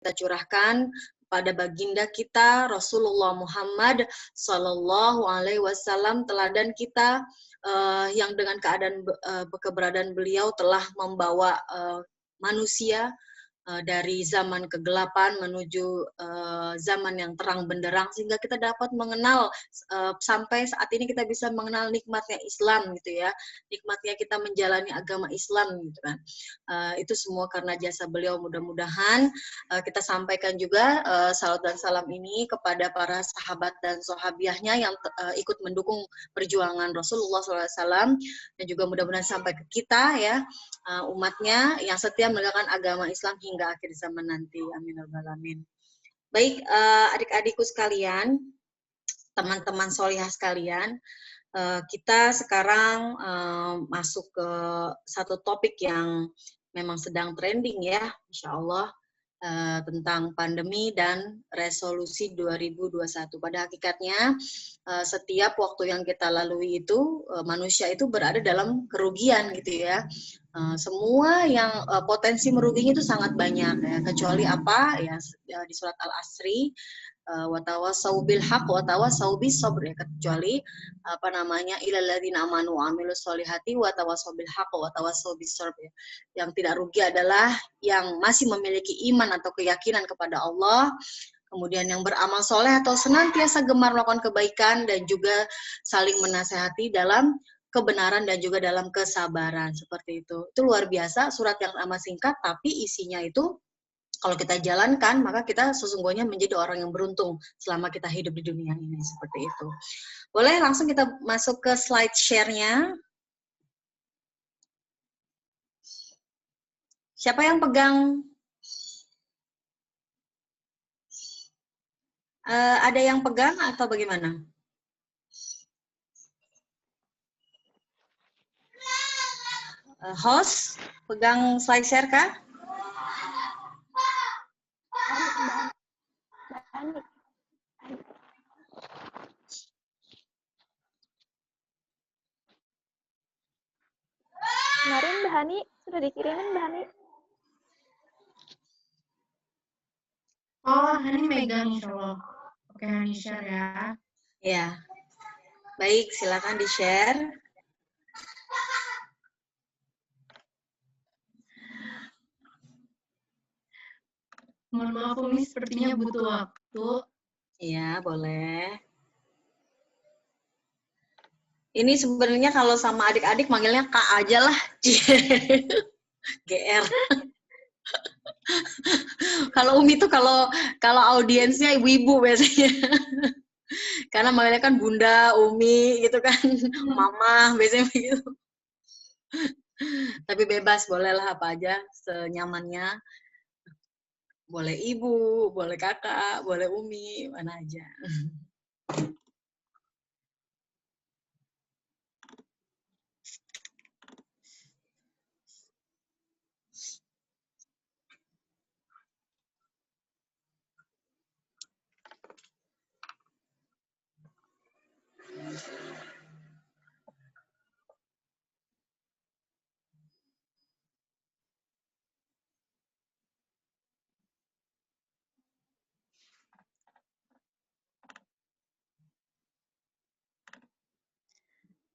kita curahkan pada baginda kita Rasulullah Muhammad Sallallahu Alaihi Wasallam, teladan kita yang dengan keadaan keberadaan beliau telah membawa manusia dari zaman kegelapan menuju zaman yang terang benderang, sehingga kita dapat mengenal sampai saat ini kita bisa mengenal nikmatnya Islam gitu ya, nikmatnya kita menjalani agama Islam gitu kan. Itu semua karena jasa beliau. Mudah-mudahan kita sampaikan juga salam dan salam ini kepada para sahabat dan sahabiahnya yang ikut mendukung perjuangan Rasulullah SAW, dan juga mudah-mudahan sampai ke kita ya, umatnya yang setia menegakkan agama Islam hingga akhir zaman nanti. Amin ya rabbal alamin. Baik, adik-adikku sekalian, teman-teman solihah sekalian, kita sekarang masuk ke satu topik yang memang sedang trending ya, insya Allah, tentang pandemi dan resolusi 2021. Pada hakikatnya, setiap waktu yang kita lalui itu, manusia itu berada dalam kerugian gitu ya. Semua yang potensi meruginya itu sangat banyak ya, kecuali apa ya, di surat Al-Asri, watawasau bil haq watawasau bis sabr, ya, kecuali apa namanya, ilal ladzina amanu wa amilus solihati watawasau bil haq watawasau bis sabr, ya. Yang tidak rugi adalah yang masih memiliki iman atau keyakinan kepada Allah, kemudian yang beramal soleh atau senantiasa gemar melakukan kebaikan, dan juga saling menasehati dalam kebenaran dan juga dalam kesabaran, seperti itu. Itu luar biasa, surat yang amat singkat tapi isinya itu kalau kita jalankan, maka kita sesungguhnya menjadi orang yang beruntung selama kita hidup di dunia ini, seperti itu. Boleh langsung kita masuk ke slide share-nya. Siapa yang pegang? Ada yang pegang atau bagaimana? Host, pegang slide share kah? Kemarin Mbak Hani sudah dikirimin Mbak Hani. Oh, Hani megang insya Allah. Oke, Hani share ya. Ya. Baik, silakan di-share. Mohon maaf, Umi, sepertinya butuh waktu. Iya, boleh. Ini sebenarnya kalau sama adik-adik manggilnya Kak aja lah. GR. Kalau Umi tuh kalau audiensnya ibu-ibu biasanya. Karena manggilnya kan Bunda, Umi gitu kan. Mama biasanya begitu. Tapi bebas, bolehlah apa aja senyamannya. Boleh ibu, boleh kakak, boleh Umi, mana aja.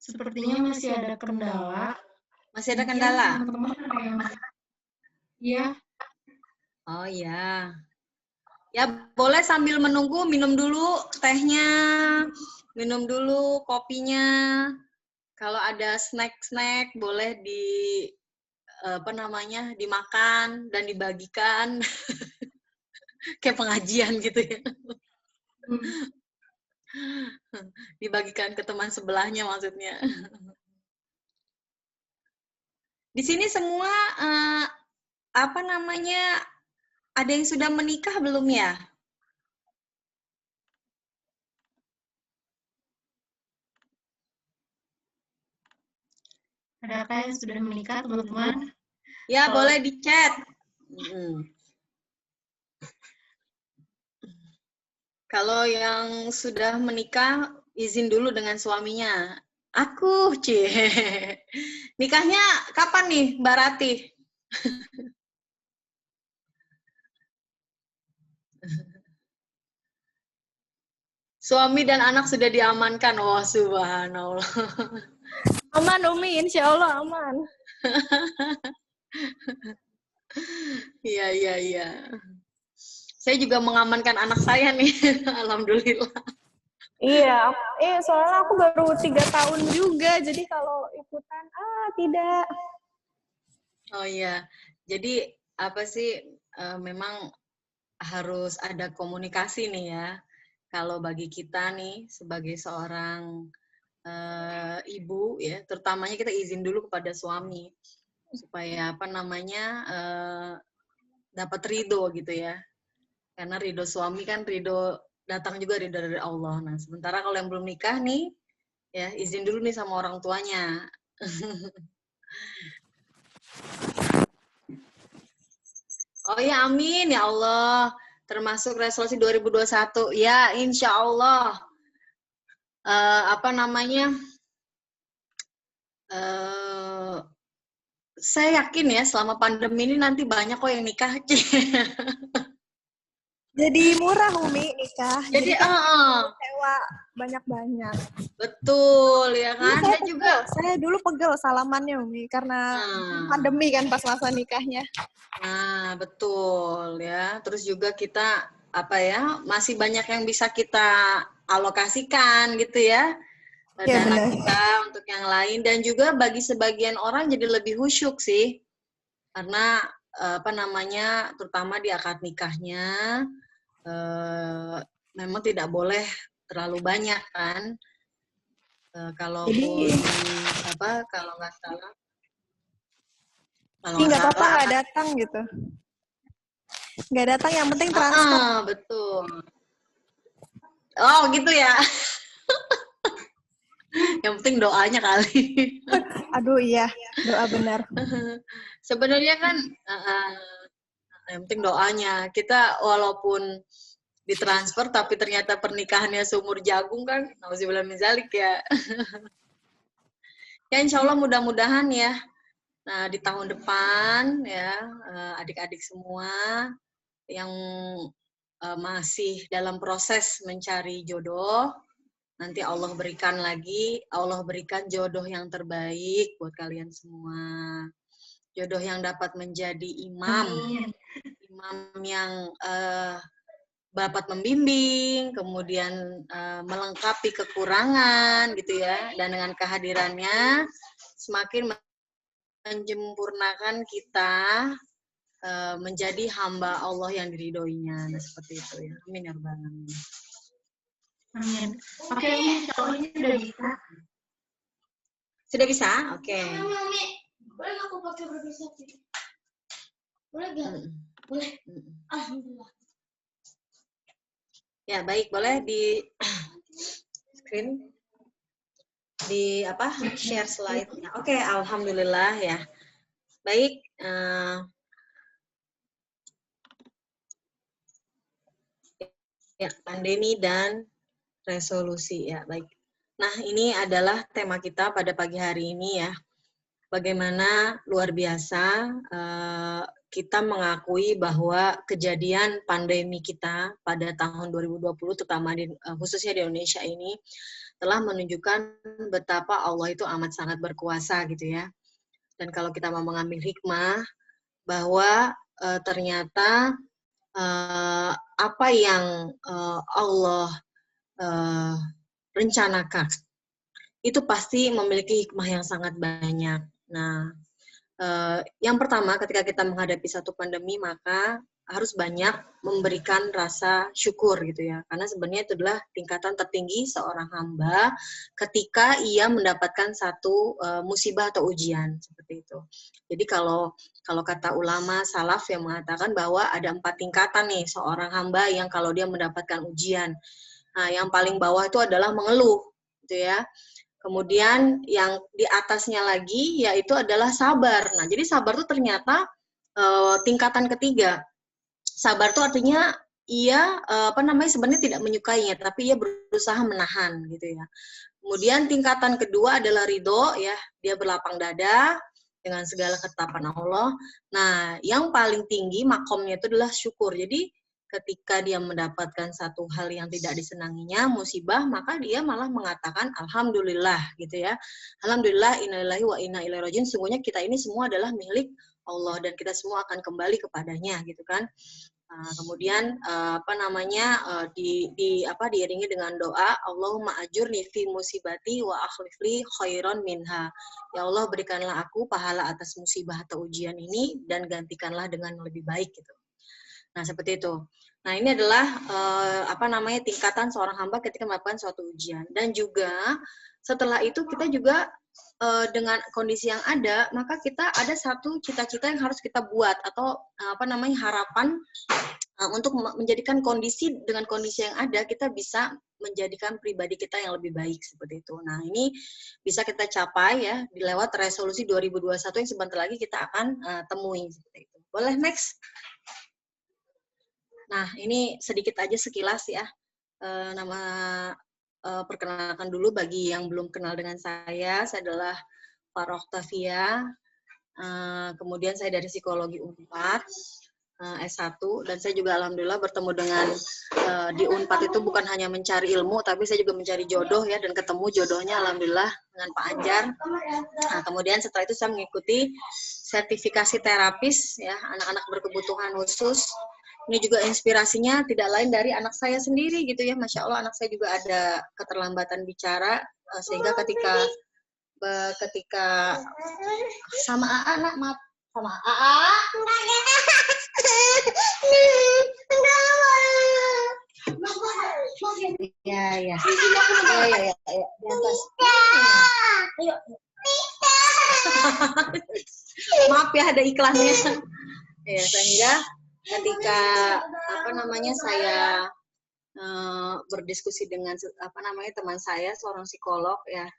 Sepertinya masih ada kendala. Masih ada kendala? Iya. Oh iya. Ya boleh sambil menunggu, minum dulu tehnya, minum dulu kopinya. Kalau ada snack-snack boleh apa namanya, dimakan dan dibagikan. Kayak pengajian gitu ya. Dibagikan ke teman sebelahnya maksudnya. Di sini semua apa namanya, ada yang sudah menikah belum ya? Adakah yang sudah menikah, teman-teman? Ya, boleh di chat. Kalau yang sudah menikah, izin dulu dengan suaminya. Aku, cie. Nikahnya kapan nih, Mbak Ratih? Suami dan anak sudah diamankan. Wah, subhanallah. Aman Umi, insya Allah aman. Iya, iya, iya. Saya juga mengamankan anak saya nih. Alhamdulillah. Iya, soalnya aku baru 3 tahun juga, jadi kalau ikutan, tidak. Oh iya. Jadi apa sih, memang harus ada komunikasi nih ya. Kalau bagi kita nih sebagai seorang ibu ya, terutamanya kita izin dulu kepada suami supaya apa namanya dapat ridho gitu ya. Karena ridho suami kan ridho datang juga ridho dari Allah. Nah, sementara kalau yang belum nikah nih, ya izin dulu nih sama orang tuanya. Oh ya, amin ya Allah. Termasuk resolusi 2021. Ya, insya Allah. Apa namanya? Saya yakin ya selama pandemi ini nanti banyak kok yang nikah. Jadi murah Umi nikah. Jadi kan sewa banyak-banyak. betul ya kan. Saya Dan juga dulu pegel salamannya Umi karena pandemi kan pas masa nikahnya. Nah, betul ya. Terus juga kita apa ya, masih banyak yang bisa kita alokasikan gitu ya. Ya, Dana benar. kita untuk yang lain, dan juga bagi sebagian orang jadi lebih khusyuk sih. Karena apa namanya, terutama di akad nikahnya memang tidak boleh terlalu banyak kan. Kalaupun apa, kalau nggak salah Nggak apa-apa nggak datang gitu. Nggak datang, yang penting transfer. Betul. Oh gitu ya. Yang penting doanya kali. Aduh iya, doa benar. Sebenarnya kan yang penting doanya. Kita walaupun ditransfer tapi ternyata pernikahannya seumur jagung kan, nauzubillah min zalik ya. Ya insya Allah mudah-mudahan ya. Nah di tahun depan ya adik-adik semua yang masih dalam proses mencari jodoh, nanti Allah berikan jodoh yang terbaik buat kalian semua. Jodoh yang dapat menjadi imam yang dapat membimbing, kemudian melengkapi kekurangan gitu ya, dan dengan kehadirannya semakin menyempurnakan kita menjadi hamba Allah yang diridhoinya. Nah, seperti itu ya. Amin ya rabbal alamin. Amin. Oke, insya Allah ini sudah bisa. Sudah bisa? Oke. Boleh nggak aku pakai berpisah? Boleh nggak? Boleh. Alhamdulillah. Ya, baik. Boleh di screen? Di apa? Share slide-nya. Oke, alhamdulillah ya. Baik. Ya, pandemi dan resolusi ya, baik. Nah, ini adalah tema kita pada pagi hari ini ya. Bagaimana luar biasa kita mengakui bahwa kejadian pandemi kita pada tahun 2020, terutama khususnya di Indonesia ini, telah menunjukkan betapa Allah itu amat sangat berkuasa gitu ya. Dan kalau kita mau mengambil hikmah, bahwa ternyata apa yang Allah rencanakan itu pasti memiliki hikmah yang sangat banyak. Nah, yang pertama ketika kita menghadapi satu pandemi, maka harus banyak memberikan rasa syukur gitu ya, karena sebenarnya itu adalah tingkatan tertinggi seorang hamba ketika ia mendapatkan satu musibah atau ujian seperti itu. Jadi kalau kata ulama salaf yang mengatakan bahwa ada 4 tingkatan nih seorang hamba yang kalau dia mendapatkan ujian. Nah, yang paling bawah itu adalah mengeluh gitu ya. Kemudian yang di atasnya lagi yaitu adalah sabar. Nah, jadi sabar itu ternyata tingkatan ketiga. Sabar itu artinya ia sebenarnya tidak menyukainya, tapi ia berusaha menahan gitu ya. Kemudian tingkatan kedua adalah ridho ya, dia berlapang dada dengan segala ketetapan Allah. Nah, yang paling tinggi makomnya itu adalah syukur. Jadi ketika dia mendapatkan satu hal yang tidak disenanginya, musibah, maka dia malah mengatakan alhamdulillah gitu ya. Alhamdulillah, innalillahi wa inna ilaihi rajiun. Sungguhnya kita ini semua adalah milik Allah dan kita semua akan kembali kepadanya gitu kan. Kemudian diiringi dengan doa Allahumma ajurni fi musibati wa akhlifli khairan minha. Ya Allah, berikanlah aku pahala atas musibah atau ujian ini dan gantikanlah dengan lebih baik gitu. Nah, seperti itu. Nah, ini adalah tingkatan seorang hamba ketika melakukan suatu ujian. Dan juga setelah itu kita juga dengan kondisi yang ada, maka kita ada satu cita-cita yang harus kita buat atau harapan untuk menjadikan dengan kondisi yang ada kita bisa menjadikan pribadi kita yang lebih baik seperti itu. Nah, ini bisa kita capai ya lewat resolusi 2021 yang sebentar lagi kita akan temui seperti itu. Boleh next? Nah, ini sedikit aja sekilas ya. Perkenalkan dulu bagi yang belum kenal dengan saya adalah Farah Oktavia. Kemudian saya dari Psikologi Unpad, S1, dan saya juga alhamdulillah bertemu dengan di Unpad itu bukan hanya mencari ilmu, tapi saya juga mencari jodoh ya, dan ketemu jodohnya alhamdulillah dengan Pak Anjar. Nah, kemudian setelah itu saya mengikuti sertifikasi terapis ya, anak-anak berkebutuhan khusus. Ini juga inspirasinya tidak lain dari anak saya sendiri gitu ya. Masya Allah, anak saya juga ada keterlambatan bicara, sehingga ketika sama AA, nak, maaf, sama AA. Ya. Di atas. Maaf ya, ada iklannya. Ya, sehingga ketika saya berdiskusi dengan teman saya seorang psikolog ya,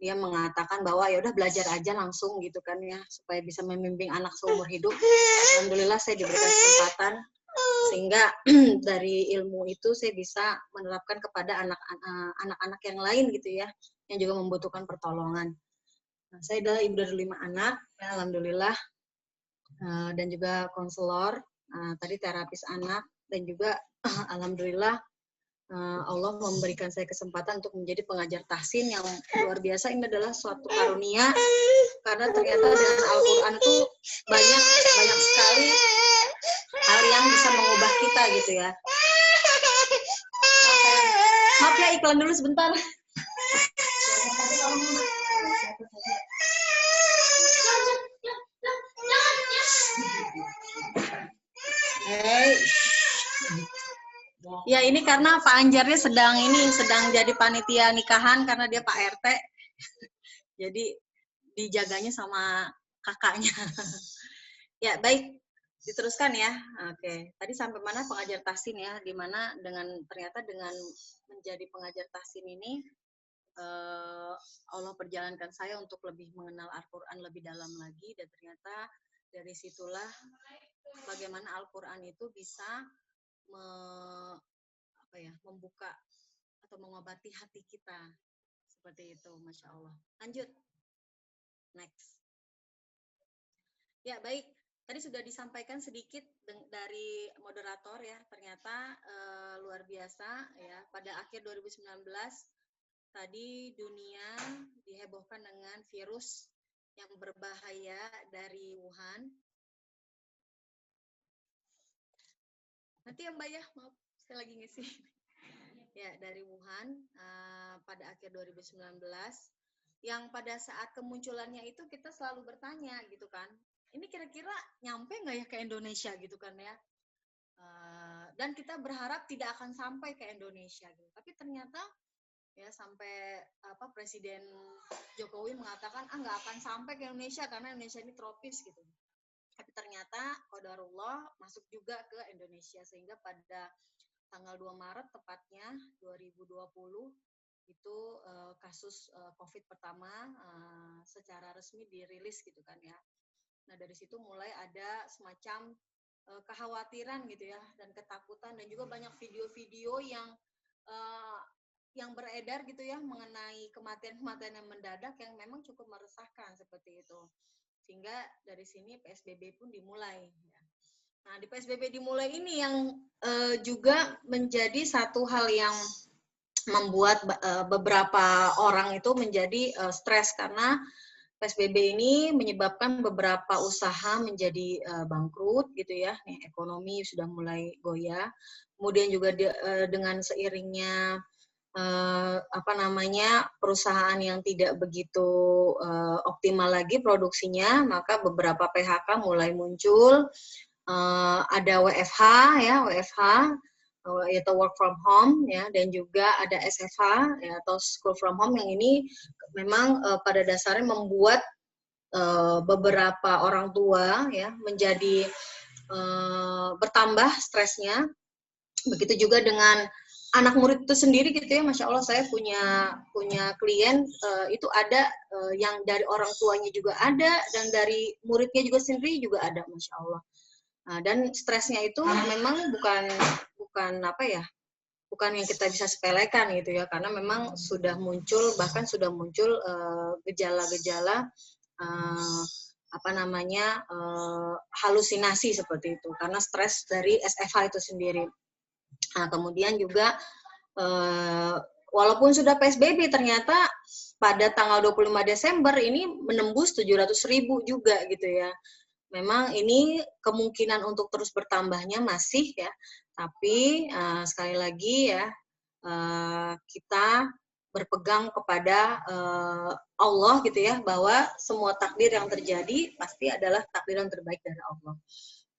dia mengatakan bahwa ya udah belajar aja langsung gitu kan ya, supaya bisa membimbing anak seumur hidup. Alhamdulillah saya diberikan kesempatan sehingga dari ilmu itu saya bisa menerapkan kepada anak-anak yang lain gitu ya, yang juga membutuhkan pertolongan. Nah, saya adalah ibu dari 5 anak ya, alhamdulillah, dan juga konselor, tadi terapis anak, dan juga alhamdulillah Allah memberikan saya kesempatan untuk menjadi pengajar tahsin yang luar biasa. Ini adalah suatu karunia karena ternyata dengan Al-Quran itu banyak sekali hal yang bisa mengubah kita gitu ya. Maaf ya, iklan dulu sebentar. Ya, ini karena Pak Anjarnya sedang jadi panitia nikahan karena dia Pak RT. Jadi dijaganya sama kakaknya. Ya, baik. Diteruskan ya. Oke. Tadi sampai mana pengajar tahsin ya, di mana ternyata dengan menjadi pengajar tahsin ini Allah perjalankan saya untuk lebih mengenal Al-Qur'an lebih dalam lagi, dan ternyata dari situlah bagaimana Al-Qur'an itu bisa membuka atau mengobati hati kita seperti itu, Masya Allah. Lanjut, next. Ya, baik, tadi sudah disampaikan sedikit dari moderator ya, ternyata luar biasa ya, pada akhir 2019 tadi dunia dihebohkan dengan virus yang berbahaya dari Wuhan. Nanti ya Mbak ya, maaf, saya lagi ngisi. Ya, dari Wuhan pada akhir 2019, yang pada saat kemunculannya itu kita selalu bertanya gitu kan, ini kira-kira nyampe nggak ya ke Indonesia gitu kan ya, dan kita berharap tidak akan sampai ke Indonesia gitu, tapi ternyata ya sampai Presiden Jokowi mengatakan nggak akan sampai ke Indonesia karena Indonesia ini tropis gitu. Tapi ternyata qadarullah masuk juga ke Indonesia, sehingga pada tanggal 2 Maret tepatnya 2020 itu kasus COVID pertama secara resmi dirilis gitu kan ya. Nah, dari situ mulai ada semacam kekhawatiran gitu ya, dan ketakutan, dan juga banyak video-video yang beredar gitu ya mengenai kematian-kematian yang mendadak yang memang cukup meresahkan seperti itu. Sehingga dari sini PSBB pun dimulai ya. Nah, di PSBB dimulai ini yang juga menjadi satu hal yang membuat beberapa orang itu menjadi stres karena PSBB ini menyebabkan beberapa usaha menjadi bangkrut gitu ya, ekonomi sudah mulai goyah. Kemudian juga dengan seiringnya perusahaan yang tidak begitu optimal lagi produksinya, maka beberapa PHK mulai muncul. Ada WFH ya, WFH yaitu work from home ya, dan juga ada SFH ya, atau school from home, yang ini memang pada dasarnya membuat beberapa orang tua ya menjadi bertambah stresnya. Begitu juga dengan anak murid itu sendiri gitu ya, Masya Allah, saya punya klien itu ada yang dari orang tuanya juga ada, dan dari muridnya juga sendiri juga ada, Masya Allah. Nah, dan stresnya itu memang bukan yang kita bisa sepelekan gitu ya, karena memang sudah muncul gejala-gejala halusinasi seperti itu karena stres dari SFH itu sendiri. Nah, kemudian juga walaupun sudah PSBB, ternyata pada tanggal 25 Desember ini menembus 700.000 juga gitu ya. Memang ini kemungkinan untuk terus bertambahnya masih ya, tapi sekali lagi ya, kita berpegang kepada Allah gitu ya, bahwa semua takdir yang terjadi pasti adalah takdir yang terbaik dari Allah.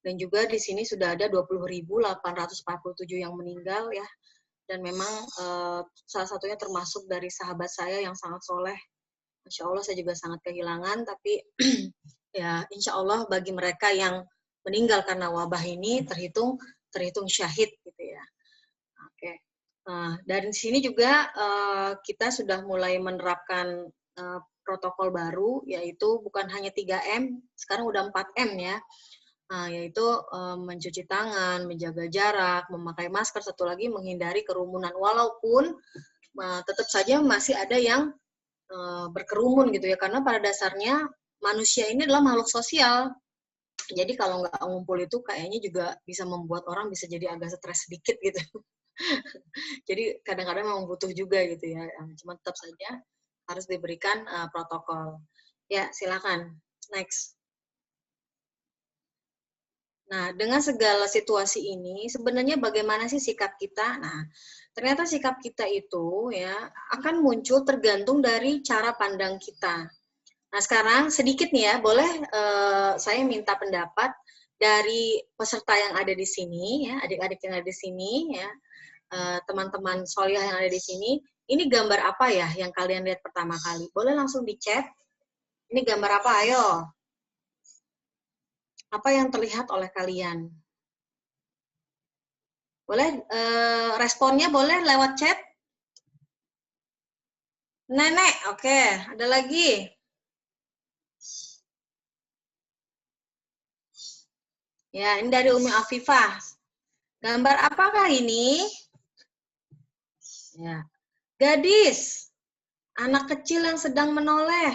Dan juga di sini sudah ada 20.847 yang meninggal ya, dan memang salah satunya termasuk dari sahabat saya yang sangat soleh. Masya Allah, saya juga sangat kehilangan, tapi ya insya Allah bagi mereka yang meninggal karena wabah ini terhitung syahid gitu ya. Oke. Dari sini juga kita sudah mulai menerapkan protokol baru, yaitu bukan hanya 3M, sekarang udah 4M ya. Yaitu mencuci tangan, menjaga jarak, memakai masker, satu lagi menghindari kerumunan. Walaupun tetap saja masih ada yang berkerumun gitu ya, karena pada dasarnya manusia ini adalah makhluk sosial. Jadi kalau nggak ngumpul itu kayaknya juga bisa membuat orang bisa jadi agak stres sedikit gitu. Jadi kadang-kadang memang butuh juga gitu ya. Cuma tetap saja harus diberikan protokol. Ya, silakan. Next. Nah, dengan segala situasi ini, sebenarnya bagaimana sih sikap kita? Nah, ternyata sikap kita itu ya akan muncul tergantung dari cara pandang kita. Nah, sekarang sedikit nih ya, boleh saya minta pendapat dari peserta yang ada di sini, ya, adik-adik yang ada di sini, ya, teman-teman Solihah yang ada di sini. Ini gambar apa ya yang kalian lihat pertama kali? Boleh langsung di chat. Ini gambar apa? Ayo. Apa yang terlihat oleh kalian? Boleh responnya boleh lewat chat. Nenek, oke. Ada lagi? Ya, ini dari Umi Afifah. Gambar apakah ini? Ya, gadis, anak kecil yang sedang menoleh.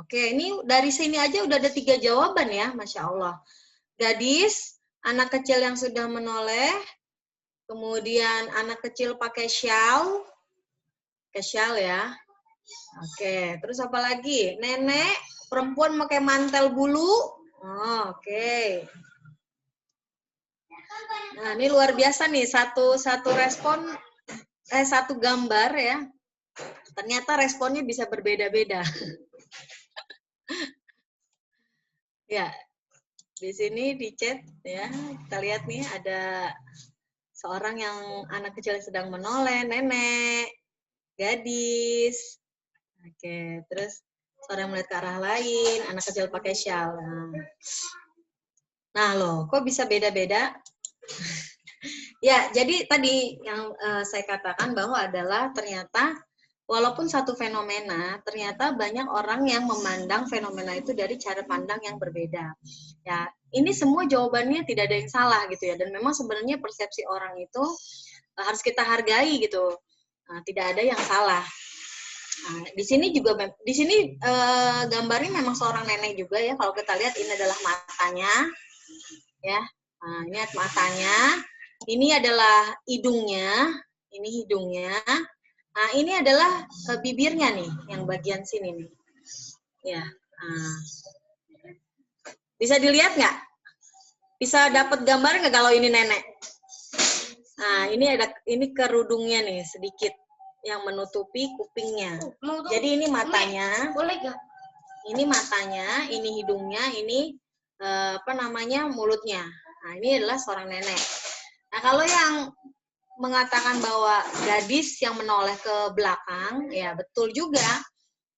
Oke, ini dari sini aja udah ada 3 jawaban ya, Masya Allah. Gadis, anak kecil yang sudah menoleh, kemudian anak kecil pakai shawl ya. Oke, terus apa lagi? Nenek, perempuan pakai mantel bulu. Oke. Nah, ini luar biasa nih, satu gambar ya. Ternyata responnya bisa berbeda-beda. Ya, di sini di chat ya, kita lihat nih ada seorang yang anak kecil sedang menoleh, nenek, gadis. Oke, terus seorang melihat ke arah lain, anak kecil pakai shawl. Nah, loh, kok bisa beda-beda? Ya, jadi tadi yang saya katakan bahwa adalah ternyata walaupun satu fenomena, ternyata banyak orang yang memandang fenomena itu dari cara pandang yang berbeda. Ya, ini semua jawabannya tidak ada yang salah gitu ya. Dan memang sebenarnya persepsi orang itu harus kita hargai gitu. Tidak ada yang salah. Nah, di sini gambarnya memang seorang nenek juga ya. Kalau kita lihat ini adalah matanya, ya. Nah, ini matanya. Ini adalah hidungnya. Ini hidungnya. Nah, ini adalah bibirnya nih, yang bagian sini nih. Ya. Nah. Bisa dilihat nggak? Bisa dapat gambar nggak kalau ini nenek? Nah, ini kerudungnya nih sedikit yang menutupi kupingnya. Jadi ini matanya. Boleh gak? Ini matanya, ini hidungnya, ini mulutnya. Nah, ini adalah seorang nenek. Nah, kalau yang mengatakan bahwa gadis yang menoleh ke belakang, ya betul juga,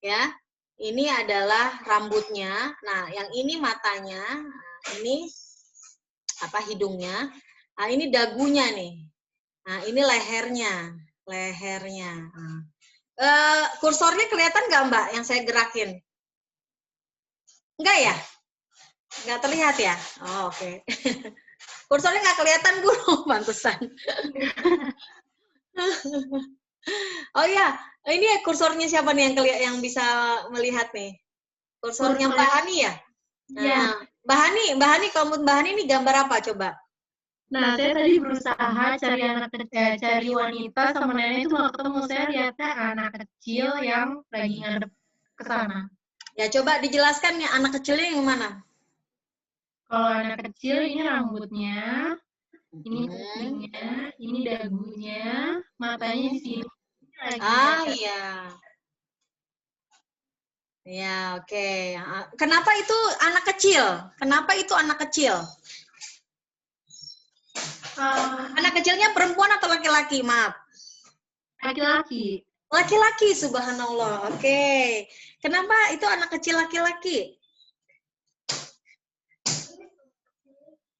ya. Ini adalah rambutnya. Nah, yang ini matanya, ini hidungnya. Nah, ini dagunya nih. Nah, ini lehernya. Nah. Kursornya kelihatan nggak, Mbak, yang saya gerakin? Enggak ya? Nggak terlihat ya? Oh, oke. Kursornya nggak kelihatan, Bu. Pantesan. Oh iya, ini kursornya siapa nih yang bisa melihat nih? Kursornya Mbak Hani ya? Iya. Nah, Mbak Hani, kalau menurut Mbak Hani ini gambar apa coba? Nah, saya tadi berusaha cari wanita sama nenek itu nggak ketemu. Saya lihatnya anak kecil yang lagi ngadep ke sana. Ya, coba dijelaskan nih anak kecilnya yang mana? Kalau anak kecil ini rambutnya, ini kupingnya, ini dagunya, matanya di sini. Iya. Ya, oke. Kenapa itu anak kecil? Kenapa itu anak kecil? Anak kecilnya perempuan atau laki-laki? Maaf. Laki-laki. Laki-laki, subhanallah. Oke. Kenapa itu anak kecil laki-laki?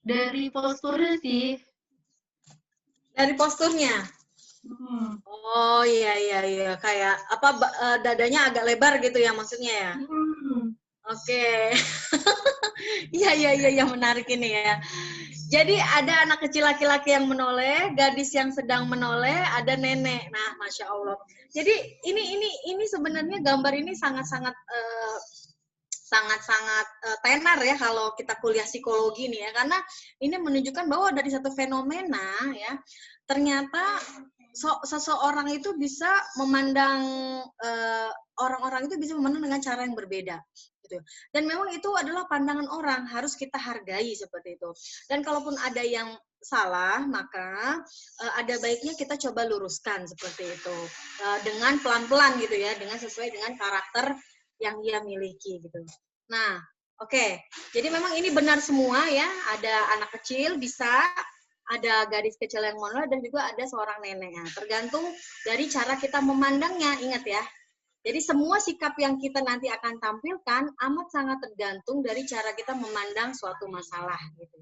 Dari posturnya sih. Dari posturnya? Oh, iya. Kayak dadanya agak lebar gitu ya maksudnya ya? Oke. Iya, menarik ini ya. Jadi ada anak kecil laki-laki yang menoleh, gadis yang sedang menoleh, ada nenek. Nah, Masya Allah. Jadi ini sebenarnya gambar ini sangat-sangat tenar ya kalau kita kuliah psikologi nih ya, karena ini menunjukkan bahwa dari satu fenomena ya, ternyata seseorang itu bisa memandang orang-orang itu bisa memandang dengan cara yang berbeda gitu. Dan memang itu adalah pandangan orang, harus kita hargai seperti itu. Dan kalaupun ada yang salah, maka ada baiknya kita coba luruskan seperti itu dengan pelan-pelan gitu ya, dengan sesuai dengan karakter yang ia miliki gitu. Nah, oke. Jadi memang ini benar semua ya, ada anak kecil bisa, ada gadis kecil yang menoleh, dan juga ada seorang nenek. Nah, tergantung dari cara kita memandangnya, ingat ya. Jadi semua sikap yang kita nanti akan tampilkan amat sangat tergantung dari cara kita memandang suatu masalah gitu.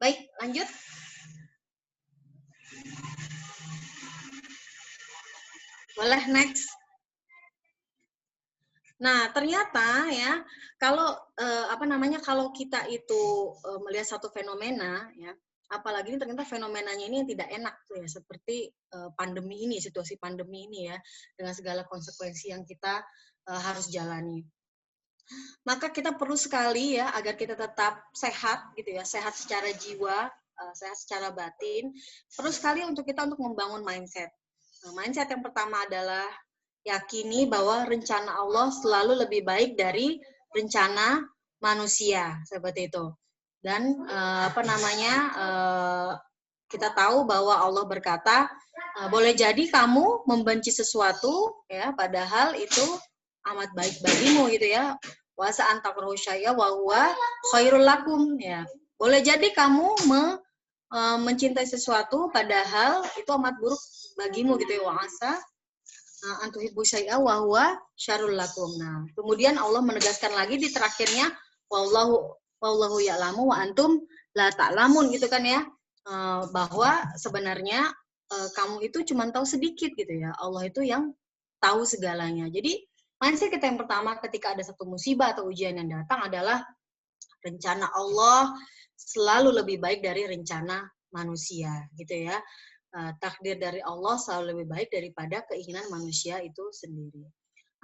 Baik, lanjut. Boleh next. Nah, ternyata ya kalau kalau kita itu melihat satu fenomena ya, apalagi ini ternyata fenomenanya ini yang tidak enak tuh ya, seperti pandemi ini, situasi pandemi ini ya, dengan segala konsekuensi yang kita harus jalani. Maka kita perlu sekali ya agar kita tetap sehat gitu ya, sehat secara jiwa, sehat secara batin, perlu sekali untuk kita untuk membangun mindset. Nah, mindset yang pertama adalah yakini bahwa rencana Allah selalu lebih baik dari rencana manusia, seperti itu. Dan kita tahu bahwa Allah berkata, boleh jadi kamu membenci sesuatu ya, padahal itu amat baik bagimu gitu ya. Wa sa'an takrahu syai'a wa huwa khairul lakum ya. Boleh jadi kamu mencintai sesuatu padahal itu amat buruk bagimu gitu ya. Wa asa antuhibbu syai'a wa huwa syarrul lakum. Nah, kemudian Allah menegaskan lagi di terakhirnya wallahu ya'lamu wa antum la ta'lamun gitu kan ya. Bahwa sebenarnya kamu itu cuma tahu sedikit gitu ya. Allah itu yang tahu segalanya. Jadi mindset kita yang pertama ketika ada satu musibah atau ujian yang datang adalah rencana Allah selalu lebih baik dari rencana manusia gitu ya. Takdir dari Allah selalu lebih baik daripada keinginan manusia itu sendiri.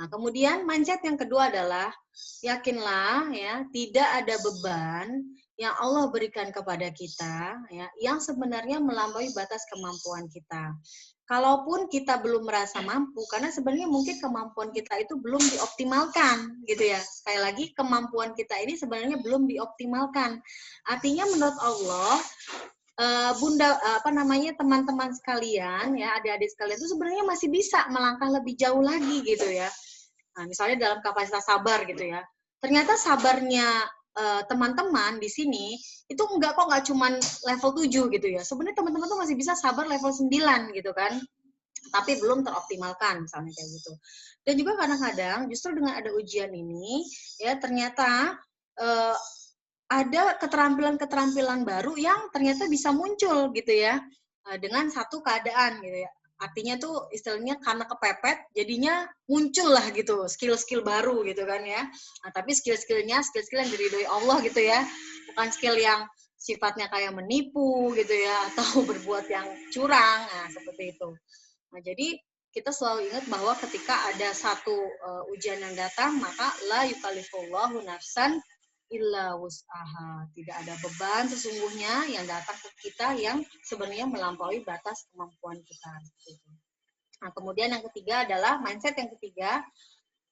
Nah, kemudian mindset yang kedua adalah yakinlah ya, tidak ada beban yang Allah berikan kepada kita, ya, yang sebenarnya melampaui batas kemampuan kita. Kalaupun kita belum merasa mampu, karena sebenarnya mungkin kemampuan kita itu belum dioptimalkan, gitu ya. Sekali lagi, kemampuan kita ini sebenarnya belum dioptimalkan. Artinya menurut Allah, Bunda, teman-teman sekalian, ya, adik-adik sekalian itu sebenarnya masih bisa melangkah lebih jauh lagi, gitu ya. Nah, misalnya dalam kapasitas sabar, gitu ya. Ternyata sabarnya teman-teman di sini itu nggak cuman level 7 gitu ya. Sebenarnya teman-teman tuh masih bisa sabar level 9 gitu kan. Tapi belum teroptimalkan misalnya kayak gitu. Dan juga kadang-kadang justru dengan ada ujian ini ya ternyata ada keterampilan-keterampilan baru yang ternyata bisa muncul gitu ya dengan satu keadaan gitu ya. Artinya tuh istilahnya karena kepepet jadinya muncul lah gitu skill-skill baru gitu kan ya. Nah, tapi skill-skill yang diridhoi Allah gitu ya. Bukan skill yang sifatnya kayak menipu gitu ya atau berbuat yang curang. Nah, seperti itu. Nah, jadi kita selalu ingat bahwa ketika ada satu ujian yang datang, maka la yukallifullahu nafsan illa wus'aha. Tidak ada beban sesungguhnya yang datang ke kita yang sebenarnya melampaui batas kemampuan kita. Nah, kemudian yang ketiga adalah mindset yang ketiga,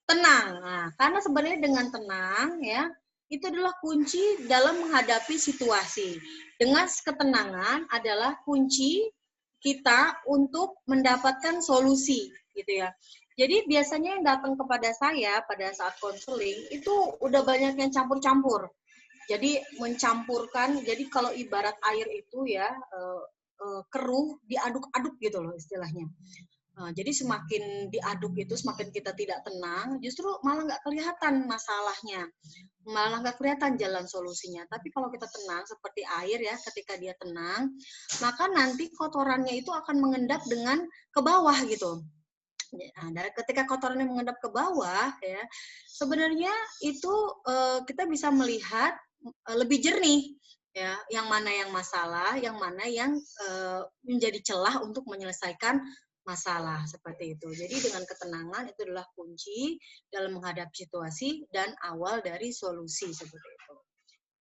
tenang. Nah, karena sebenarnya dengan tenang ya, itu adalah kunci dalam menghadapi situasi. Dengan ketenangan adalah kunci kita untuk mendapatkan solusi gitu ya. Jadi biasanya yang datang kepada saya pada saat konseling itu udah banyak yang campur-campur. Jadi mencampurkan, jadi kalau ibarat air itu ya keruh diaduk-aduk gitu loh istilahnya. Jadi semakin diaduk itu, semakin kita tidak tenang, justru malah nggak kelihatan masalahnya, malah nggak kelihatan jalan solusinya. Tapi kalau kita tenang seperti air ya, ketika dia tenang, maka nanti kotorannya itu akan mengendap dengan ke bawah gitu. Nah, ketika kotorannya mengendap ke bawah ya, sebenarnya itu kita bisa melihat lebih jernih ya, yang mana yang masalah, yang mana yang menjadi celah untuk menyelesaikan masalah seperti itu. Jadi dengan ketenangan itu adalah kunci dalam menghadapi situasi dan awal dari solusi seperti itu.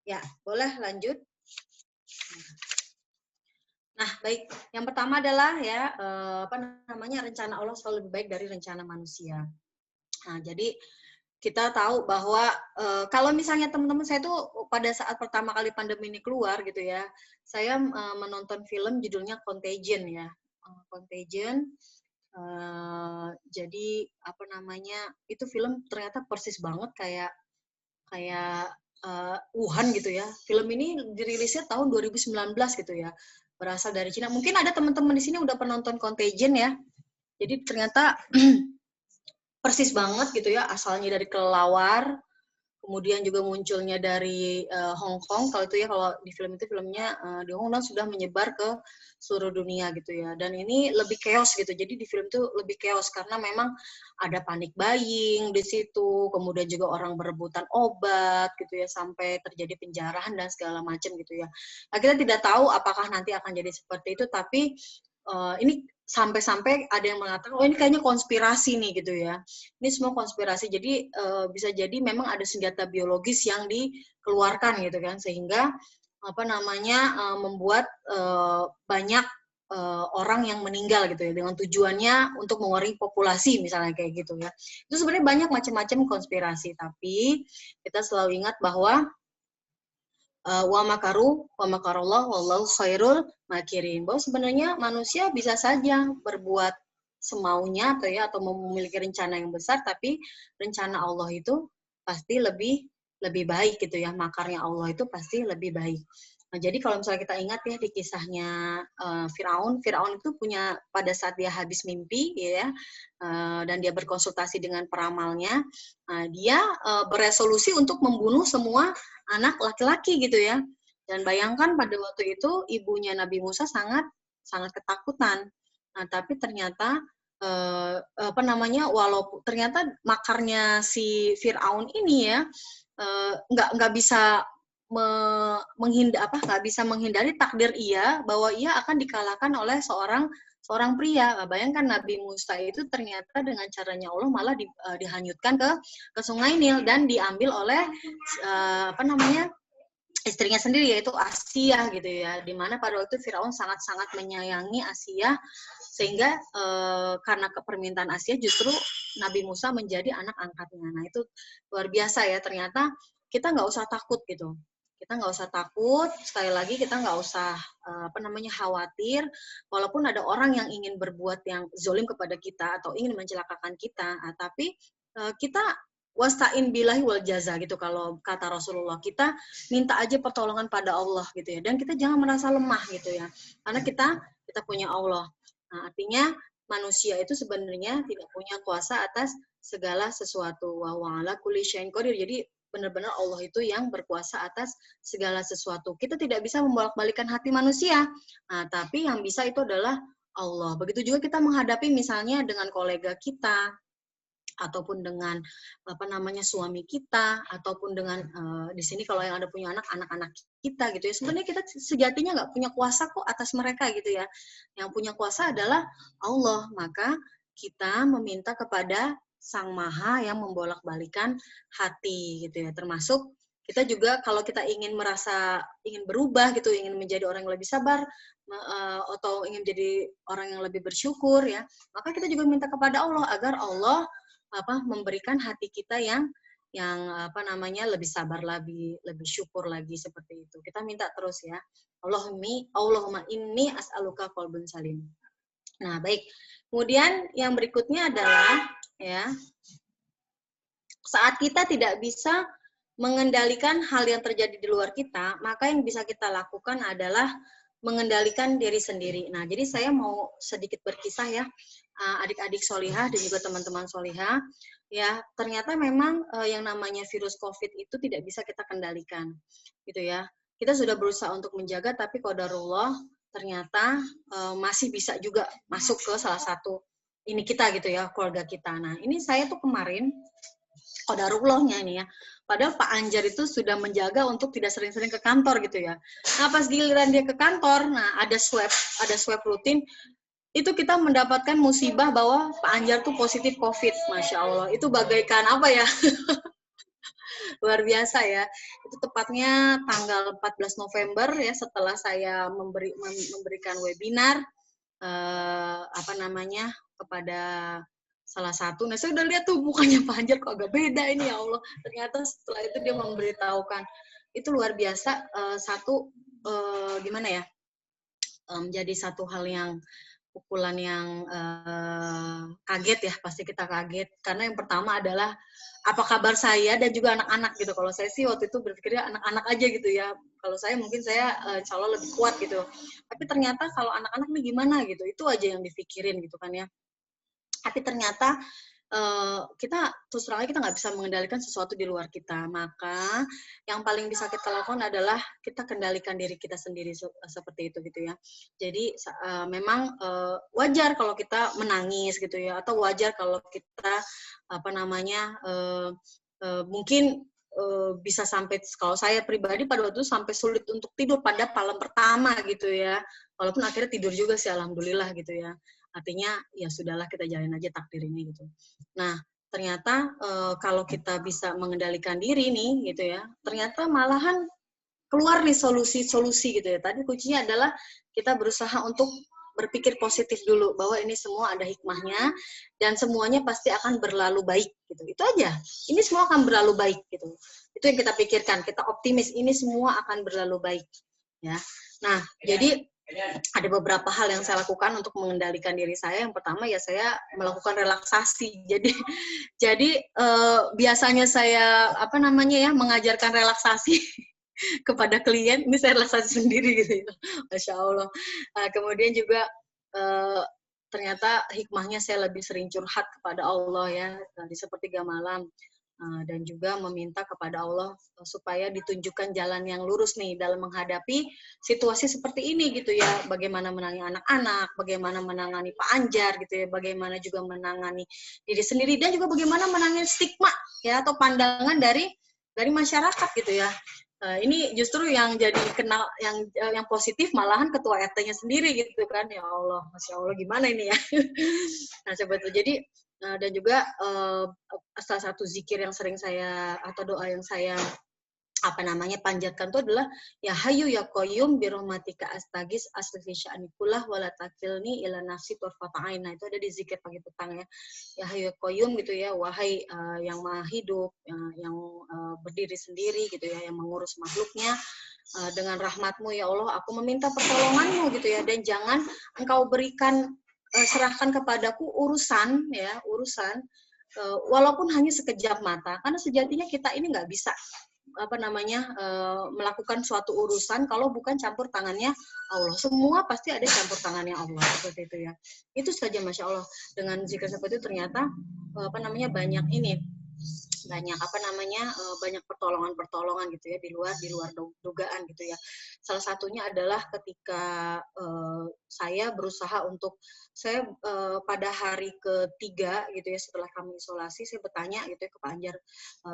Ya, boleh lanjut. Nah, baik. Yang pertama adalah ya rencana Allah selalu lebih baik dari rencana manusia. Nah, jadi kita tahu bahwa kalau misalnya teman-teman saya tuh pada saat pertama kali pandemi ini keluar gitu ya, saya menonton film judulnya Contagion ya. Contagion. Jadi itu film ternyata persis banget kayak Wuhan gitu ya. Film ini dirilisnya tahun 2019 gitu ya. Berasal dari Cina. Mungkin ada teman-teman di sini udah penonton Contagion ya. Jadi ternyata persis banget gitu ya, asalnya dari kelelawar, kemudian juga munculnya dari Hong Kong. Kalau itu ya, kalau di film itu filmnya di Hong Kong sudah menyebar ke seluruh dunia gitu ya. Dan ini lebih chaos gitu. Jadi di film itu lebih chaos karena memang ada panic buying di situ, kemudian juga orang berebutan obat gitu ya, sampai terjadi penjarahan dan segala macam gitu ya. Nah, kita tidak tahu apakah nanti akan jadi seperti itu, tapi ini sampai-sampai ada yang mengatakan, oh ini kayaknya konspirasi nih gitu ya. Ini semua konspirasi. Jadi bisa jadi memang ada senjata biologis yang dikeluarkan gitu kan, sehingga membuat banyak orang yang meninggal gitu ya, dengan tujuannya untuk mengurangi populasi misalnya kayak gitu ya. Itu sebenarnya banyak macam-macam konspirasi, tapi kita selalu ingat bahwa wa makaru wa makarullah wallahu khairul makirin. Bahwa sebenarnya manusia bisa saja berbuat semaunya atau memiliki rencana yang besar, tapi rencana Allah itu pasti lebih baik gitu ya. Makarnya Allah itu pasti lebih baik. Nah, jadi kalau misalnya kita ingat ya di kisahnya Firaun itu punya pada saat dia habis mimpi ya, dan dia berkonsultasi dengan peramalnya, dia beresolusi untuk membunuh semua anak laki-laki gitu ya. Dan bayangkan pada waktu itu ibunya Nabi Musa sangat ketakutan. Nah, tapi ternyata walaupun ternyata makarnya si Firaun ini ya nggak bisa menghindari takdir ia bahwa ia akan dikalahkan oleh seorang pria. Bayangkan Nabi Musa itu ternyata dengan caranya Allah malah dihanyutkan ke Sungai Nil dan diambil oleh istrinya sendiri yaitu Asiyah gitu ya, di mana pada waktu itu Firaun sangat-sangat menyayangi Asiyah sehingga karena kepermintaan Asiyah justru Nabi Musa menjadi anak angkatnya. Nah itu luar biasa ya, ternyata kita nggak usah takut gitu. Kita nggak usah takut, sekali lagi kita nggak usah khawatir, walaupun ada orang yang ingin berbuat yang zolim kepada kita atau ingin mencelakakan kita, tapi kita wasta'in billahi wal jaza gitu kalau kata Rasulullah, kita minta aja pertolongan pada Allah gitu ya, dan kita jangan merasa lemah gitu ya, karena kita punya Allah. Nah, artinya manusia itu sebenarnya tidak punya kuasa atas segala sesuatu. Wa ala kulli syai'in qadir. Jadi benar-benar Allah itu yang berkuasa atas segala sesuatu. Kita tidak bisa membolak-balikan hati manusia. Nah, tapi yang bisa itu adalah Allah. Begitu juga kita menghadapi misalnya dengan kolega kita, ataupun dengan suami kita, ataupun dengan di sini kalau yang ada punya anak-anak kita gitu ya, sebenarnya kita sejatinya nggak punya kuasa kok atas mereka gitu ya, yang punya kuasa adalah Allah. Maka kita meminta kepada Sang Maha yang membolak-balikan hati gitu ya, termasuk kita juga kalau kita ingin berubah gitu, ingin menjadi orang yang lebih sabar atau ingin menjadi orang yang lebih bersyukur ya, maka kita juga minta kepada Allah agar Allah memberikan hati kita yang lebih sabar lagi, lebih syukur lagi, seperti itu. Kita minta terus ya. Allahumma inni as'aluka qalbun salim. Nah, baik. Kemudian yang berikutnya adalah ya, saat kita tidak bisa mengendalikan hal yang terjadi di luar kita, maka yang bisa kita lakukan adalah mengendalikan diri sendiri. Nah, jadi saya mau sedikit berkisah ya, adik-adik solihah dan juga teman-teman solihah, ya ternyata memang yang namanya virus COVID itu tidak bisa kita kendalikan, gitu ya. Kita sudah berusaha untuk menjaga, tapi qadarullah ternyata masih bisa juga masuk ke salah satu ini kita gitu ya, keluarga kita. Nah, ini saya tuh kemarin qadarullahnya ini ya, padahal Pak Anjar itu sudah menjaga untuk tidak sering-sering ke kantor gitu ya. Nah, pas giliran dia ke kantor, nah ada swab rutin, itu kita mendapatkan musibah bahwa Pak Anjar tuh positif COVID. Masya Allah, itu bagaikan apa ya? Luar biasa ya. Itu tepatnya tanggal 14 November ya, setelah saya memberikan webinar kepada salah satu. Nah, saya udah lihat tuh mukanya Pak Anjar kok agak beda ini, ya Allah. Ternyata setelah itu dia memberitahukan. Itu luar biasa, menjadi satu hal yang pukulan yang kaget ya, pasti kita kaget. Karena yang pertama adalah apa kabar saya dan juga anak-anak gitu. Kalau saya sih waktu itu berpikirnya anak-anak aja gitu ya. Kalau saya mungkin saya insya Allah lebih kuat gitu. Tapi ternyata kalau anak-anak nih gimana gitu, itu aja yang dipikirin gitu kan ya. Tapi ternyata kita terus terang kita nggak bisa mengendalikan sesuatu di luar kita. Maka yang paling bisa kita lakukan adalah kita kendalikan diri kita sendiri, seperti itu gitu ya. Jadi memang wajar kalau kita menangis gitu ya, atau wajar kalau kita mungkin bisa sampai, kalau saya pribadi pada waktu itu sampai sulit untuk tidur pada malam pertama gitu ya. Walaupun akhirnya tidur juga sih, alhamdulillah gitu ya. Artinya ya sudahlah, kita jalin aja takdir ini gitu. Nah, ternyata kalau kita bisa mengendalikan diri nih gitu ya, ternyata malahan keluar nih solusi-solusi gitu ya. Tadi kuncinya adalah kita berusaha untuk berpikir positif dulu, bahwa ini semua ada hikmahnya dan semuanya pasti akan berlalu baik gitu. Itu aja. Ini semua akan berlalu baik gitu. Itu yang kita pikirkan, kita optimis, ini semua akan berlalu baik ya. Nah, jadi ada beberapa hal yang saya lakukan untuk mengendalikan diri saya. Yang pertama ya saya melakukan relaksasi. Jadi biasanya saya mengajarkan relaksasi kepada klien, ini saya relaksasi sendiri gitu ya. Masya Allah. Kemudian juga ternyata hikmahnya saya lebih sering curhat kepada Allah ya, di sepertiga malam. Dan juga meminta kepada Allah supaya ditunjukkan jalan yang lurus nih dalam menghadapi situasi seperti ini gitu ya. Bagaimana menangani anak-anak, bagaimana menangani Pak Anjar gitu ya, bagaimana juga menangani diri sendiri, dan juga bagaimana menangani stigma ya, atau pandangan dari masyarakat gitu ya. Ini justru yang jadi kenal yang positif malahan ketua RT-nya sendiri gitu kan. Ya Allah, Masya Allah, gimana ini ya. Nah, coba tuh. Jadi dan juga salah satu zikir yang sering saya, atau doa yang saya panjatkan itu adalah ya Hayyu ya Qayyum birahmatika astagis aslifi sya'nikullah wala takilni ila nafsi tarfata ain. Nah, itu ada di zikir pagi petang ya. Ya Hayyu ya Qayyum gitu ya, wahai yang maha hidup, yang berdiri sendiri gitu ya, yang mengurus makhluknya, dengan rahmatmu ya Allah, aku meminta pertolonganmu gitu ya, dan jangan engkau berikan serahkan kepadaku urusan walaupun hanya sekejap mata, karena sejatinya kita ini nggak bisa melakukan suatu urusan kalau bukan campur tangannya Allah. Semua pasti ada campur tangannya Allah, seperti itu ya. Itu saja, Masya Allah. Dengan zikir seperti itu ternyata banyak banyak pertolongan gitu ya, di luar dugaan gitu ya. Salah satunya adalah ketika saya berusaha pada hari ketiga gitu ya, setelah kami isolasi, saya bertanya gitu ya ke Pak Anjar,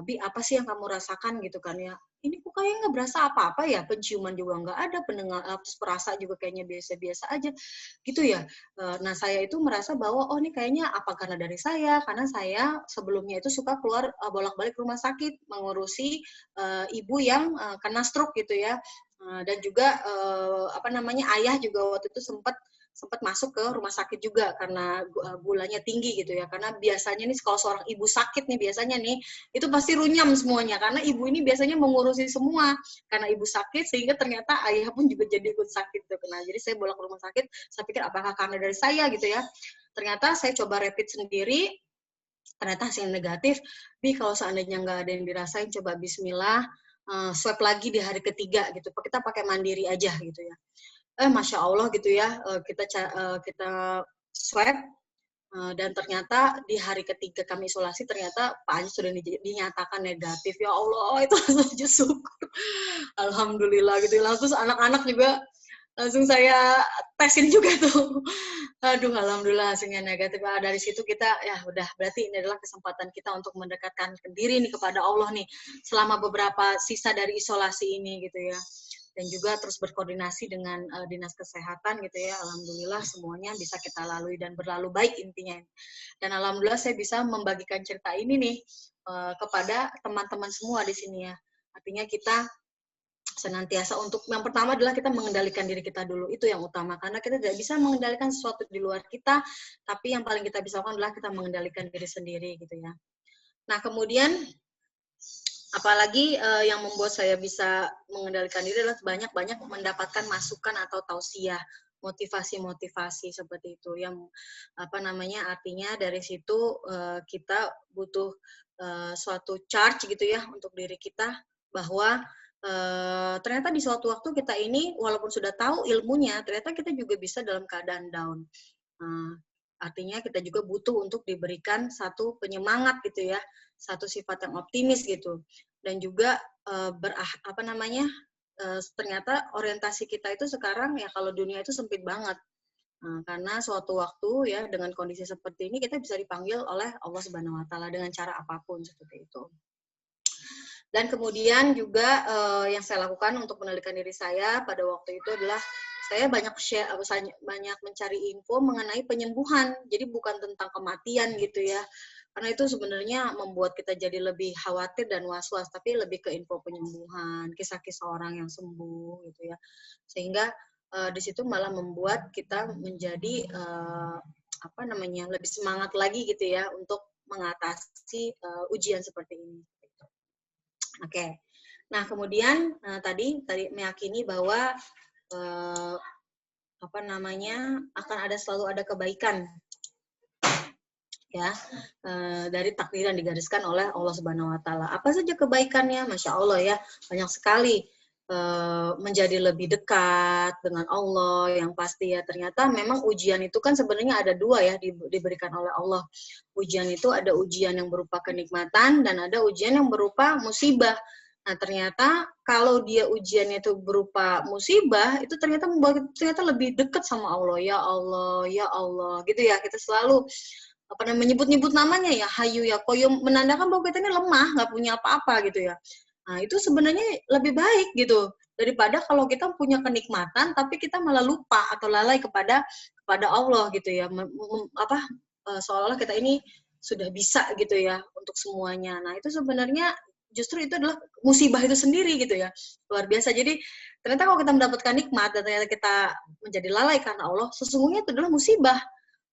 Bi, apa sih yang kamu rasakan gitu kan ya? Ini kok kayaknya nggak berasa apa-apa ya, penciuman juga nggak ada, pendengar perasa juga kayaknya biasa-biasa aja gitu ya. Nah, saya itu merasa bahwa ini kayaknya apa karena dari saya, karena saya sebelumnya itu suka keluar bolak-balik rumah sakit mengurusi ibu yang kena stroke gitu ya. Dan juga ayah juga waktu itu sempat masuk ke rumah sakit juga karena gulanya tinggi gitu ya. Karena biasanya nih kalau seorang ibu sakit nih biasanya nih itu pasti runyam semuanya, karena ibu ini biasanya mengurusi semua karena ibu sakit, sehingga ternyata ayah pun juga jadi ikut sakit gitu. Nah, jadi saya bolak ke rumah sakit, saya pikir apakah karena dari saya gitu ya. Ternyata saya coba rapid sendiri, ternyata hasil negatif. Bi, kalau seandainya nggak ada yang dirasain, coba bismillah, swab lagi di hari ketiga gitu. Kita pakai mandiri aja gitu ya. Masya Allah gitu ya, kita swab, dan ternyata di hari ketiga kami isolasi, ternyata Pak Anji sudah dinyatakan negatif. Ya Allah, itu saja syukur. Alhamdulillah gitu. Terus anak-anak juga langsung saya tesin juga tuh. Aduh, alhamdulillah hasilnya negatif. Dari situ kita ya udah, berarti ini adalah kesempatan kita untuk mendekatkan diri nih kepada Allah nih selama beberapa sisa dari isolasi ini gitu ya. Dan juga terus berkoordinasi dengan dinas kesehatan gitu ya. Alhamdulillah semuanya bisa kita lalui dan berlalu baik intinya. Dan alhamdulillah saya bisa membagikan cerita ini nih kepada teman-teman semua di sini ya. Artinya kita senantiasa untuk yang pertama adalah kita mengendalikan diri kita dulu, itu yang utama, karena kita tidak bisa mengendalikan sesuatu di luar kita, tapi yang paling kita bisa lakukan adalah kita mengendalikan diri sendiri gitu ya. Nah, kemudian apalagi yang membuat saya bisa mengendalikan diri adalah banyak-banyak mendapatkan masukan atau tausiah, motivasi-motivasi seperti itu yang artinya dari situ kita butuh suatu charge gitu ya untuk diri kita, bahwa ternyata di suatu waktu kita ini walaupun sudah tahu ilmunya, ternyata kita juga bisa dalam keadaan down. Artinya kita juga butuh untuk diberikan satu penyemangat gitu ya, satu sifat yang optimis gitu. Dan juga ternyata orientasi kita itu sekarang ya, kalau dunia itu sempit banget. Karena suatu waktu ya dengan kondisi seperti ini kita bisa dipanggil oleh Allah Subhanahu wa taala dengan cara apapun seperti itu. Dan kemudian juga yang saya lakukan untuk mengendalikan diri saya pada waktu itu adalah saya banyak mencari info mengenai penyembuhan. Jadi bukan tentang kematian gitu ya. Karena itu sebenarnya membuat kita jadi lebih khawatir dan was-was, tapi lebih ke info penyembuhan, kisah-kisah orang yang sembuh gitu ya. Sehingga di situ malah membuat kita menjadi lebih semangat lagi gitu ya untuk mengatasi ujian seperti ini. Oke. Nah, kemudian tadi meyakini bahwa akan selalu ada kebaikan ya, dari takdir yang digariskan oleh Allah Subhanahu wa taala. Apa saja kebaikannya? Masya Allah ya, banyak sekali. Menjadi lebih dekat dengan Allah, yang pasti ya. Ternyata memang ujian itu kan sebenarnya ada dua ya, diberikan oleh Allah. Ujian itu ada ujian yang berupa kenikmatan dan ada ujian yang berupa musibah. Nah, ternyata kalau dia ujiannya itu berupa musibah, itu ternyata membuat kita ternyata lebih dekat sama Allah. Ya Allah, ya Allah, gitu ya. Kita selalu menyebut-nyebut namanya ya, Hayyu ya Qayyum, menandakan bahwa kita ini lemah, nggak punya apa-apa gitu ya. Nah, itu sebenarnya lebih baik gitu daripada kalau kita punya kenikmatan tapi kita malah lupa atau lalai kepada Allah gitu ya. Seolah-olah kita ini sudah bisa gitu ya untuk semuanya. Nah, itu sebenarnya justru itu adalah musibah itu sendiri gitu ya. Luar biasa. Jadi ternyata kalau kita mendapatkan nikmat dan ternyata kita menjadi lalai karena Allah, sesungguhnya itu adalah musibah.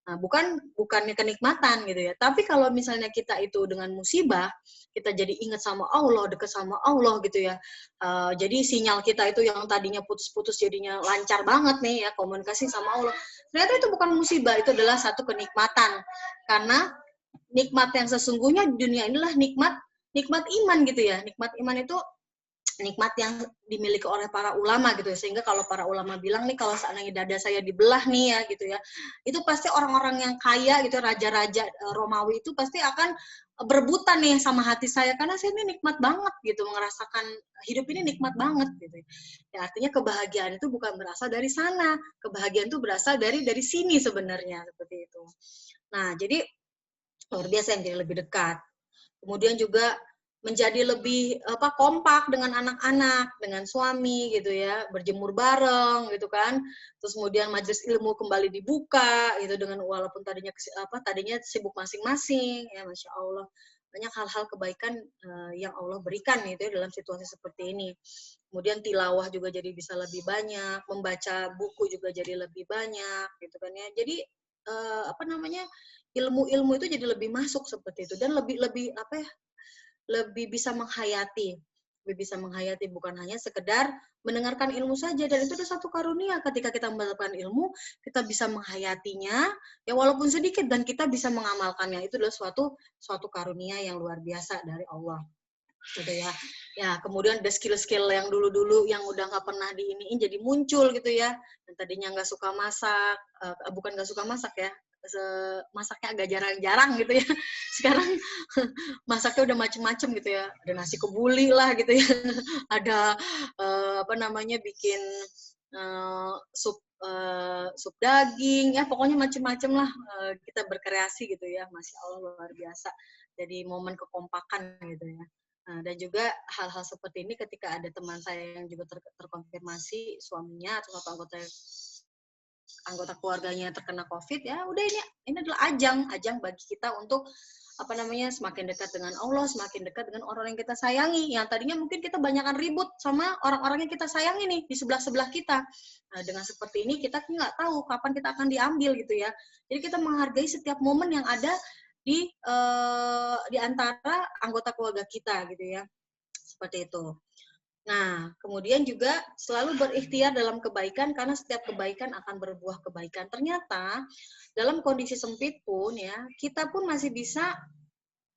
Nah, bukannya kenikmatan gitu ya. Tapi kalau misalnya kita itu dengan musibah, kita jadi ingat sama Allah, dekat sama Allah gitu ya. Jadi sinyal kita itu yang tadinya putus-putus jadinya lancar banget nih ya, komunikasi sama Allah. Ternyata itu bukan musibah, itu adalah satu kenikmatan. Karena nikmat yang sesungguhnya di dunia inilah nikmat iman gitu ya. Nikmat iman itu nikmat yang dimiliki oleh para ulama gitu ya. Sehingga kalau para ulama bilang nih, kalau seandainya dada saya dibelah nih ya gitu ya, itu pasti orang-orang yang kaya gitu, raja-raja Romawi itu pasti akan berebutan nih sama hati saya, karena saya ini nikmat banget gitu, merasakan hidup ini nikmat banget gitu ya. Artinya kebahagiaan itu bukan berasal dari sana, kebahagiaan itu berasal dari sini sebenarnya, seperti itu. Nah, jadi luar biasa yang jadi lebih dekat. Kemudian juga menjadi lebih kompak dengan anak-anak, dengan suami gitu ya, berjemur bareng gitu kan. Terus kemudian majelis ilmu kembali dibuka gitu, dengan walaupun tadinya sibuk masing-masing ya, Masya Allah. Banyak hal-hal kebaikan yang Allah berikan gitu ya dalam situasi seperti ini. Kemudian tilawah juga jadi bisa lebih banyak, membaca buku juga jadi lebih banyak gitu kan ya. Jadi ilmu-ilmu itu jadi lebih masuk seperti itu, dan lebih bisa menghayati, bukan hanya sekedar mendengarkan ilmu saja. Dan itu adalah satu karunia, ketika kita mendapatkan ilmu, kita bisa menghayatinya ya walaupun sedikit, dan kita bisa mengamalkannya. Itu adalah suatu karunia yang luar biasa dari Allah gitu ya. Ya, kemudian ada skill-skill yang dulu-dulu yang udah nggak pernah diiniin jadi muncul gitu ya. Dan tadinya nggak suka masak, bukan nggak suka masak ya, masaknya agak jarang-jarang gitu ya. Sekarang masaknya udah macem-macem gitu ya. Ada nasi kebuli lah gitu ya. Ada bikin sup daging ya, pokoknya macem-macem lah. Kita berkreasi gitu ya. Masya Allah, luar biasa. Jadi momen kekompakan gitu ya. Nah, dan juga hal-hal seperti ini ketika ada teman saya yang juga terkonfirmasi suaminya atau anggota keluarganya terkena COVID, ya udah, ini adalah ajang bagi kita untuk semakin dekat dengan Allah, semakin dekat dengan orang yang kita sayangi. Yang tadinya mungkin kita banyakkan ribut sama orang-orang yang kita sayangi nih di sebelah-sebelah kita. Nah, dengan seperti ini kita nggak tahu kapan kita akan diambil gitu ya. Jadi kita menghargai setiap momen yang ada di antara anggota keluarga kita gitu ya. Seperti itu. Nah, kemudian juga selalu berikhtiar dalam kebaikan, karena setiap kebaikan akan berbuah kebaikan. Ternyata dalam kondisi sempit pun ya, kita pun masih bisa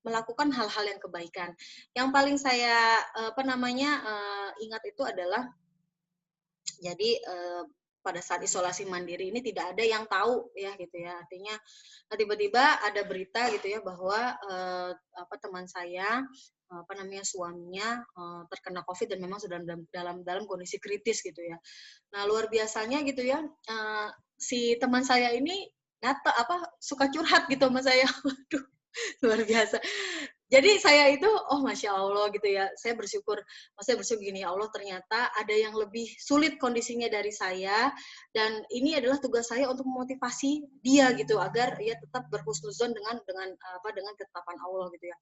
melakukan hal-hal yang kebaikan. Yang paling saya ingat itu adalah, jadi pada saat isolasi mandiri ini tidak ada yang tahu ya gitu ya. Artinya tiba-tiba ada berita gitu ya bahwa teman saya suaminya terkena COVID dan memang sudah dalam kondisi kritis gitu ya. Nah, luar biasanya gitu ya, si teman saya ini suka curhat gitu sama saya. Waduh, luar biasa. Jadi saya itu, Masya Allah gitu ya, saya bersyukur gini, ya Allah, ternyata ada yang lebih sulit kondisinya dari saya, dan ini adalah tugas saya untuk memotivasi dia gitu, agar ia tetap berhusnuzon dengan ketetapan Allah gitu ya.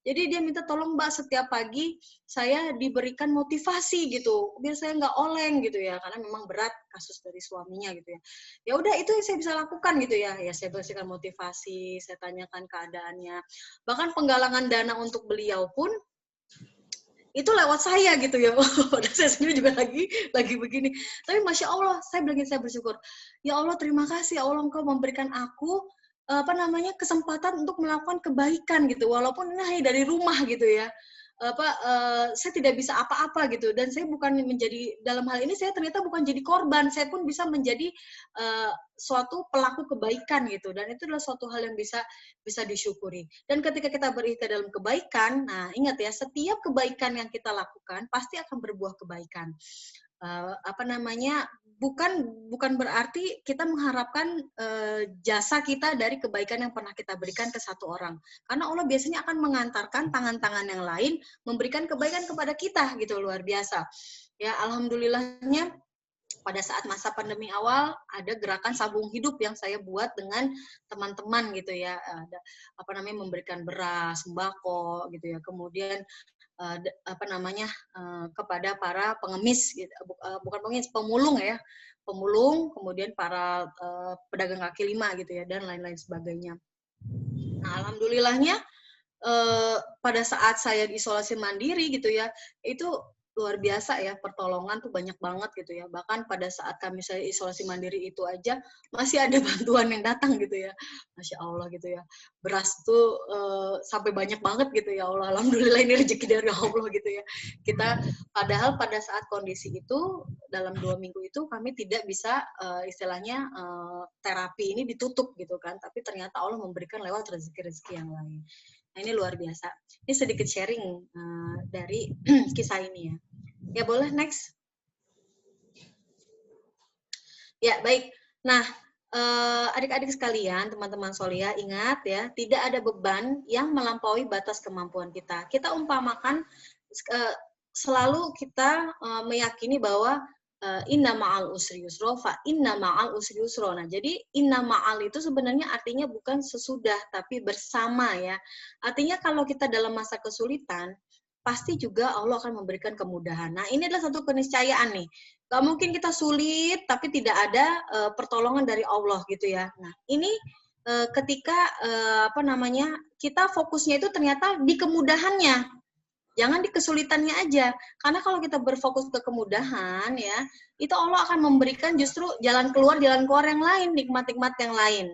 Jadi dia minta tolong, Mbak, setiap pagi saya diberikan motivasi gitu, biar saya nggak oleng gitu ya, karena memang berat kasus dari suaminya gitu ya. Ya udah, itu yang saya bisa lakukan gitu ya, saya berikan motivasi, saya tanyakan keadaannya, bahkan penggalangan dana untuk beliau pun itu lewat saya gitu ya. Padahal saya sendiri juga lagi begini. Tapi Masya Allah, saya bersyukur. Ya Allah, terima kasih ya Allah, Engkau memberikan aku kesempatan untuk melakukan kebaikan gitu, walaupun hanya dari rumah gitu ya. Saya tidak bisa apa-apa gitu, dan saya bukan menjadi, dalam hal ini saya ternyata bukan jadi korban, saya pun bisa menjadi suatu pelaku kebaikan gitu, dan itu adalah suatu hal yang bisa disyukuri. Dan ketika kita berikhtiar dalam kebaikan, nah ingat ya, setiap kebaikan yang kita lakukan pasti akan berbuah kebaikan. Bukan berarti kita mengharapkan jasa kita dari kebaikan yang pernah kita berikan ke satu orang, karena Allah biasanya akan mengantarkan tangan-tangan yang lain memberikan kebaikan kepada kita gitu. Luar biasa ya, alhamdulillahnya pada saat masa pandemi awal ada gerakan sabung hidup yang saya buat dengan teman-teman gitu ya, ada memberikan beras, sembako gitu ya, kemudian kepada para pengemis, gitu. Bukan pengemis, pemulung ya, pemulung, kemudian para pedagang kaki lima gitu ya, dan lain-lain sebagainya. Nah, alhamdulillahnya pada saat saya isolasi mandiri gitu ya, itu luar biasa ya, pertolongan tuh banyak banget gitu ya. Bahkan pada saat saya isolasi mandiri itu aja masih ada bantuan yang datang gitu ya. Masya Allah gitu ya. Beras tuh sampai banyak banget gitu ya Allah. Alhamdulillah ini rezeki dari Allah gitu ya. Padahal pada saat kondisi itu dalam 2 minggu itu kami tidak bisa istilahnya terapi ini ditutup gitu kan. Tapi ternyata Allah memberikan lewat rezeki-rezeki yang lain. Nah, ini luar biasa. Ini sedikit sharing dari kisah ini ya. Ya boleh, next. Ya, baik. Nah, adik-adik sekalian, teman-teman Solihah, ingat ya, tidak ada beban yang melampaui batas kemampuan kita. Kita umpamakan, selalu kita meyakini bahwa inna ma'al usri yusro, fa inna ma'al usri yusro. Nah, jadi inna ma'al itu sebenarnya artinya bukan sesudah, tapi bersama ya. Artinya kalau kita dalam masa kesulitan, pasti juga Allah akan memberikan kemudahan. Nah, ini adalah satu keniscayaan nih. Gak mungkin kita sulit, tapi tidak ada pertolongan dari Allah gitu ya. Nah, ini ketika kita fokusnya itu ternyata di kemudahannya. Jangan di kesulitannya aja. Karena kalau kita berfokus ke kemudahan ya, itu Allah akan memberikan justru jalan keluar yang lain, nikmat-nikmat yang lain.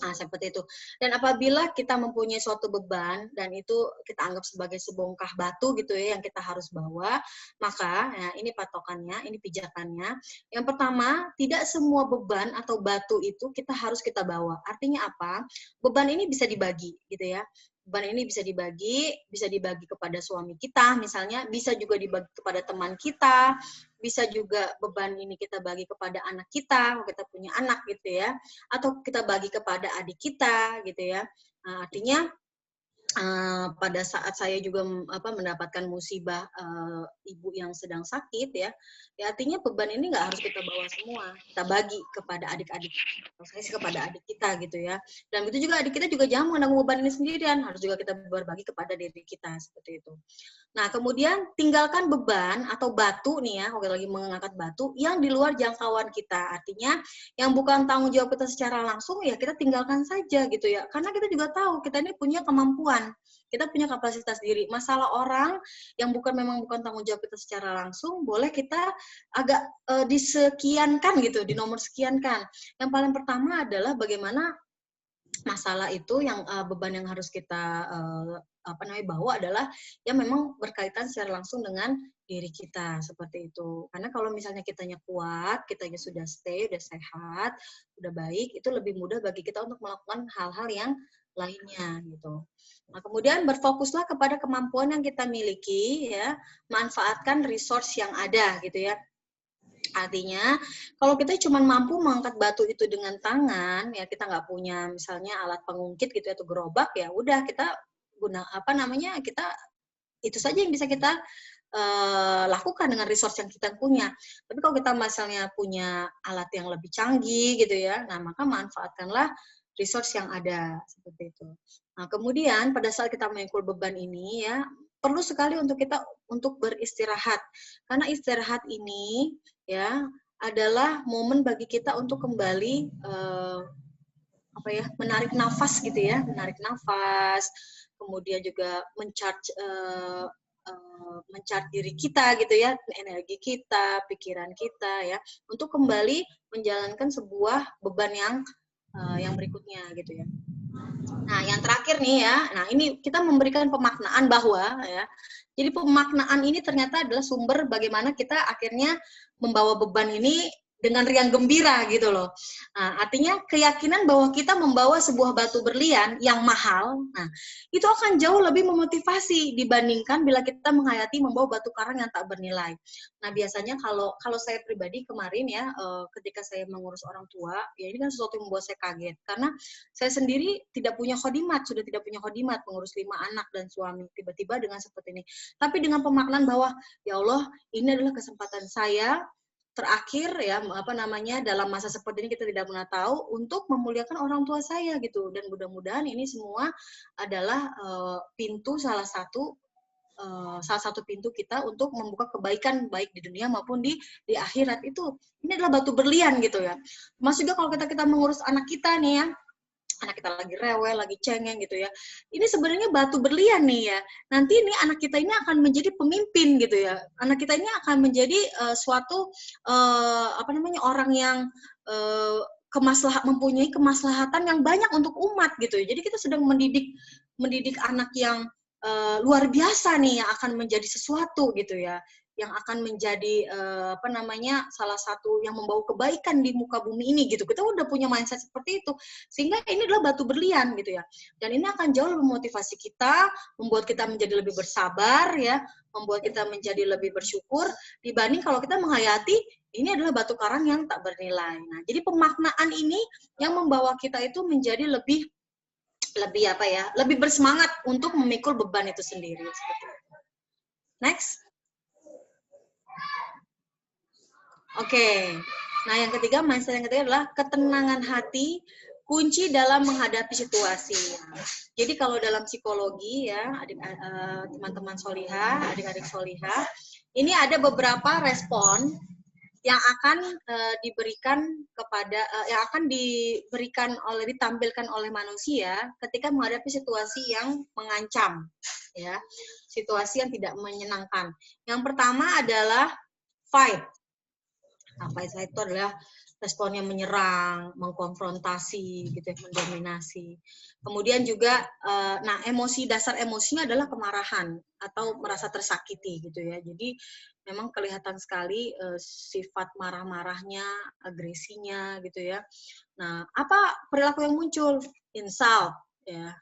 Nah, seperti itu. Dan apabila kita mempunyai suatu beban dan itu kita anggap sebagai sebongkah batu gitu ya yang kita harus bawa, maka ya, ini patokannya, ini pijakannya. Yang pertama, tidak semua beban atau batu itu harus kita bawa. Artinya apa? Beban ini bisa dibagi gitu ya. Beban ini bisa dibagi kepada suami kita misalnya, bisa juga dibagi kepada teman kita, bisa juga beban ini kita bagi kepada anak kita, kalau kita punya anak gitu ya, atau kita bagi kepada adik kita gitu ya. Nah, artinya pada saat saya juga mendapatkan musibah ibu yang sedang sakit ya artinya beban ini nggak harus kita bawa semua, kita bagi kepada adik-adik, saya sih kepada adik kita gitu ya. Dan itu juga adik kita juga jangan menanggung beban ini sendirian, harus juga kita berbagi kepada diri kita seperti itu. Nah, kemudian tinggalkan beban atau batu nih ya, kalau lagi mengangkat batu yang di luar jangkauan kita. Artinya yang bukan tanggung jawab kita secara langsung ya kita tinggalkan saja gitu ya. Karena kita juga tahu kita ini punya kemampuan, kita punya kapasitas diri. Masalah orang yang memang bukan tanggung jawab kita secara langsung, boleh kita agak disekiankan gitu, di nomor sekiankan. Yang paling pertama adalah bagaimana masalah itu yang beban yang harus kita bawa adalah yang memang berkaitan secara langsung dengan diri kita seperti itu. Karena kalau misalnya kitanya kuat, kitanya sudah stay, udah sehat, udah baik, itu lebih mudah bagi kita untuk melakukan hal-hal yang lainnya gitu. Nah, kemudian berfokuslah kepada kemampuan yang kita miliki ya, manfaatkan resource yang ada gitu ya. Artinya, kalau kita cuma mampu mengangkat batu itu dengan tangan, ya kita nggak punya misalnya alat pengungkit gitu atau gerobak, ya udah kita kita itu saja yang bisa kita lakukan dengan resource yang kita punya. Tapi kalau kita misalnya punya alat yang lebih canggih gitu ya, nah maka manfaatkanlah resource yang ada seperti itu. Nah, kemudian pada saat kita memikul beban ini ya, perlu sekali untuk kita beristirahat. Karena istirahat ini ya adalah momen bagi kita untuk kembali menarik nafas gitu ya, menarik nafas, kemudian juga mencharge diri kita gitu ya, energi kita, pikiran kita ya, untuk kembali menjalankan sebuah beban yang berikutnya gitu ya. Nah, yang terakhir nih ya, nah ini kita memberikan pemaknaan bahwa ya, jadi pemaknaan ini ternyata adalah sumber bagaimana kita akhirnya membawa beban ini dengan riang gembira gitu loh. Nah, artinya keyakinan bahwa kita membawa sebuah batu berlian yang mahal, nah itu akan jauh lebih memotivasi dibandingkan bila kita menghayati membawa batu karang yang tak bernilai. Nah, biasanya kalau saya pribadi kemarin ya, ketika saya mengurus orang tua, ya ini kan sesuatu yang membuat saya kaget karena saya sendiri tidak punya khodimat, sudah tidak punya khodimat, mengurus 5 anak dan suami, tiba-tiba dengan seperti ini. Tapi dengan pemaknaan bahwa ya Allah, ini adalah kesempatan saya terakhir ya dalam masa seperti ini kita tidak pernah tahu untuk memuliakan orang tua saya gitu, dan mudah-mudahan ini semua adalah pintu salah satu salah satu pintu kita untuk membuka kebaikan baik di dunia maupun di akhirat. Itu ini adalah batu berlian gitu ya. Mas juga kalau kita mengurus anak kita nih ya, anak kita lagi rewel, lagi cengeng gitu ya. Ini sebenarnya batu berlian nih ya. Nanti ini anak kita ini akan menjadi pemimpin gitu ya. Anak kita ini akan menjadi suatu orang yang mempunyai kemaslahatan yang banyak untuk umat gitu ya. Jadi kita sedang mendidik anak yang luar biasa nih, yang akan menjadi sesuatu gitu ya, yang akan menjadi salah satu yang membawa kebaikan di muka bumi ini gitu. Kita udah punya mindset seperti itu, sehingga ini adalah batu berlian gitu ya. Dan ini akan jauh lebih memotivasi kita, membuat kita menjadi lebih bersabar ya, membuat kita menjadi lebih bersyukur dibanding kalau kita menghayati ini adalah batu karang yang tak bernilai. Nah, jadi pemaknaan ini yang membawa kita itu menjadi lebih bersemangat untuk memikul beban itu sendiri. Seperti itu. Next. Oke. Nah, yang ketiga, mindset yang ketiga adalah ketenangan hati, kunci dalam menghadapi situasi. Jadi kalau dalam psikologi ya, teman-teman solihah, adik-adik solihah, ini ada beberapa respon yang akan ditampilkan oleh manusia ketika menghadapi situasi yang mengancam, ya, situasi yang tidak menyenangkan. Yang pertama adalah fight. Nah, fight itu adalah responnya menyerang, mengkonfrontasi, gitu ya, mendominasi. Kemudian juga, dasar emosinya adalah kemarahan atau merasa tersakiti, gitu ya. Jadi memang kelihatan sekali sifat marah-marahnya, agresinya, gitu ya. Nah, apa perilaku yang muncul? Insult, ya,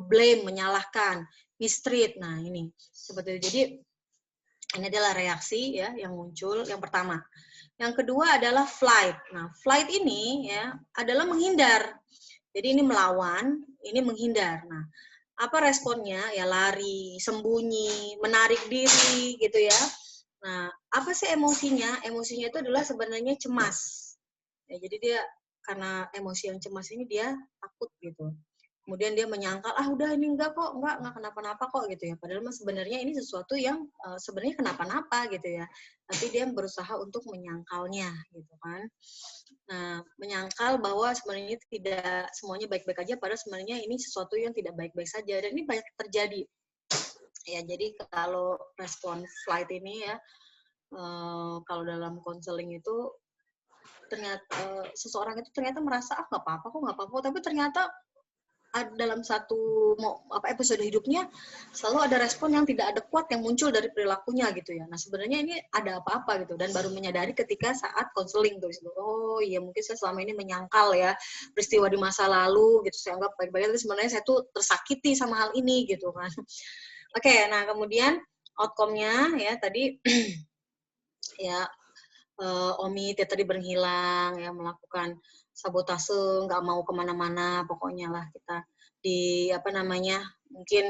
blame, menyalahkan, mistreat. Nah, ini seperti itu. Jadi ini adalah reaksi ya yang muncul yang pertama. Yang kedua adalah flight. Nah, flight ini ya adalah menghindar. Jadi ini melawan, ini menghindar. Nah, apa responnya? Ya lari, sembunyi, menarik diri gitu ya. Nah, apa sih emosinya? Emosinya itu adalah sebenarnya cemas. Ya, jadi dia karena emosi yang cemas ini dia takut gitu. Kemudian dia menyangkal, udah ini enggak kenapa-napa kok gitu ya. Padahal sebenarnya ini sesuatu yang sebenarnya kenapa-napa gitu ya. Tapi dia berusaha untuk menyangkalnya gitu kan. Nah, menyangkal bahwa sebenarnya tidak semuanya baik-baik aja, padahal sebenarnya ini sesuatu yang tidak baik-baik saja. Dan ini banyak terjadi. Ya, jadi kalau respon flight ini ya, kalau dalam konseling itu ternyata seseorang itu ternyata merasa nggak apa-apa, tapi ternyata dalam satu episode hidupnya selalu ada respon yang tidak adekuat yang muncul dari perilakunya gitu ya. Nah, sebenarnya ini ada apa-apa gitu, dan baru menyadari ketika saat konseling tuh. Oh iya, mungkin saya selama ini menyangkal ya peristiwa di masa lalu gitu, saya anggap baik-baik, tapi sebenarnya saya tuh tersakiti sama hal ini gitu kan. Oke, nah kemudian outcome-nya ya tadi ya Omi tadi berhilang ya, melakukan sabotase, nggak mau kemana-mana, pokoknya lah kita mungkin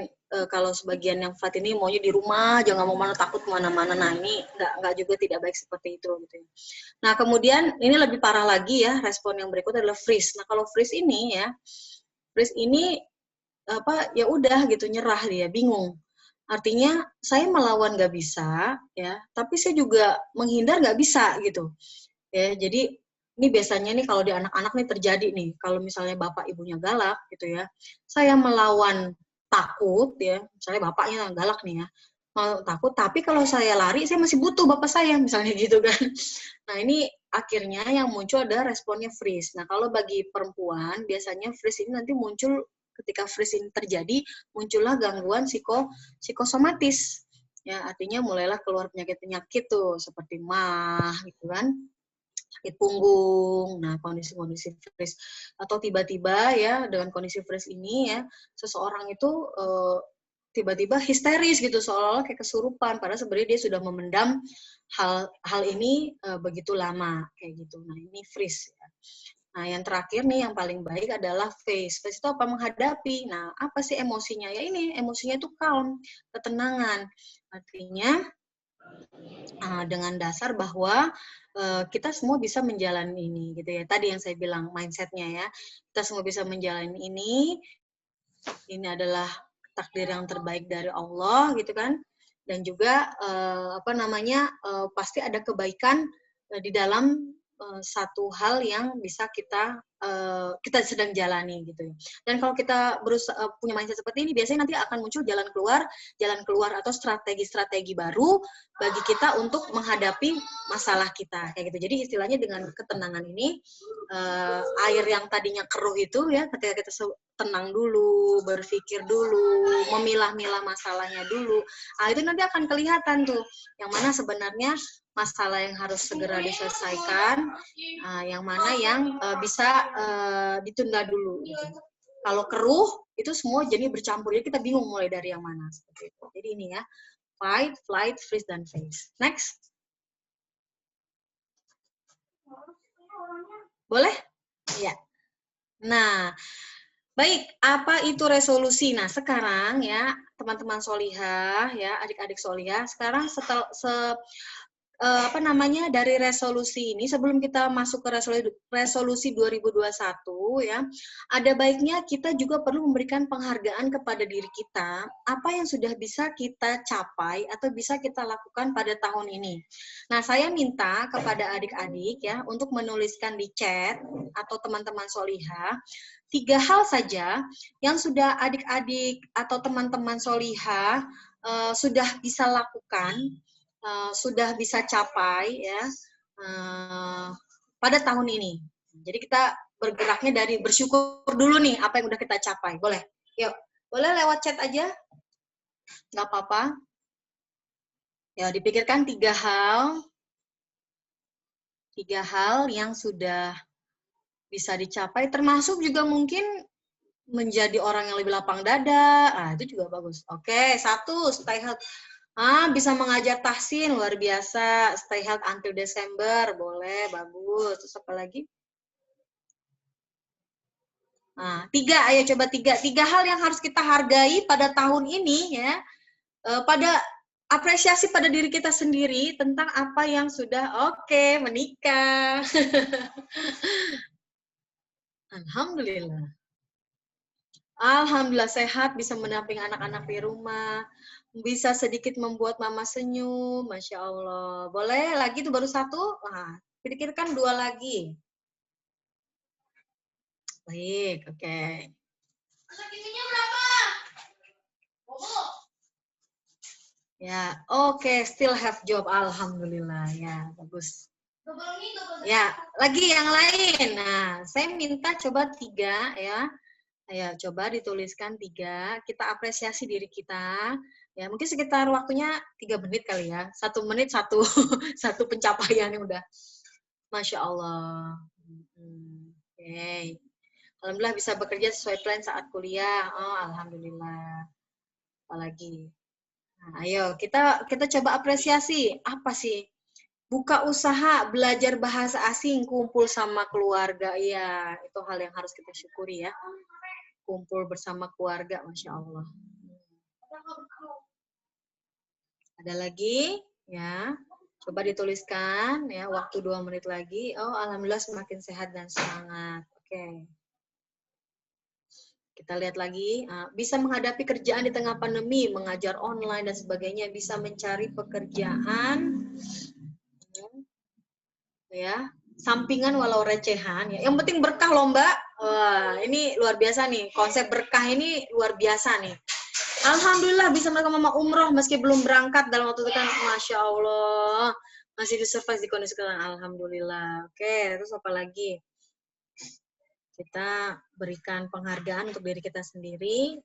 kalau sebagian yang flat ini maunya di rumah, jangan mau mana, takut kemana-mana. Nah, ini nggak juga tidak baik seperti itu gitu ya. Nah, kemudian ini lebih parah lagi ya, respon yang berikut adalah freeze. Nah, kalau freeze ini ya udah gitu, nyerah dia, bingung. Artinya saya melawan nggak bisa, ya, tapi saya juga menghindar nggak bisa gitu, ya. Jadi ini biasanya nih kalau di anak-anak nih terjadi nih, kalau misalnya bapak ibunya galak gitu ya, saya melawan takut ya, misalnya bapaknya galak nih ya, mau takut, tapi kalau saya lari saya masih butuh bapak saya misalnya gitu kan. Nah, ini akhirnya yang muncul ada responnya freeze. Nah, kalau bagi perempuan biasanya freeze ini nanti muncul ketika freeze ini terjadi, muncullah gangguan psikosomatis. Ya, artinya mulailah keluar penyakit-penyakit tuh seperti MAH gitu kan, sakit punggung. Nah, kondisi-kondisi freeze atau tiba-tiba ya dengan kondisi freeze ini ya, seseorang itu tiba-tiba histeris gitu, seolah-olah kayak kesurupan, padahal sebenarnya dia sudah memendam hal ini begitu lama kayak gitu. Nah, ini freeze ya. Nah, yang terakhir nih yang paling baik adalah face. Face itu apa? Menghadapi. Nah, apa sih emosinya? Ya ini, emosinya itu calm, ketenangan. Artinya dengan dasar bahwa kita semua bisa menjalani ini gitu ya. Tadi yang saya bilang mindset-nya ya. Kita semua bisa menjalani ini. Ini adalah takdir yang terbaik dari Allah gitu kan. Dan juga pasti ada kebaikan di dalam satu hal yang bisa kita sedang jalani gitu. Dan kalau kita punya mindset seperti ini, biasanya nanti akan muncul jalan keluar atau strategi-strategi baru bagi kita untuk menghadapi masalah kita kayak gitu. Jadi istilahnya dengan ketenangan ini, air yang tadinya keruh itu ya, ketika kita tenang dulu, berpikir dulu, memilah-milah masalahnya dulu, itu nanti akan kelihatan tuh yang mana sebenarnya masalah yang harus segera diselesaikan, yang mana yang bisa ditunda dulu. Gitu. Kalau keruh itu semua jadi bercampur, jadi kita bingung mulai dari yang mana seperti itu. Jadi ini ya, fight, flight, freeze, dan face. Next. Boleh? Ya. Nah, baik, apa itu resolusi? Nah, sekarang ya, teman-teman solihah, ya, adik-adik solihah, sekarang dari resolusi ini, sebelum kita masuk ke resolusi 2021 ya, ada baiknya kita juga perlu memberikan penghargaan kepada diri kita, apa yang sudah bisa kita capai atau bisa kita lakukan pada tahun ini. Nah, saya minta kepada adik-adik ya untuk menuliskan di chat atau teman-teman solihah 3 hal saja yang sudah adik-adik atau teman-teman solihah sudah bisa lakukan, sudah bisa capai ya pada tahun ini. Jadi kita bergeraknya dari bersyukur dulu nih apa yang udah kita capai. Boleh? Yuk, boleh lewat chat aja, nggak apa-apa. Ya, dipikirkan 3 hal yang sudah bisa dicapai, termasuk juga mungkin menjadi orang yang lebih lapang dada. Itu juga bagus. Oke, 1, stay healthy. Bisa mengajar tahsin, luar biasa. Stay healthy until Desember, boleh, bagus. Terus apa lagi? 3, ayo coba 3 hal yang harus kita hargai pada tahun ini ya. Pada apresiasi pada diri kita sendiri tentang apa yang sudah menikah. Alhamdulillah. Alhamdulillah sehat, bisa mendampingi anak-anak di rumah, bisa sedikit membuat mama senyum, Masya Allah. Boleh lagi itu baru 1? Pikirkan 2 lagi. Baik, oke. Giginya berapa? Ya, oke, still have job, Alhamdulillah. Ya, bagus. Ya, lagi yang lain. Nah, saya minta coba 3 ya. Ayo, coba dituliskan 3. Kita apresiasi diri kita. Ya, mungkin sekitar waktunya 3 menit kali ya. 1 menit, satu pencapaian yang udah. Masya Allah. Oke. Alhamdulillah bisa bekerja sesuai plan saat kuliah. Alhamdulillah. Apalagi. Nah, ayo, kita coba apresiasi. Apa sih? Buka usaha, belajar bahasa asing, kumpul sama keluarga. Iya, itu hal yang harus kita syukuri ya. Kumpul bersama keluarga, Masya Allah. Ada lagi? Ya, coba dituliskan ya, waktu 2 menit lagi. Alhamdulillah semakin sehat dan semangat. Oke. Kita lihat lagi, bisa menghadapi kerjaan di tengah pandemi, mengajar online dan sebagainya, bisa mencari pekerjaan, ya, sampingan walau recehan, ya. Yang penting berkah loh Mbak. Wah, ini luar biasa nih, konsep berkah ini luar biasa nih. Alhamdulillah bisa mereka mama umroh meski belum berangkat dalam waktu dekat, Masya Allah. Masih disurvive di kondisi sekarang, Alhamdulillah. Oke, terus apa lagi? Kita berikan penghargaan untuk diri kita sendiri.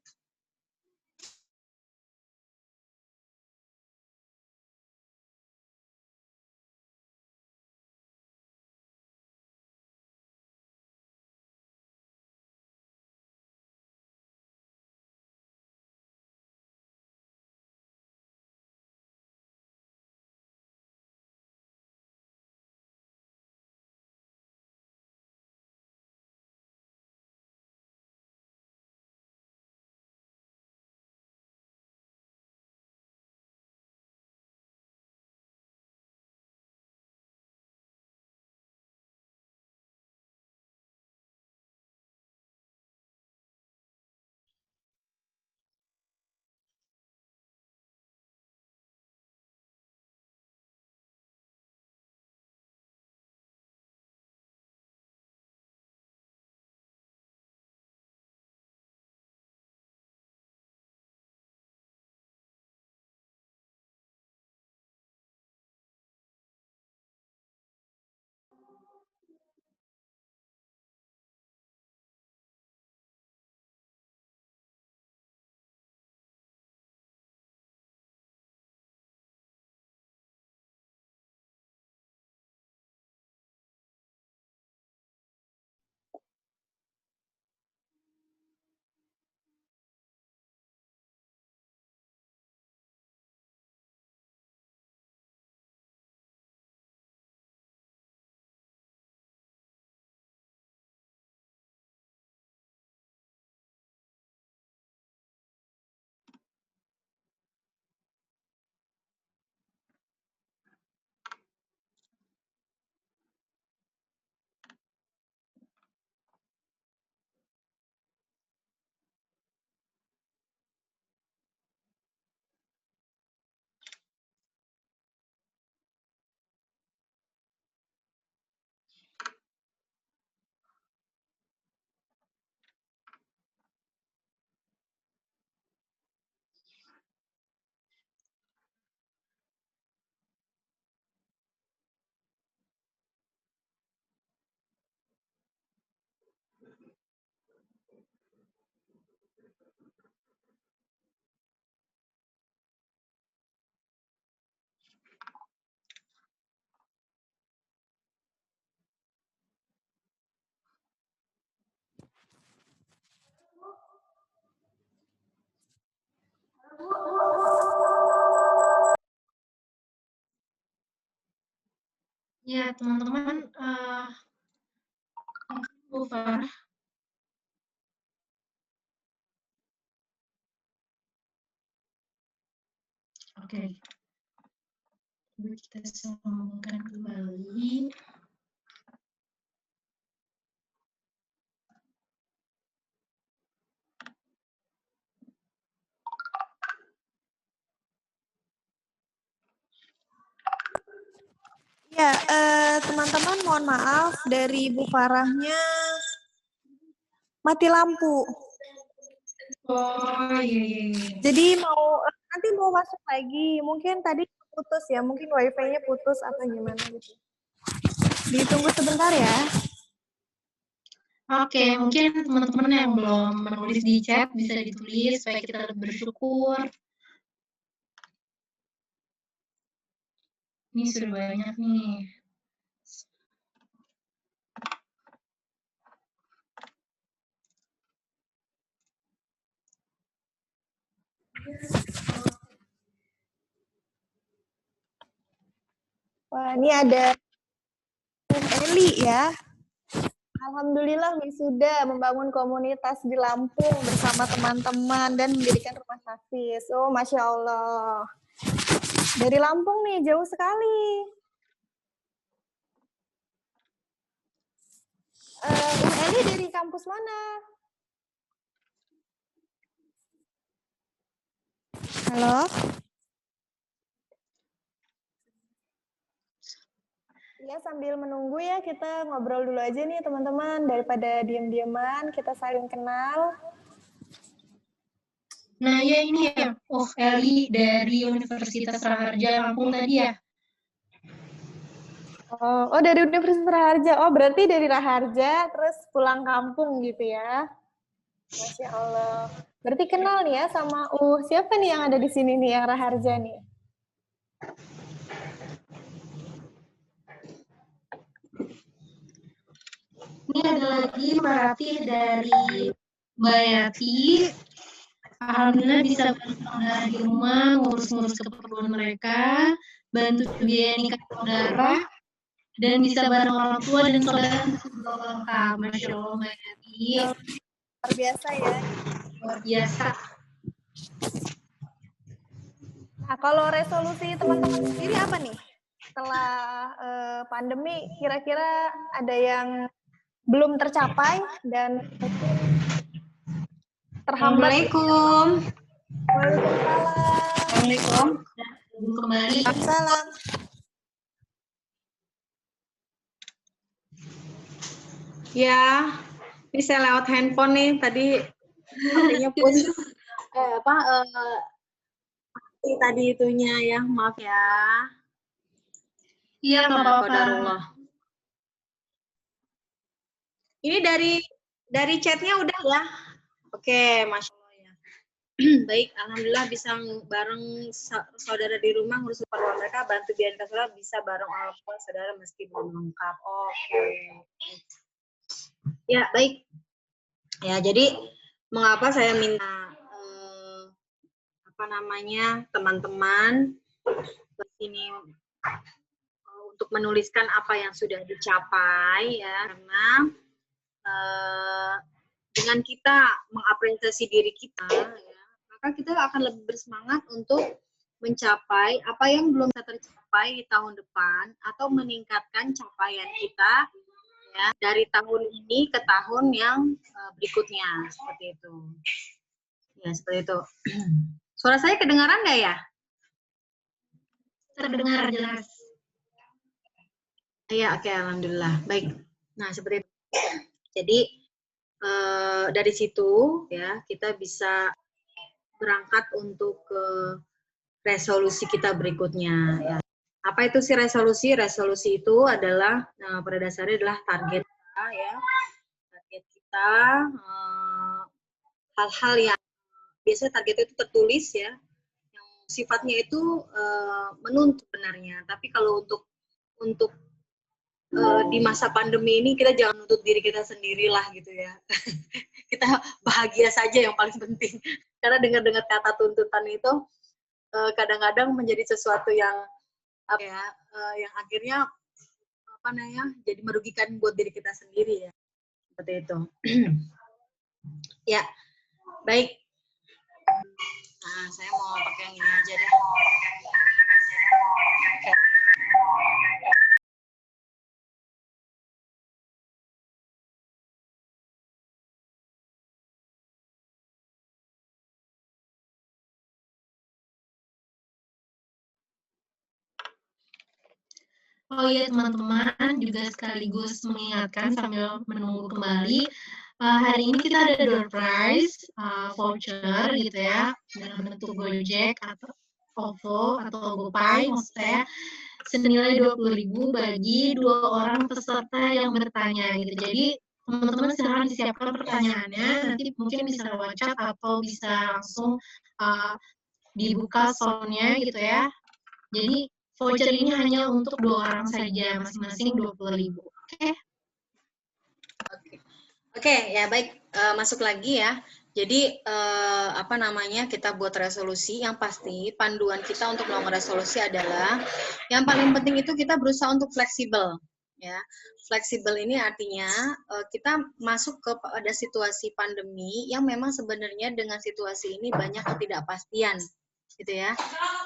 Ya, teman-teman, Bu Farah. Oke. Kita sambungkan kembali. Ya, teman-teman mohon maaf dari Bu Farahnya mati lampu. Oh, iya. Jadi nanti mau masuk lagi. Mungkin tadi putus ya, mungkin wifi-nya putus atau gimana gitu. Ditunggu sebentar ya. Oke, mungkin teman-teman yang belum menulis di chat bisa ditulis supaya kita lebih bersyukur. Ini sudah banyak nih. Wah, ini ada Eli ya. Alhamdulillah wisuda membangun komunitas di Lampung bersama teman-teman dan mendirikan rumah hafiz. Oh, Masya Allah. Dari Lampung nih, jauh sekali. Eli dari kampus mana? Halo? Ya, sambil menunggu ya, kita ngobrol dulu aja nih teman-teman. Daripada diam-diaman, kita saling kenal. Nah, ya ini ya. Oh, Eli dari Universitas Raharja Lampung tadi ya. Oh, dari Universitas Raharja. Oh, berarti dari Raharja, terus pulang kampung gitu ya. Masya Allah. Berarti kenal nih ya sama siapa nih yang ada di sini nih yang Raharja nih? Ini ada lagi Mbak Rati dari Mbak Yati. Alhamdulillah bisa bantu saudara di rumah, ngurus-ngurus keperluan mereka, bantu biaya nikah saudara, dan bisa bareng orang tua dan saudara untuk lengkap. Masya Allah, Mbak Yati. Luar biasa ya. Luar biasa. Nah, kalau resolusi teman-teman sendiri apa nih? Setelah pandemi, kira-kira ada yang belum tercapai dan mungkin terhambat. Assalamualaikum. Waalaikumsalam. Assalamualaikum. Kembali. Salam. Ya, ini saya lewat handphone nih. Tadi HP-nya putus. Tadi itunya ya, maaf ya. Iya, nggak apa-apa. Ini dari chatnya udah ya. Oke, Masya Allah ya. Baik, alhamdulillah bisa bareng saudara di rumah ngurus keperluan mereka, bantu biaya nikah saudara, bisa bareng orang tua saudara meski belum lengkap. Oke. Ya, baik. Ya, jadi mengapa saya minta teman-teman ini untuk menuliskan apa yang sudah dicapai ya, karena dengan kita mengapresiasi diri kita ya, maka kita akan lebih bersemangat untuk mencapai apa yang belum bisa tercapai di tahun depan atau meningkatkan capaian kita ya dari tahun ini ke tahun yang berikutnya, seperti itu. Ya, seperti itu. Suara saya kedengaran nggak ya? Terdengar jelas. Iya, oke, alhamdulillah. Baik. Nah, seperti itu. Jadi dari situ ya kita bisa berangkat untuk ke resolusi kita berikutnya ya. Apa itu sih resolusi? Resolusi itu adalah pada dasarnya adalah target kita ya. Target kita hal-hal yang biasanya target itu tertulis ya, yang sifatnya itu menuntut sebenarnya. Tapi kalau untuk di masa pandemi ini kita jangan nuntut diri kita sendirilah gitu ya. Kita bahagia saja yang paling penting. Karena dengar-dengar kata tuntutan itu kadang-kadang menjadi sesuatu yang yang akhirnya jadi merugikan buat diri kita sendiri ya. Seperti itu. Ya, baik. Nah, saya mau pakai yang ini aja deh. Oh iya teman-teman, juga sekaligus mengingatkan sambil menunggu kembali, hari ini kita ada door prize, voucher gitu ya, dalam bentuk Gojek atau OVO atau GoPay maksudnya, senilai 20.000 bagi 2 orang peserta yang bertanya gitu. Jadi teman-teman silahkan disiapkan pertanyaannya, nanti mungkin bisa lewat chat atau bisa langsung dibuka soundnya gitu ya. Jadi voucher ini hanya untuk 2 orang saja, masing-masing 20.000. Oke? Oke, ya baik, masuk lagi ya. Jadi kita buat resolusi. Yang pasti panduan kita untuk melakukan resolusi adalah yang paling penting itu kita berusaha untuk fleksibel. Ya, fleksibel ini artinya kita masuk kepada situasi pandemi yang memang sebenarnya dengan situasi ini banyak ketidakpastian, gitu ya.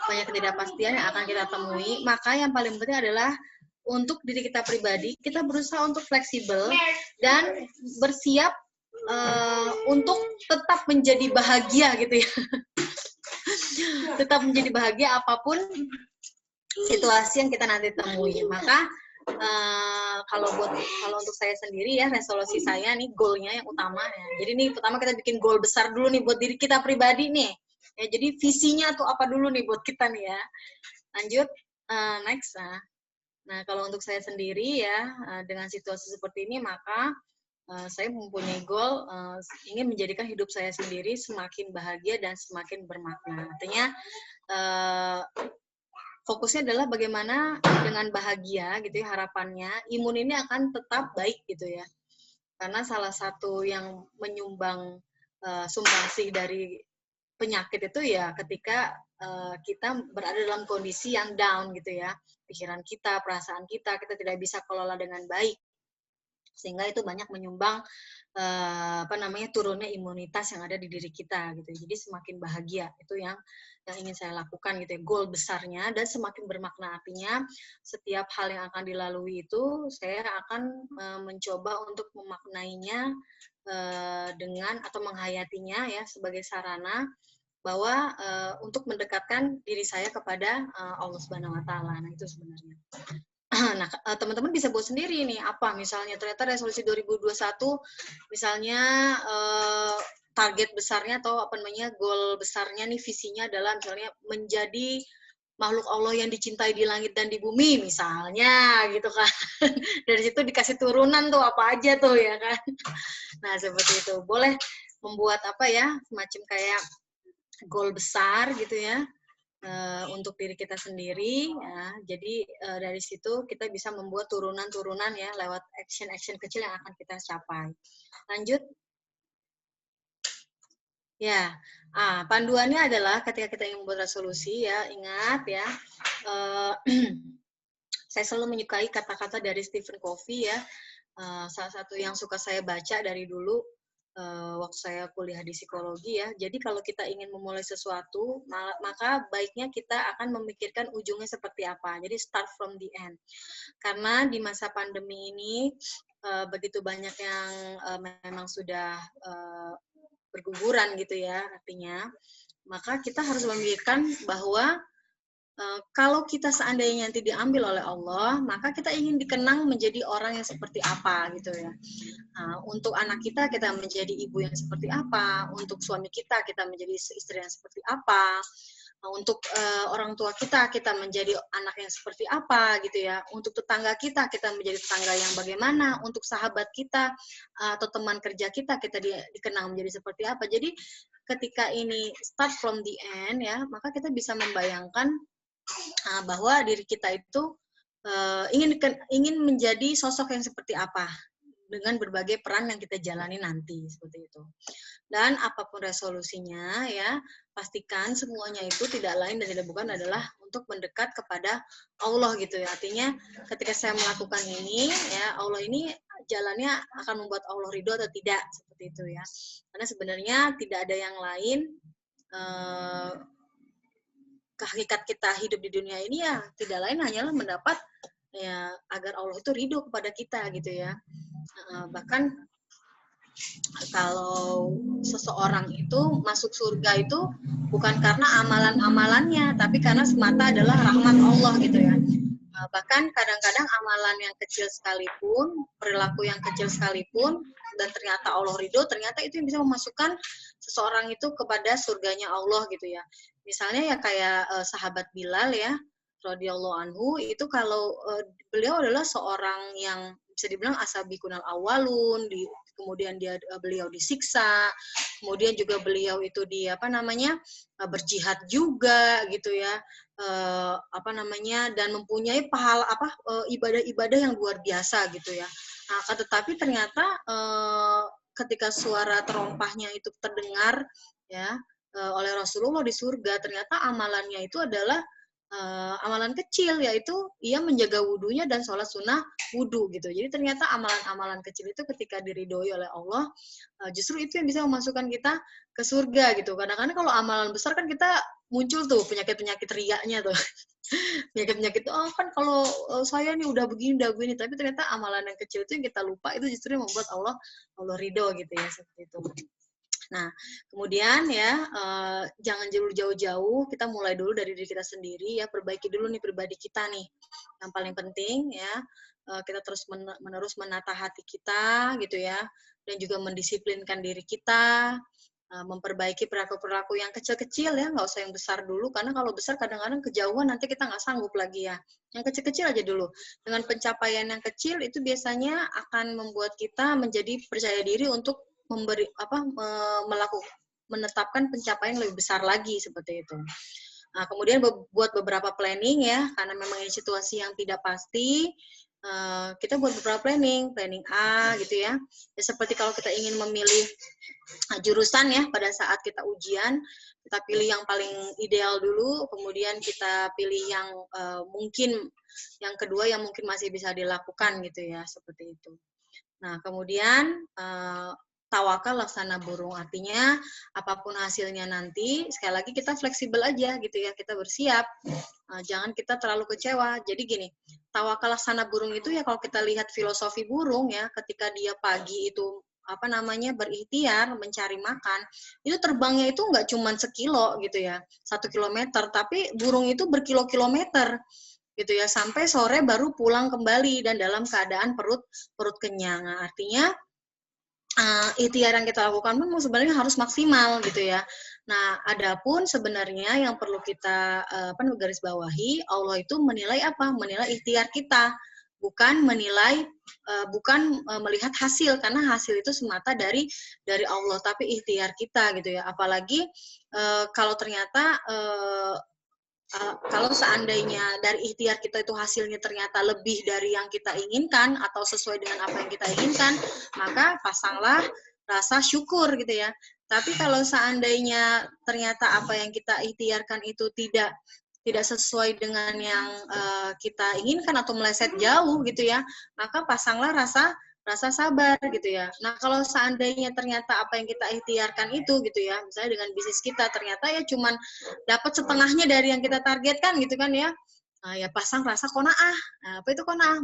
Banyak ketidakpastian yang akan kita temui. Maka yang paling penting adalah untuk diri kita pribadi, kita berusaha untuk fleksibel dan bersiap untuk tetap menjadi bahagia gitu ya. Tetap menjadi bahagia apapun situasi yang kita nanti temui. Maka kalau untuk saya sendiri ya, resolusi saya nih, goalnya yang utama ya. Jadi nih pertama kita bikin goal besar dulu nih buat diri kita pribadi nih. Ya, jadi visinya tuh apa dulu nih buat kita nih ya. Lanjut, next. Nah, kalau untuk saya sendiri ya, dengan situasi seperti ini, maka saya mempunyai goal ingin menjadikan hidup saya sendiri semakin bahagia dan semakin bermakna. Artinya, fokusnya adalah bagaimana dengan bahagia, gitu ya, harapannya, imun ini akan tetap baik, gitu ya. Karena salah satu yang menyumbang sumbangsih dari penyakit itu ya ketika kita berada dalam kondisi yang down gitu ya, pikiran kita, perasaan kita tidak bisa kelola dengan baik, sehingga itu banyak menyumbang turunnya imunitas yang ada di diri kita gitu. Jadi semakin bahagia itu yang ingin saya lakukan gitu ya, goal besarnya, dan semakin bermakna. Artinya setiap hal yang akan dilalui itu saya akan mencoba untuk memaknainya dengan atau menghayatinya ya sebagai sarana bahwa untuk mendekatkan diri saya kepada Allah Subhanahu wa taala. Nah, itu sebenarnya. Nah, teman-teman bisa buat sendiri nih, apa misalnya ternyata resolusi 2021 misalnya target besarnya atau goal besarnya nih, visinya adalah misalnya menjadi makhluk Allah yang dicintai di langit dan di bumi misalnya gitu kan. Dari situ dikasih turunan tuh apa aja tuh ya kan. Nah, seperti itu. Boleh membuat semacam kayak goal besar gitu ya untuk diri kita sendiri ya. Jadi dari situ kita bisa membuat turunan-turunan ya lewat action-action kecil yang akan kita capai. Lanjut. Ya, panduannya adalah ketika kita ingin membuat resolusi ya, ingat ya, saya selalu menyukai kata-kata dari Stephen Covey ya, salah satu yang suka saya baca dari dulu waktu saya kuliah di psikologi ya. Jadi kalau kita ingin memulai sesuatu, maka baiknya kita akan memikirkan ujungnya seperti apa. Jadi start from the end. Karena di masa pandemi ini begitu banyak yang memang sudah berguguran gitu ya artinya, maka kita harus memikirkan bahwa kalau kita seandainya nanti diambil oleh Allah, maka kita ingin dikenang menjadi orang yang seperti apa gitu ya. Nah, untuk anak kita menjadi ibu yang seperti apa, untuk suami kita menjadi istri yang seperti apa, untuk orang tua kita menjadi anak yang seperti apa gitu ya, untuk tetangga kita menjadi tetangga yang bagaimana, untuk sahabat kita atau teman kerja kita dikenang menjadi seperti apa. Jadi ketika ini start from the end ya, maka kita bisa membayangkan bahwa diri kita itu ingin menjadi sosok yang seperti apa dengan berbagai peran yang kita jalani nanti seperti itu. Dan apapun resolusinya ya, pastikan semuanya itu tidak lain dan tidak bukan adalah untuk mendekat kepada Allah gitu ya. Artinya ketika saya melakukan ini ya, Allah ini jalannya akan membuat Allah ridho atau tidak, seperti itu ya. Karena sebenarnya tidak ada yang lain, hakikat kita hidup di dunia ini ya tidak lain hanyalah mendapat ya agar Allah itu ridho kepada kita gitu ya. Bahkan kalau seseorang itu masuk surga itu bukan karena amalan-amalannya, tapi karena semata adalah rahmat Allah gitu ya. Bahkan kadang-kadang amalan yang kecil sekalipun, perilaku yang kecil sekalipun, dan ternyata Allah ridho, ternyata itu yang bisa memasukkan seseorang itu kepada surganya Allah gitu ya. Misalnya ya kayak sahabat Bilal ya, radhiyallahu anhu, itu kalau beliau adalah seorang yang bisa dibilang asabiqunal awalun, kemudian beliau disiksa, kemudian juga beliau itu berjihad juga gitu ya, dan mempunyai pahala ibadah-ibadah yang luar biasa gitu ya. Nah, tetapi ternyata ketika suara terompahnya itu terdengar ya oleh Rasulullah di surga, ternyata amalannya itu adalah amalan kecil, yaitu ia menjaga wudhunya dan sholat sunnah wudhu gitu. Jadi ternyata amalan-amalan kecil itu ketika diridhoi oleh Allah, justru itu yang bisa memasukkan kita ke surga gitu. Kadang-kadang kalau amalan besar kan kita muncul tuh penyakit-penyakit riaknya tuh. Penyakit-penyakit, oh kan kalau saya nih udah begini, tapi ternyata amalan yang kecil itu yang kita lupa, itu justru yang membuat Allah ridho gitu ya, seperti itu. Nah, kemudian ya, jangan jauh-jauh, kita mulai dulu dari diri kita sendiri ya, perbaiki dulu nih pribadi kita nih. Yang paling penting ya, kita terus menerus menata hati kita gitu ya, dan juga mendisiplinkan diri kita, memperbaiki perilaku-perilaku yang kecil-kecil ya, nggak usah yang besar dulu, karena kalau besar kadang-kadang kejauhan nanti kita nggak sanggup lagi ya. Yang kecil-kecil aja dulu. Dengan pencapaian yang kecil itu biasanya akan membuat kita menjadi percaya diri untuk menetapkan pencapaian lebih besar lagi seperti itu. Nah, kemudian buat beberapa planning ya, karena memang ini situasi yang tidak pasti, kita buat beberapa planning A gitu ya. Ya seperti kalau kita ingin memilih jurusan ya pada saat kita ujian, kita pilih yang paling ideal dulu, kemudian kita pilih yang mungkin yang kedua yang mungkin masih bisa dilakukan gitu ya, seperti itu. Nah, kemudian tawakal laksana burung, artinya apapun hasilnya nanti, sekali lagi kita fleksibel aja gitu ya, kita bersiap, jangan kita terlalu kecewa. Jadi gini, tawakal laksana burung itu ya kalau kita lihat filosofi burung ya, ketika dia pagi itu berikhtiar mencari makan, itu terbangnya itu nggak cuma sekilo gitu ya, 1 kilometer, tapi burung itu berkilo-kilometer gitu ya, sampai sore baru pulang kembali dan dalam keadaan perut kenyang. Nah, artinya ikhtiar yang kita lakukan pun sebenarnya harus maksimal gitu ya. Nah, adapun sebenarnya yang perlu kita garis bawahi, Allah itu menilai apa? Menilai ikhtiar kita, bukan menilai melihat hasil, karena hasil itu semata dari Allah, tapi ikhtiar kita gitu ya. Apalagi kalau ternyata kalau seandainya dari ikhtiar kita itu hasilnya ternyata lebih dari yang kita inginkan atau sesuai dengan apa yang kita inginkan, maka pasanglah rasa syukur gitu ya. Tapi kalau seandainya ternyata apa yang kita ikhtiarkan itu tidak sesuai dengan yang kita inginkan atau meleset jauh gitu ya, maka pasanglah rasa sabar gitu ya. Nah, kalau seandainya ternyata apa yang kita ikhtiarkan itu gitu ya, misalnya dengan bisnis kita ternyata ya cuman dapat setengahnya dari yang kita targetkan gitu kan ya. Nah, ya pasang rasa qanaah. Nah, apa itu qanaah?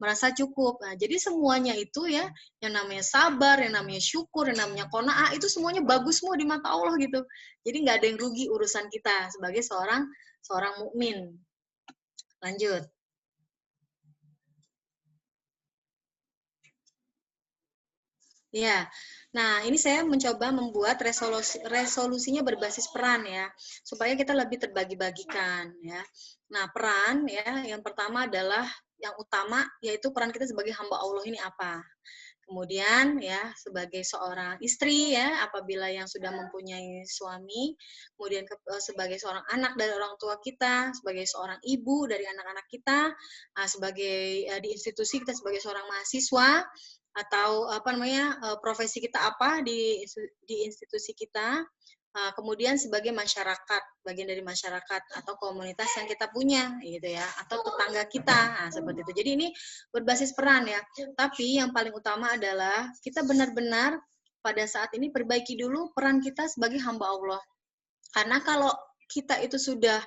Merasa cukup. Nah, jadi semuanya itu ya, yang namanya sabar, yang namanya syukur, yang namanya qanaah, itu semuanya bagus semua di mata Allah gitu. Jadi nggak ada yang rugi urusan kita sebagai seorang mukmin. Lanjut. Ya, nah ini saya mencoba membuat resolusinya berbasis peran ya, supaya kita lebih terbagi-bagikan ya. Nah peran ya, yang pertama adalah yang utama yaitu peran kita sebagai hamba Allah ini apa. Kemudian ya sebagai seorang istri ya, apabila yang sudah mempunyai suami, kemudian sebagai seorang anak dari orang tua kita, sebagai seorang ibu dari anak-anak kita, sebagai di institusi kita sebagai seorang mahasiswa, atau profesi kita apa di institusi kita. Kemudian sebagai masyarakat, bagian dari masyarakat atau komunitas yang kita punya, gitu ya, atau tetangga kita, seperti itu. Jadi ini berbasis peran ya. Tapi yang paling utama adalah kita benar-benar pada saat ini perbaiki dulu peran kita sebagai hamba Allah. Karena kalau kita itu sudah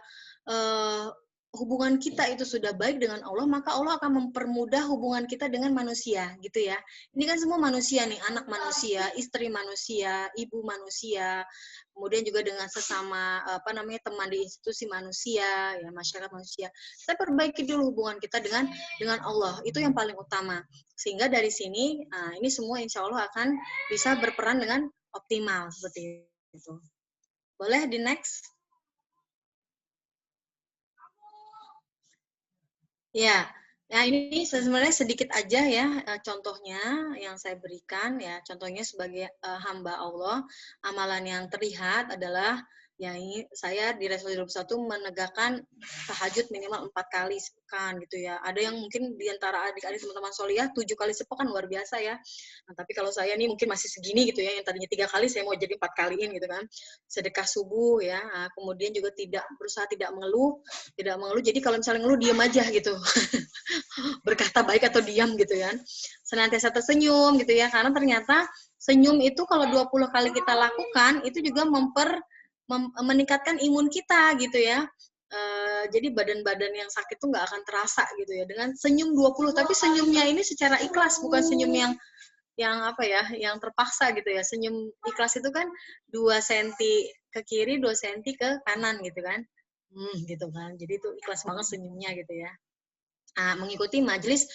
hubungan kita itu sudah baik dengan Allah, maka Allah akan mempermudah hubungan kita dengan manusia, gitu ya. Ini kan semua manusia nih, anak manusia, istri manusia, ibu manusia, kemudian juga dengan sesama teman di institusi manusia, ya masyarakat manusia. Kita perbaiki dulu hubungan kita dengan Allah, itu yang paling utama. Sehingga dari sini, ini semua insya Allah akan bisa berperan dengan optimal seperti itu. Boleh di next? Ya, nah ini sebenarnya sedikit aja ya contohnya yang saya berikan ya. Contohnya sebagai hamba Allah, amalan yang terlihat adalah ya ini saya di Resolusi 21 menegakkan tahajud minimal 4 kali sepekan gitu ya. Ada yang mungkin di antara adik-adik teman-teman Solihah 7 kali sepekan luar biasa ya. Nah, tapi kalau saya nih mungkin masih segini gitu ya, yang tadinya 3 kali saya mau jadi 4 kaliin gitu kan. Sedekah subuh ya, kemudian juga berusaha tidak mengeluh. Jadi kalau misalnya ngeluh diam aja gitu. Berkata baik atau diam gitu ya. Senantiasa tersenyum gitu ya, karena ternyata senyum itu kalau 20 kali kita lakukan itu juga meningkatkan imun kita gitu ya. Jadi badan-badan yang sakit tuh nggak akan terasa gitu ya dengan senyum 20, tapi senyumnya ini secara ikhlas, bukan senyum yang yang terpaksa gitu ya. Senyum ikhlas itu kan 2 cm ke kiri, 2 cm ke kanan gitu kan. Gitu kan. Jadi itu ikhlas banget senyumnya gitu ya. Mengikuti majelis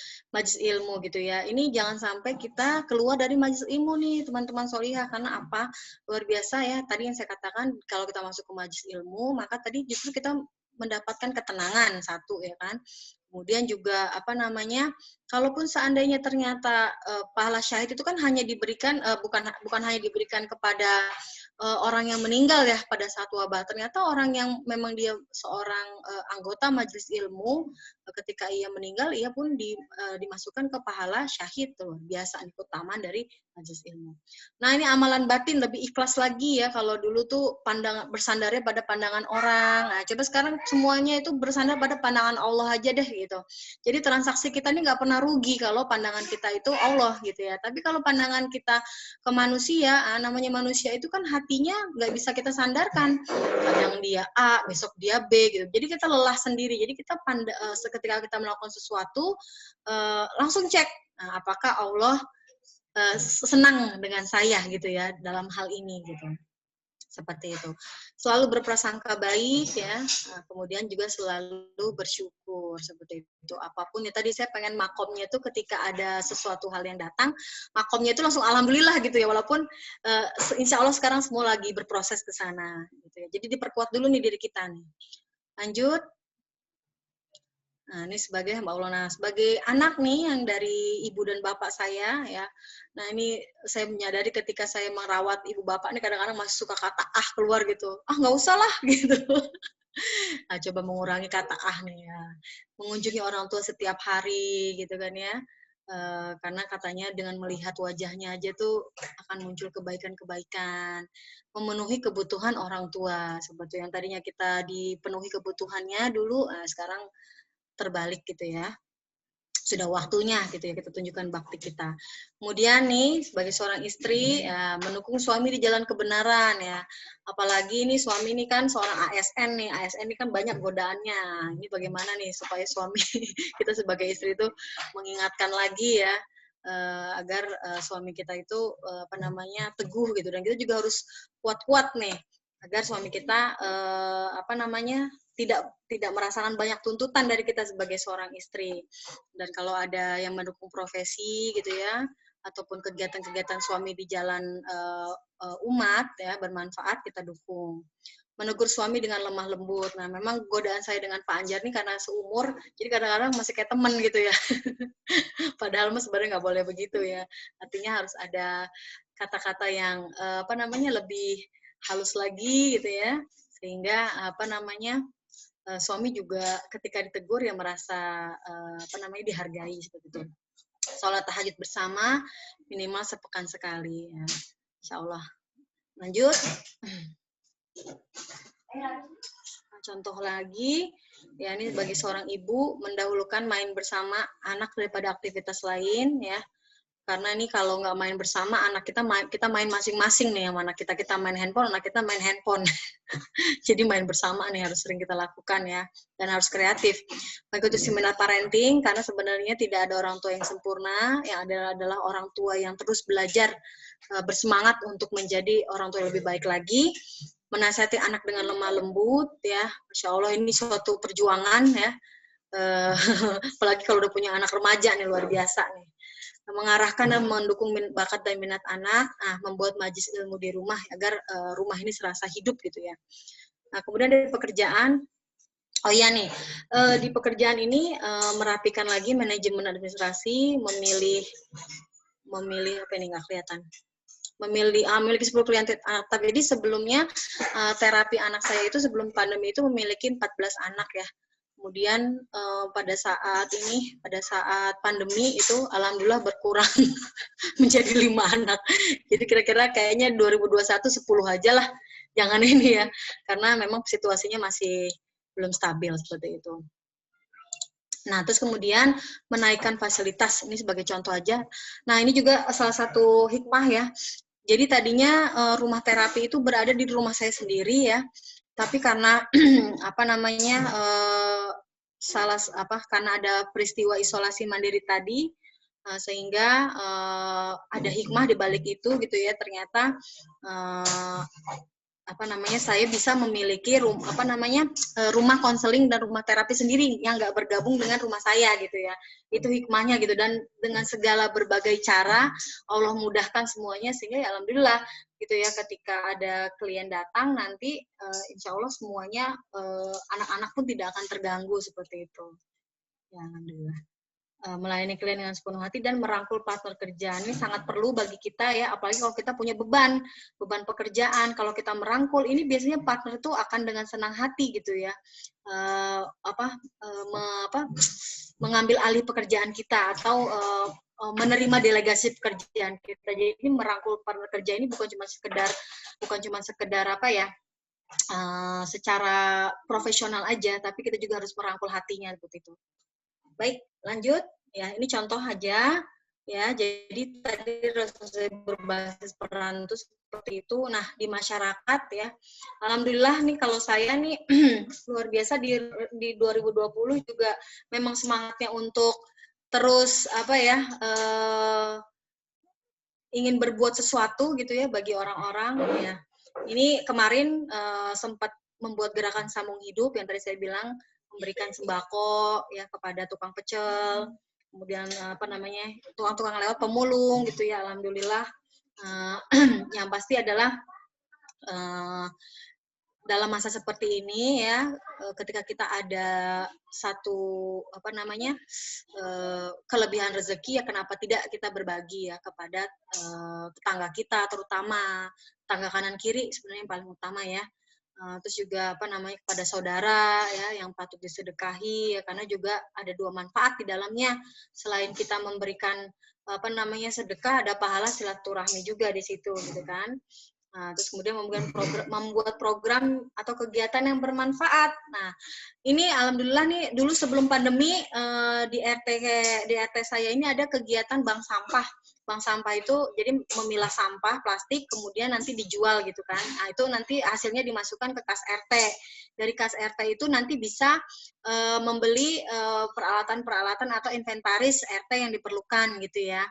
ilmu gitu ya. Ini jangan sampai kita keluar dari majelis ilmu nih teman-teman Solihah, karena apa? Luar biasa ya. Tadi yang saya katakan kalau kita masuk ke majelis ilmu, maka tadi justru kita mendapatkan ketenangan satu ya kan. Kemudian juga kalaupun seandainya ternyata pahala syahid itu kan hanya diberikan bukan hanya diberikan kepada orang yang meninggal ya pada saat wabah. Ternyata orang yang memang dia seorang anggota majelis ilmu, ketika ia meninggal, ia pun dimasukkan ke pahala syahid tuh, biasa keutamaan dari majelis ilmu. Nah ini amalan batin lebih ikhlas lagi ya. Kalau dulu tuh bersandarnya pada pandangan orang. Nah coba sekarang semuanya itu bersandar pada pandangan Allah aja deh gitu. Jadi transaksi kita ini nggak pernah rugi kalau pandangan kita itu Allah gitu ya. Tapi kalau pandangan kita ke manusia, namanya manusia itu kan hatinya nggak bisa kita sandarkan. Kadang dia A, besok dia B gitu. Jadi kita lelah sendiri. Jadi kita ketika kita melakukan sesuatu langsung cek apakah Allah senang dengan saya gitu ya dalam hal ini gitu. Seperti itu. Selalu berprasangka baik ya, kemudian juga selalu bersyukur seperti itu. Apapun ya, tadi saya pengen makomnya itu ketika ada sesuatu hal yang datang, makomnya itu langsung alhamdulillah gitu ya, walaupun insya Allah sekarang semua lagi berproses ke sana gitu ya. Jadi diperkuat dulu nih diri kita nih. Lanjut. Nah, ini sebagai hamba Allah. Nah, sebagai anak nih yang dari ibu dan bapak saya ya. Nah, ini saya menyadari ketika saya merawat ibu bapak nih kadang-kadang masih suka kata keluar gitu. Nggak usah lah gitu. Nah, coba mengurangi kata nih ya. Mengunjungi orang tua setiap hari gitu kan ya. Karena katanya dengan melihat wajahnya aja tuh akan muncul kebaikan-kebaikan. Memenuhi kebutuhan orang tua. Seperti yang tadinya kita dipenuhi kebutuhannya dulu, sekarang terbalik gitu ya. Sudah waktunya gitu ya kita tunjukkan bakti kita. Kemudian nih sebagai seorang istri ya, mendukung suami di jalan kebenaran ya. Apalagi nih suami ini kan seorang ASN nih. ASN ini kan banyak godaannya. Ini bagaimana nih supaya suami kita sebagai istri itu mengingatkan lagi ya agar suami kita itu teguh gitu, dan kita juga harus kuat-kuat nih agar suami kita tidak merasakan banyak tuntutan dari kita sebagai seorang istri. Dan kalau ada yang mendukung profesi gitu ya, ataupun kegiatan-kegiatan suami di jalan umat ya bermanfaat, kita dukung. Menegur suami dengan lemah lembut. Nah, memang godaan saya dengan Pak Anjar nih karena seumur, jadi kadang-kadang masih kayak temen gitu ya. Padahal mah sebenarnya nggak boleh begitu ya. Artinya harus ada kata-kata yang lebih halus lagi gitu ya, sehingga suami juga ketika ditegur ya merasa dihargai seperti itu. sholat tahajud bersama minimal sepekan sekali. Ya. Insya Allah. Lanjut. Contoh lagi, ya ini bagi seorang ibu mendahulukan main bersama anak daripada aktivitas lain, ya. Karena ini kalau nggak main bersama, anak kita main masing-masing nih, yang mana kita main handphone, anak kita main handphone. Jadi main bersama nih harus sering kita lakukan ya, dan harus kreatif. Mengikuti seminar parenting, karena sebenarnya tidak ada orang tua yang sempurna, yang adalah orang tua yang terus belajar, bersemangat untuk menjadi orang tua yang lebih baik lagi. Menasihati anak dengan lemah lembut, ya, Masya Allah ini suatu perjuangan ya, apalagi kalau udah punya anak remaja nih luar biasa nih. Mengarahkan dan mendukung bakat dan minat anak, membuat majelis ilmu di rumah agar rumah ini serasa hidup gitu ya. Nah, kemudian dari pekerjaan, oh iya nih, di pekerjaan ini merapikan lagi manajemen administrasi, memilih apa ini nggak kelihatan, memiliki 10 klien anak. Jadi sebelumnya terapi anak saya itu sebelum pandemi itu memiliki 14 anak ya. Kemudian pada saat pandemi itu alhamdulillah berkurang menjadi 5 anak. Jadi kira-kira kayaknya 2021 10 aja lah. Jangan ini ya. Karena memang situasinya masih belum stabil seperti itu. Nah, terus kemudian menaikkan fasilitas. Ini sebagai contoh aja. Nah, ini juga salah satu hikmah ya. Jadi tadinya rumah terapi itu berada di rumah saya sendiri ya. Tapi karena karena ada peristiwa isolasi mandiri tadi, sehingga ada hikmah di balik itu gitu ya. Ternyata saya bisa memiliki rumah konseling dan rumah terapi sendiri yang nggak bergabung dengan rumah saya gitu ya. Itu hikmahnya gitu, dan dengan segala berbagai cara Allah mudahkan semuanya sehingga ya alhamdulillah gitu ya, ketika ada klien datang nanti insya Allah semuanya anak-anak pun tidak akan terganggu seperti itu. Ya alhamdulillah. Melayani klien dengan sepenuh hati dan merangkul partner kerja. Ini sangat perlu bagi kita ya, apalagi kalau kita punya beban pekerjaan. Kalau kita merangkul, ini biasanya partner itu akan dengan senang hati gitu ya, mengambil alih pekerjaan kita atau menerima delegasi pekerjaan kita. Jadi merangkul partner kerja ini bukan cuma sekedar secara profesional aja, tapi kita juga harus merangkul hatinya seperti itu. Baik, lanjut. Ya, ini contoh aja. Ya, jadi tadi saya berbasis peran itu seperti itu. Nah, di masyarakat ya, alhamdulillah nih kalau saya nih luar biasa di 2020 juga memang semangatnya untuk terus ingin berbuat sesuatu gitu ya bagi orang-orang ya. Ini kemarin sempat membuat gerakan sambung hidup yang tadi saya bilang, memberikan sembako ya kepada tukang pecel, kemudian tukang-tukang lewat, pemulung gitu ya. Alhamdulillah yang pasti adalah dalam masa seperti ini ya, ketika kita ada satu kelebihan rezeki ya, kenapa tidak kita berbagi ya kepada tetangga kita, terutama tetangga kanan kiri sebenarnya yang paling utama ya. Terus juga kepada saudara ya yang patut disedekahi ya, karena juga ada dua manfaat di dalamnya. Selain kita memberikan sedekah, ada pahala silaturahmi juga di situ gitu kan. Terus kemudian membuat program atau kegiatan yang bermanfaat. Nah, ini alhamdulillah nih dulu sebelum pandemi di RT saya ini ada kegiatan bank sampah. Bank sampah itu jadi memilah sampah plastik kemudian nanti dijual gitu kan. Nah, itu nanti hasilnya dimasukkan ke kas RT. Dari kas RT itu nanti bisa membeli peralatan-peralatan atau inventaris RT yang diperlukan gitu ya.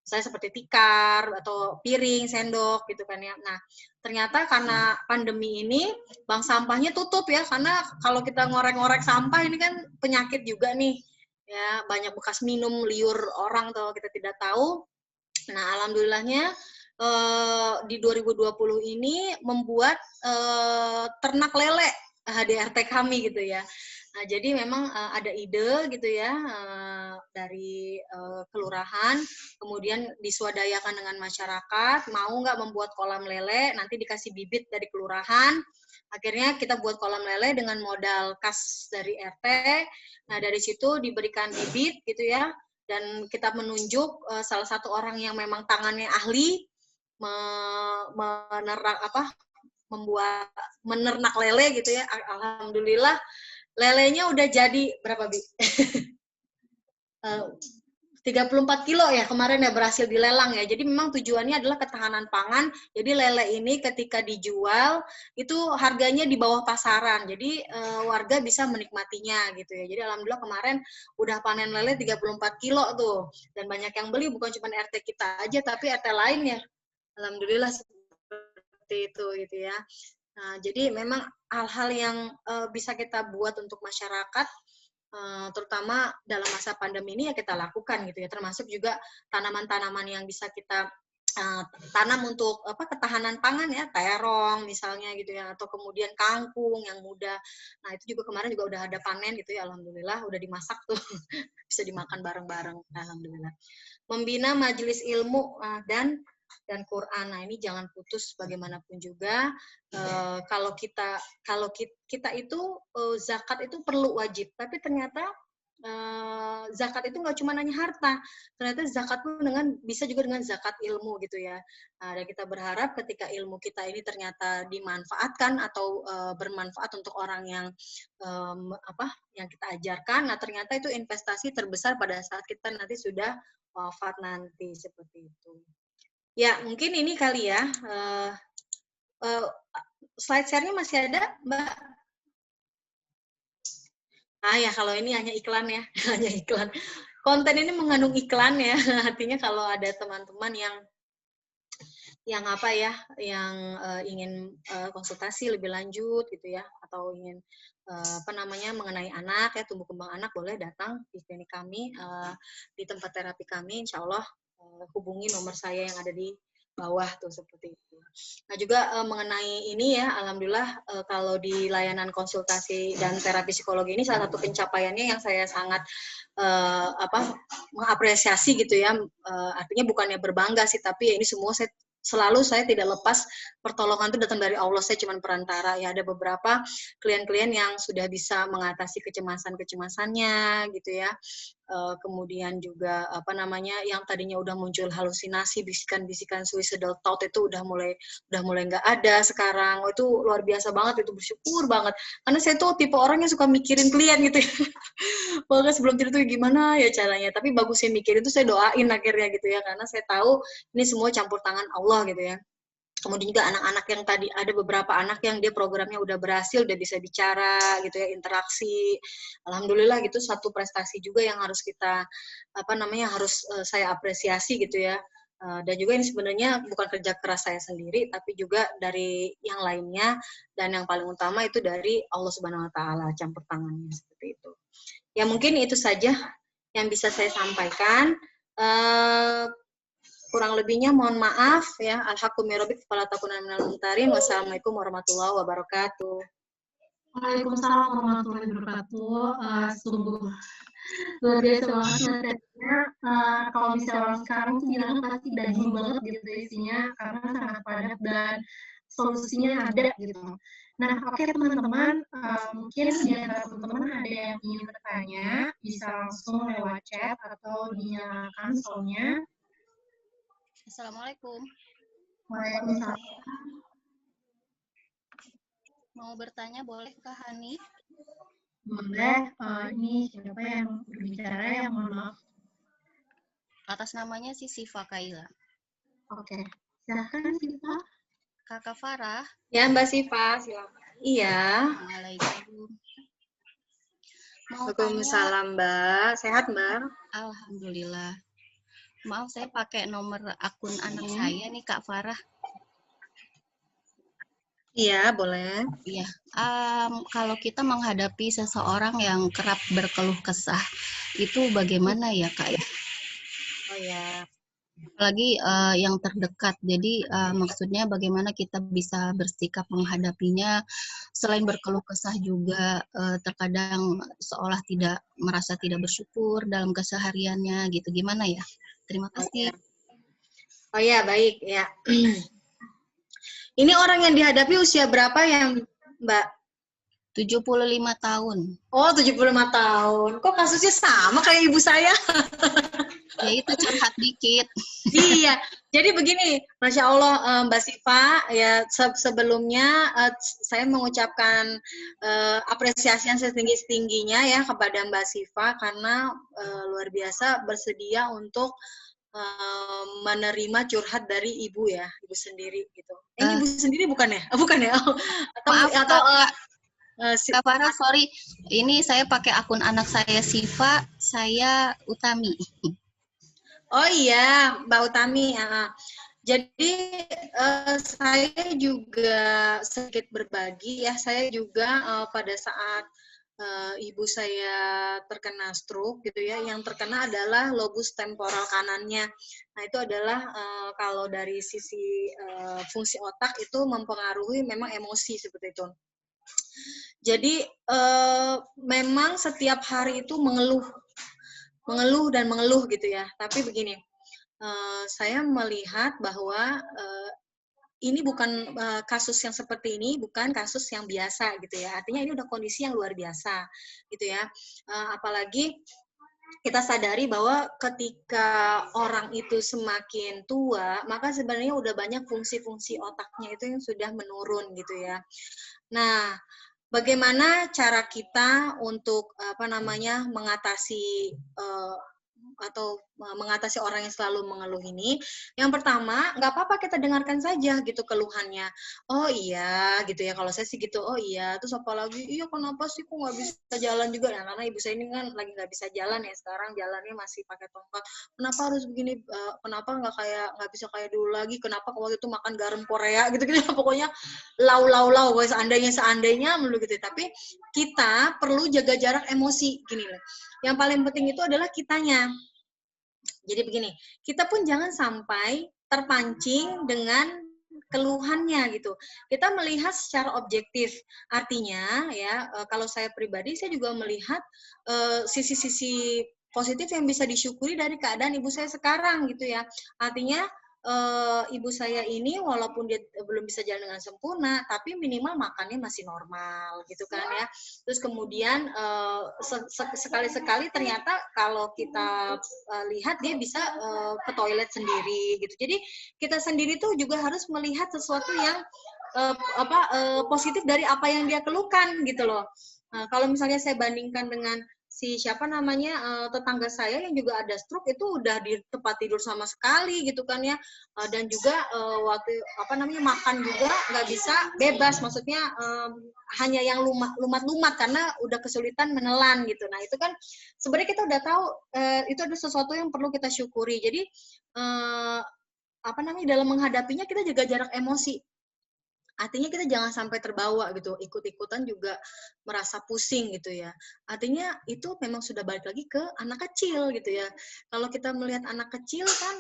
Saya seperti tikar atau piring, sendok gitu kan ya. Nah, ternyata karena pandemi ini bank sampahnya tutup ya, karena kalau kita ngorek-ngorek sampah ini kan penyakit juga nih. Ya, banyak bekas minum liur orang kalau kita tidak tahu. Nah, alhamdulillahnya di 2020 ini membuat ternak lele di RT kami gitu ya. Nah, jadi memang ada ide gitu ya dari kelurahan, kemudian diswadayakan dengan masyarakat, mau nggak membuat kolam lele, nanti dikasih bibit dari kelurahan, akhirnya kita buat kolam lele dengan modal kas dari RT, nah dari situ diberikan bibit gitu ya, dan kita menunjuk salah satu orang yang memang tangannya ahli menernak lele gitu ya. Alhamdulillah lelenya udah jadi berapa, Bi? 34 kilo ya kemarin ya berhasil dilelang ya. Jadi memang tujuannya adalah ketahanan pangan. Jadi lele ini ketika dijual itu harganya di bawah pasaran. Jadi warga bisa menikmatinya gitu ya. Jadi alhamdulillah kemarin udah panen lele 34 kilo tuh. Dan banyak yang beli, bukan cuma RT kita aja tapi RT lain ya. Alhamdulillah seperti itu gitu ya. Nah, jadi memang hal-hal yang bisa kita buat untuk masyarakat, terutama dalam masa pandemi ini ya kita lakukan gitu ya, termasuk juga tanaman-tanaman yang bisa kita tanam untuk ketahanan pangan ya, terong misalnya gitu ya, atau kemudian kangkung yang muda. Nah itu juga kemarin juga udah ada panen gitu ya, alhamdulillah udah dimasak tuh bisa dimakan bareng-bareng, alhamdulillah. Membina majelis ilmu dan Quran. Nah ini jangan putus bagaimanapun juga. Kalau kita itu zakat itu perlu wajib, tapi ternyata zakat itu nggak cuma hanya harta, ternyata zakat pun bisa juga dengan zakat ilmu gitu ya. Dan kita berharap ketika ilmu kita ini ternyata dimanfaatkan atau bermanfaat untuk orang yang yang kita ajarkan, nah ternyata itu investasi terbesar pada saat kita nanti sudah wafat nanti, seperti itu. Ya, mungkin ini kali ya. Slide share-nya masih ada, Mbak? Ya, kalau ini hanya iklan ya. Hanya iklan. Konten ini mengandung iklan ya. Artinya kalau ada teman-teman yang ingin konsultasi lebih lanjut gitu ya, atau ingin mengenai anak ya, tumbuh kembang anak, boleh datang di klinik kami, di tempat terapi kami, insya Allah hubungi nomor saya yang ada di bawah tuh, seperti itu. Nah juga mengenai ini ya, alhamdulillah kalau di layanan konsultasi dan terapi psikologi ini salah satu pencapaiannya yang saya sangat mengapresiasi gitu ya, artinya bukannya berbangga sih, tapi ya ini semua saya tidak lepas pertolongan itu datang dari Allah, saya cuma perantara ya. Ada beberapa klien-klien yang sudah bisa mengatasi kecemasannya gitu ya, kemudian juga yang tadinya udah muncul halusinasi, bisikan-bisikan suicidal thought itu udah mulai nggak ada sekarang. Itu luar biasa banget, itu bersyukur banget karena saya tuh tipe orang yang suka mikirin klien gitu ya. Bahkan sebelum tidur tuh gimana ya caranya, tapi bagusnya mikirin itu saya doain akhirnya gitu ya, karena saya tahu ini semua campur tangan Allah gitu ya. Kemudian juga anak-anak yang tadi, ada beberapa anak yang dia programnya udah berhasil, udah bisa bicara gitu ya, interaksi. Alhamdulillah gitu, satu prestasi juga yang harus kita harus saya apresiasi gitu ya. Dan juga ini sebenarnya bukan kerja keras saya sendiri, tapi juga dari yang lainnya, dan yang paling utama itu dari Allah Subhanahu wa taala, campur tangannya, seperti itu. Ya mungkin itu saja yang bisa saya sampaikan. Kurang lebihnya mohon maaf ya. Al-haqqu min rabbik fala takunanna minal mumtarin. Wassalamualaikum warahmatullahi wabarakatuh. Waalaikumsalam warahmatullahi wabarakatuh. Sungguh luar biasa banget materinya. Kalau misalnya orang sekarang tuh bilang pasti daging banget gitu isinya, karena sangat padat dan solusinya ada gitu. Nah, oke teman-teman, mungkin di antara teman-teman ada yang ingin bertanya, bisa langsung lewat chat atau dinyalakan soundnya. Assalamualaikum. Waalaikumsalam. Mau bertanya boleh Kak Hani? Boleh. Ini siapa yang berbicara ya? Mohon maaf. Atas namanya si Siva Kaila. Oke. Silakan Siva. Kakak Farah. Ya Mbak Siva, silakan. Iya. Assalamualaikum. Waalaikumsalam Mbak. Sehat Mbak? Alhamdulillah. Maaf, saya pakai nomor akun anak saya nih, Kak Farah. Iya, boleh. Iya. Kalau kita menghadapi seseorang yang kerap berkeluh kesah, itu bagaimana ya, Kak? Oh ya. Apalagi yang terdekat. Jadi maksudnya bagaimana kita bisa bersikap menghadapinya, selain berkeluh kesah juga terkadang seolah merasa tidak bersyukur dalam kesehariannya gitu. Gimana ya? Terima kasih. Oh ya, baik ya. Ini orang yang dihadapi usia berapa ya, Mbak? 75 tahun. Oh, 75 tahun. Kok kasusnya sama kayak ibu saya? Ya itu curhat dikit. Iya, jadi begini, Masya Allah, Mbak Siva, ya sebelumnya saya mengucapkan apresiasi yang setinggi-tingginya ya kepada Mbak Siva karena luar biasa bersedia untuk menerima curhat dari ibu ya, ibu sendiri gitu. Ini ibu sendiri bukan ya? Bukan ya? Maaf, Kak Kak Farah, sorry. Ini saya pakai akun anak saya Siva, saya Utami. Oh iya, Mbak Utami. Jadi saya juga sedikit berbagi ya. Saya juga pada saat ibu saya terkena stroke gitu ya, yang terkena adalah lobus temporal kanannya. Nah itu adalah kalau dari sisi fungsi otak itu mempengaruhi memang emosi seperti itu. Jadi memang setiap hari itu mengeluh dan mengeluh gitu ya. Tapi begini, saya melihat bahwa ini bukan kasus yang seperti ini, bukan kasus yang biasa gitu ya. Artinya ini udah kondisi yang luar biasa gitu ya. Apalagi kita sadari bahwa ketika orang itu semakin tua, maka sebenarnya udah banyak fungsi-fungsi otaknya itu yang sudah menurun gitu ya. Nah, bagaimana cara kita untuk mengatasi atau mengatasi orang yang selalu mengeluh ini? Yang pertama, nggak apa-apa kita dengarkan saja gitu keluhannya. Oh iya, gitu ya. Kalau saya sih gitu, oh iya. Terus apalagi, iya kenapa sih kok nggak bisa jalan juga? Nah, karena ibu saya ini kan lagi nggak bisa jalan ya. Sekarang jalannya masih pakai tongkat. Kenapa harus begini? Kenapa nggak bisa kayak dulu lagi? Kenapa waktu itu makan garam Korea gitu-gitu? Pokoknya lau, seandainya melulu gitu. Tapi kita perlu jaga jarak emosi gini loh. Yang paling penting itu adalah kitanya. Jadi begini, kita pun jangan sampai terpancing dengan keluhannya gitu. Kita melihat secara objektif. Artinya ya, kalau saya pribadi saya juga melihat sisi-sisi positif yang bisa disyukuri dari keadaan ibu saya sekarang gitu ya. Artinya ibu saya ini walaupun dia belum bisa jalan dengan sempurna, tapi minimal makannya masih normal gitu kan ya. Terus kemudian sekali-sekali ternyata kalau kita lihat dia bisa ke toilet sendiri gitu. Jadi kita sendiri tuh juga harus melihat sesuatu yang positif dari apa yang dia keluhkan gitu loh. Kalau misalnya saya bandingkan dengan tetangga saya yang juga ada stroke itu udah di tempat tidur sama sekali gitu kan ya, dan juga makan juga nggak bisa bebas, maksudnya hanya yang lumat-lumat karena udah kesulitan menelan gitu. Nah itu kan sebenarnya kita udah tahu itu ada sesuatu yang perlu kita syukuri. Jadi dalam menghadapinya kita jaga jarak emosi. Artinya kita jangan sampai terbawa gitu, ikut-ikutan juga merasa pusing gitu ya. Artinya itu memang sudah balik lagi ke anak kecil gitu ya. Kalau kita melihat anak kecil kan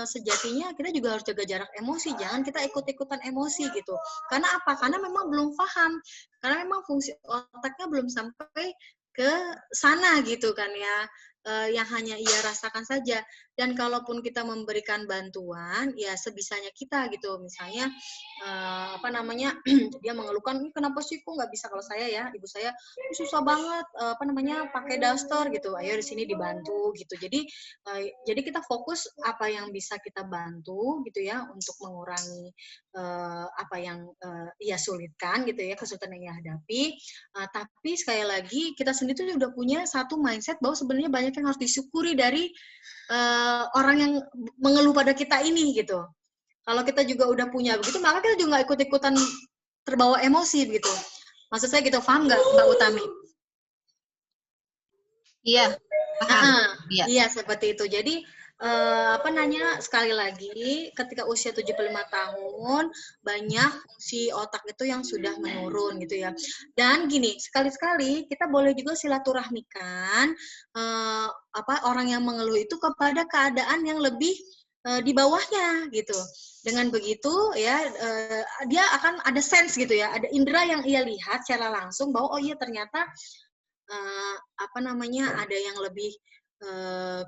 sejatinya kita juga harus jaga jarak emosi, jangan kita ikut-ikutan emosi gitu. Karena apa? Karena memang belum paham, karena memang fungsi otaknya belum sampai ke sana gitu kan ya. Yang hanya ia rasakan saja. Dan kalaupun kita memberikan bantuan, ya sebisanya kita gitu. Misalnya dia mengeluhkan, ini kenapa sih kok nggak bisa, kalau saya ya, ibu saya susah banget pakai daster gitu. Ayo di sini dibantu gitu. Jadi kita fokus apa yang bisa kita bantu gitu ya untuk mengurangi apa yang ia sulitkan gitu ya, kesulitan yang ia hadapi. Tapi sekali lagi kita sendiri tuh udah punya satu mindset bahwa sebenarnya banyak yang harus disyukuri dari orang yang mengeluh pada kita ini gitu. Kalau kita juga udah punya begitu, maka kita juga nggak ikut-ikutan terbawa emosi begitu. Maksud saya gitu, paham nggak Mbak Utami? Iya, paham. Iya, seperti itu. Jadi sekali lagi ketika usia 75 tahun banyak fungsi otak itu yang sudah menurun gitu ya. Dan gini, sekali-sekali kita boleh juga silaturahmikan orang yang mengeluh itu kepada keadaan yang lebih di bawahnya gitu. Dengan begitu ya dia akan ada sense gitu ya, ada indera yang ia lihat secara langsung bahwa oh iya ternyata ada yang lebih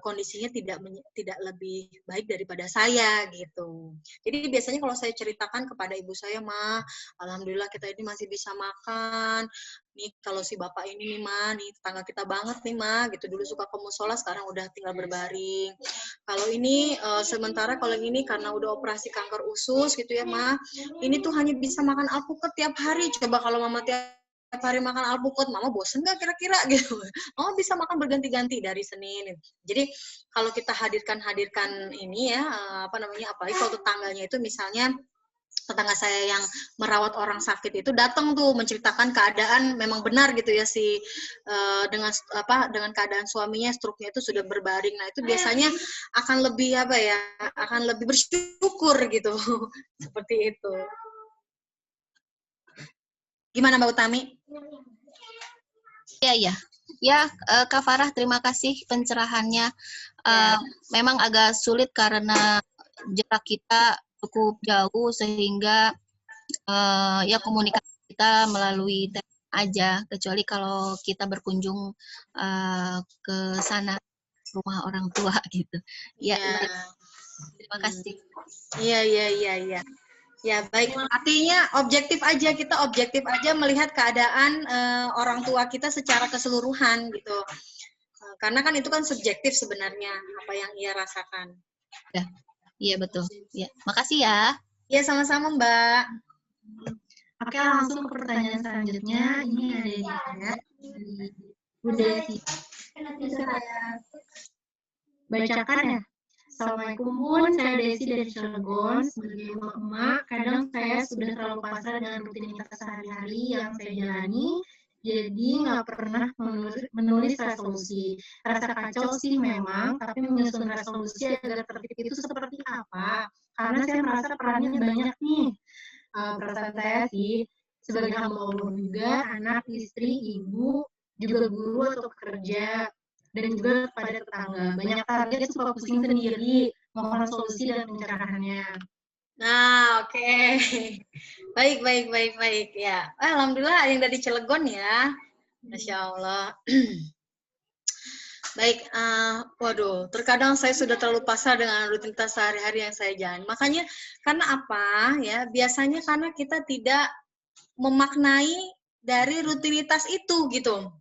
kondisinya tidak lebih baik daripada saya gitu. Jadi biasanya kalau saya ceritakan kepada ibu saya, "Ma, alhamdulillah kita ini masih bisa makan. Nih kalau si bapak ini nih, Ma, nih tetangga kita banget nih, Ma, gitu. Dulu suka ke musola, sekarang udah tinggal berbaring. Kalau ini sementara kalau yang ini karena udah operasi kanker usus gitu ya, Ma. Ini tuh hanya bisa makan alpukat tiap hari. Coba kalau Mama tiap hari makan alpukat, Mama bosen nggak kira-kira gitu. Mama bisa makan berganti-ganti dari Senin. Jadi kalau kita hadirkan ini ya, apa namanya, apalagi kalau tetangganya itu misalnya tetangga saya yang merawat orang sakit itu datang tuh menceritakan keadaan memang benar gitu ya dengan keadaan suaminya struknya itu sudah berbaring. Nah, itu biasanya akan lebih akan lebih bersyukur gitu. Seperti itu. Gimana Mbak Utami? Iya. Ya, Kak Farah, terima kasih pencerahannya. Memang agak sulit karena jarak kita cukup jauh sehingga ya komunikasi kita melalui telepon aja, kecuali kalau kita berkunjung ke sana, rumah orang tua gitu. Ya, terima kasih. Iya. Ya, baik. Artinya kita objektif aja melihat keadaan orang tua kita secara keseluruhan gitu. Karena kan itu kan subjektif sebenarnya apa yang ia rasakan. Ya, iya betul. Ya, makasih ya. Ya, sama-sama Mbak. Oke, langsung ke pertanyaan selanjutnya. Ini ada di chat di Bunda Desi. Bisa saya bacakan ya? Assalamualaikum Bun, saya Desi dari Cilegon. Sebagai emak-emak, kadang saya sudah terlalu pasrah dengan rutinitas sehari-hari yang saya jalani, jadi nggak pernah menulis resolusi. Rasa kacau sih memang, tapi menyusun resolusi agar tertib itu seperti apa? Karena saya merasa perannya banyak nih. Perasaan saya sih, sebagai hamba Allah juga, anak, istri, ibu, juga guru atau pekerja, dan juga pada tetangga. Banyak target suka pusing sendiri, mohon solusi dan pencerahannya. Nah, oke. Baik. Ya, alhamdulillah ada yang dari Cilegon ya. Masya Allah. Baik, waduh, terkadang saya sudah terlalu pasrah dengan rutinitas sehari-hari yang saya jalani. Makanya, karena apa ya? Biasanya karena kita tidak memaknai dari rutinitas itu gitu.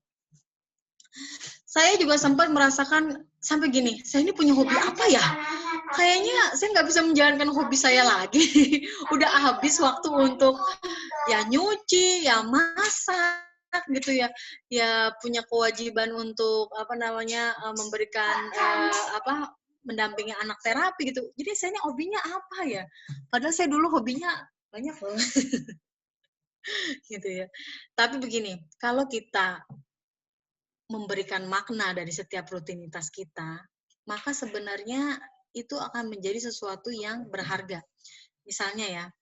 Saya juga sempat merasakan sampai gini, saya ini punya hobi apa ya? Kayaknya saya nggak bisa menjalankan hobi saya lagi. Udah habis waktu untuk ya nyuci, ya masak gitu ya. Ya punya kewajiban untuk memberikan mendampingi anak terapi gitu. Jadi saya ini hobinya apa ya? Padahal saya dulu hobinya banyak loh. Gitu ya. Tapi begini, kalau kita memberikan makna dari setiap rutinitas kita, maka sebenarnya itu akan menjadi sesuatu yang berharga. Misalnya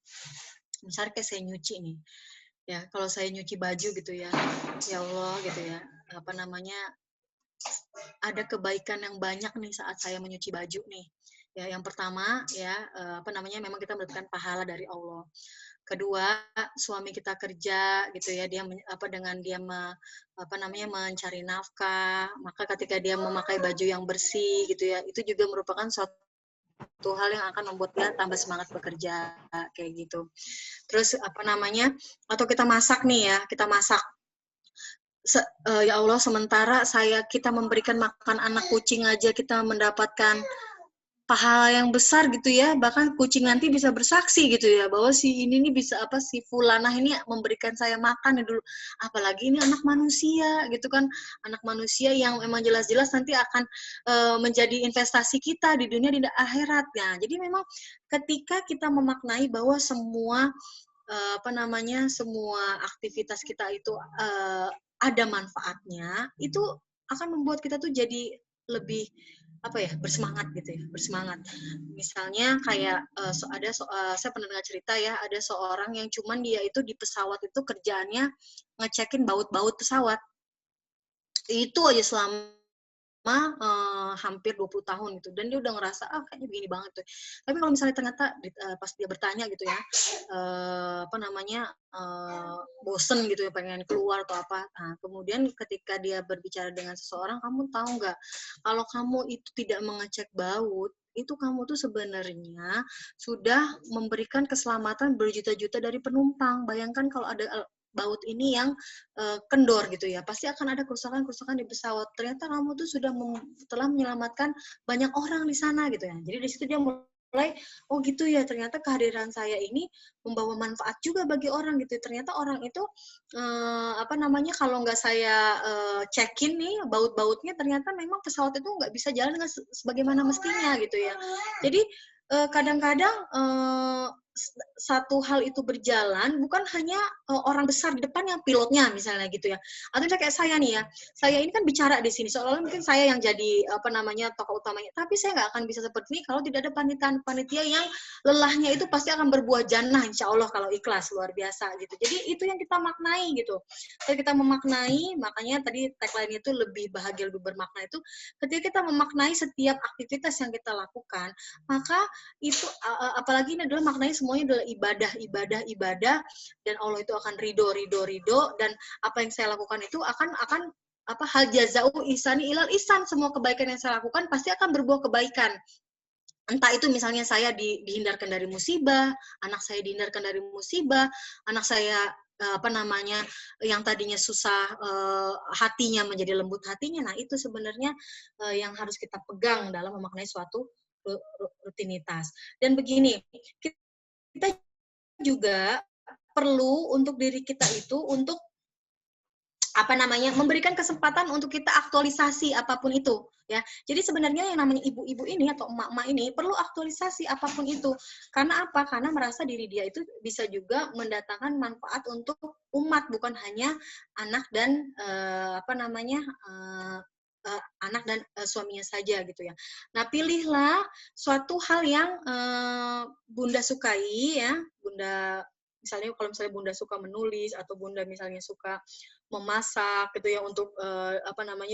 kayak saya nyuci nih, ya kalau saya nyuci baju gitu ya Allah gitu ya, ada kebaikan yang banyak nih saat saya menyuci baju nih. Ya, yang pertama memang kita mendapatkan pahala dari Allah. Kedua, suami kita kerja gitu ya, dia mencari nafkah, maka ketika dia memakai baju yang bersih gitu ya, itu juga merupakan suatu hal yang akan membuat dia tambah semangat bekerja kayak gitu. Terus atau kita masak nih ya, ya Allah, sementara kita memberikan makan anak kucing aja kita mendapatkan pahala yang besar gitu ya, bahkan kucing nanti bisa bersaksi gitu ya, bahwa si fulanah ini memberikan saya makan dulu, apalagi ini anak manusia gitu kan, anak manusia yang memang jelas-jelas nanti akan menjadi investasi kita di dunia di akhirat. Nah, jadi memang ketika kita memaknai bahwa semua semua aktivitas kita itu ada manfaatnya, itu akan membuat kita tuh jadi lebih bersemangat gitu ya, bersemangat. Misalnya kayak saya pernah dengar cerita ya, ada seorang yang cuman dia itu di pesawat itu kerjaannya ngecekin baut-baut pesawat. Itu aja selama hampir 20 tahun gitu, dan dia udah ngerasa kayaknya begini banget tuh. Tapi kalau misalnya ternyata pas dia bertanya gitu ya, bosen gitu ya, pengen keluar atau apa. Nah, kemudian ketika dia berbicara dengan seseorang, kamu tahu nggak, kalau kamu itu tidak mengecek baut, itu kamu tuh sebenarnya sudah memberikan keselamatan berjuta-juta dari penumpang. Bayangkan kalau ada baut ini yang kendor gitu ya, pasti akan ada kerusakan-kerusakan di pesawat. Ternyata kamu tuh sudah telah menyelamatkan banyak orang di sana gitu ya. Jadi di situ dia mulai, oh gitu ya, ternyata kehadiran saya ini membawa manfaat juga bagi orang gitu. Ternyata orang itu kalau nggak saya check-in nih baut-bautnya, ternyata memang pesawat itu nggak bisa jalan dengan sebagaimana mestinya gitu ya. Jadi kadang-kadang satu hal itu berjalan bukan hanya orang besar di depan yang pilotnya misalnya gitu ya. Atau misalnya kayak saya nih ya, saya ini kan bicara di sini seolah-olah mungkin saya yang jadi tokoh utamanya, tapi saya nggak akan bisa seperti ini kalau tidak ada panitia yang lelahnya itu pasti akan berbuah jannah insya Allah kalau ikhlas, luar biasa gitu. Jadi itu yang kita maknai gitu. Ketika kita memaknai, makanya tadi tagline itu lebih bahagia, lebih bermakna itu ketika kita memaknai setiap aktivitas yang kita lakukan, maka itu apalagi ini adalah maknanya semuanya adalah ibadah, dan Allah itu akan ridho, dan apa yang saya lakukan itu akan hal jazau ihsani ilal ihsan, semua kebaikan yang saya lakukan pasti akan berbuah kebaikan. Entah itu misalnya saya dihindarkan dari musibah, anak saya dihindarkan dari musibah, anak saya yang tadinya susah hatinya menjadi lembut hatinya. Nah, itu sebenarnya yang harus kita pegang dalam memaknai suatu rutinitas. Dan begini, kita juga perlu untuk diri kita itu untuk memberikan kesempatan untuk kita aktualisasi apapun itu ya. Jadi sebenarnya yang namanya ibu-ibu ini atau emak-emak ini perlu aktualisasi apapun itu. Karena apa? Karena merasa diri dia itu bisa juga mendatangkan manfaat untuk umat, bukan hanya anak dan anak dan suaminya saja gitu ya. Nah, pilihlah suatu hal yang Bunda sukai ya. Bunda misalnya kalau misalnya Bunda suka menulis atau Bunda misalnya suka memasak gitu ya, untuk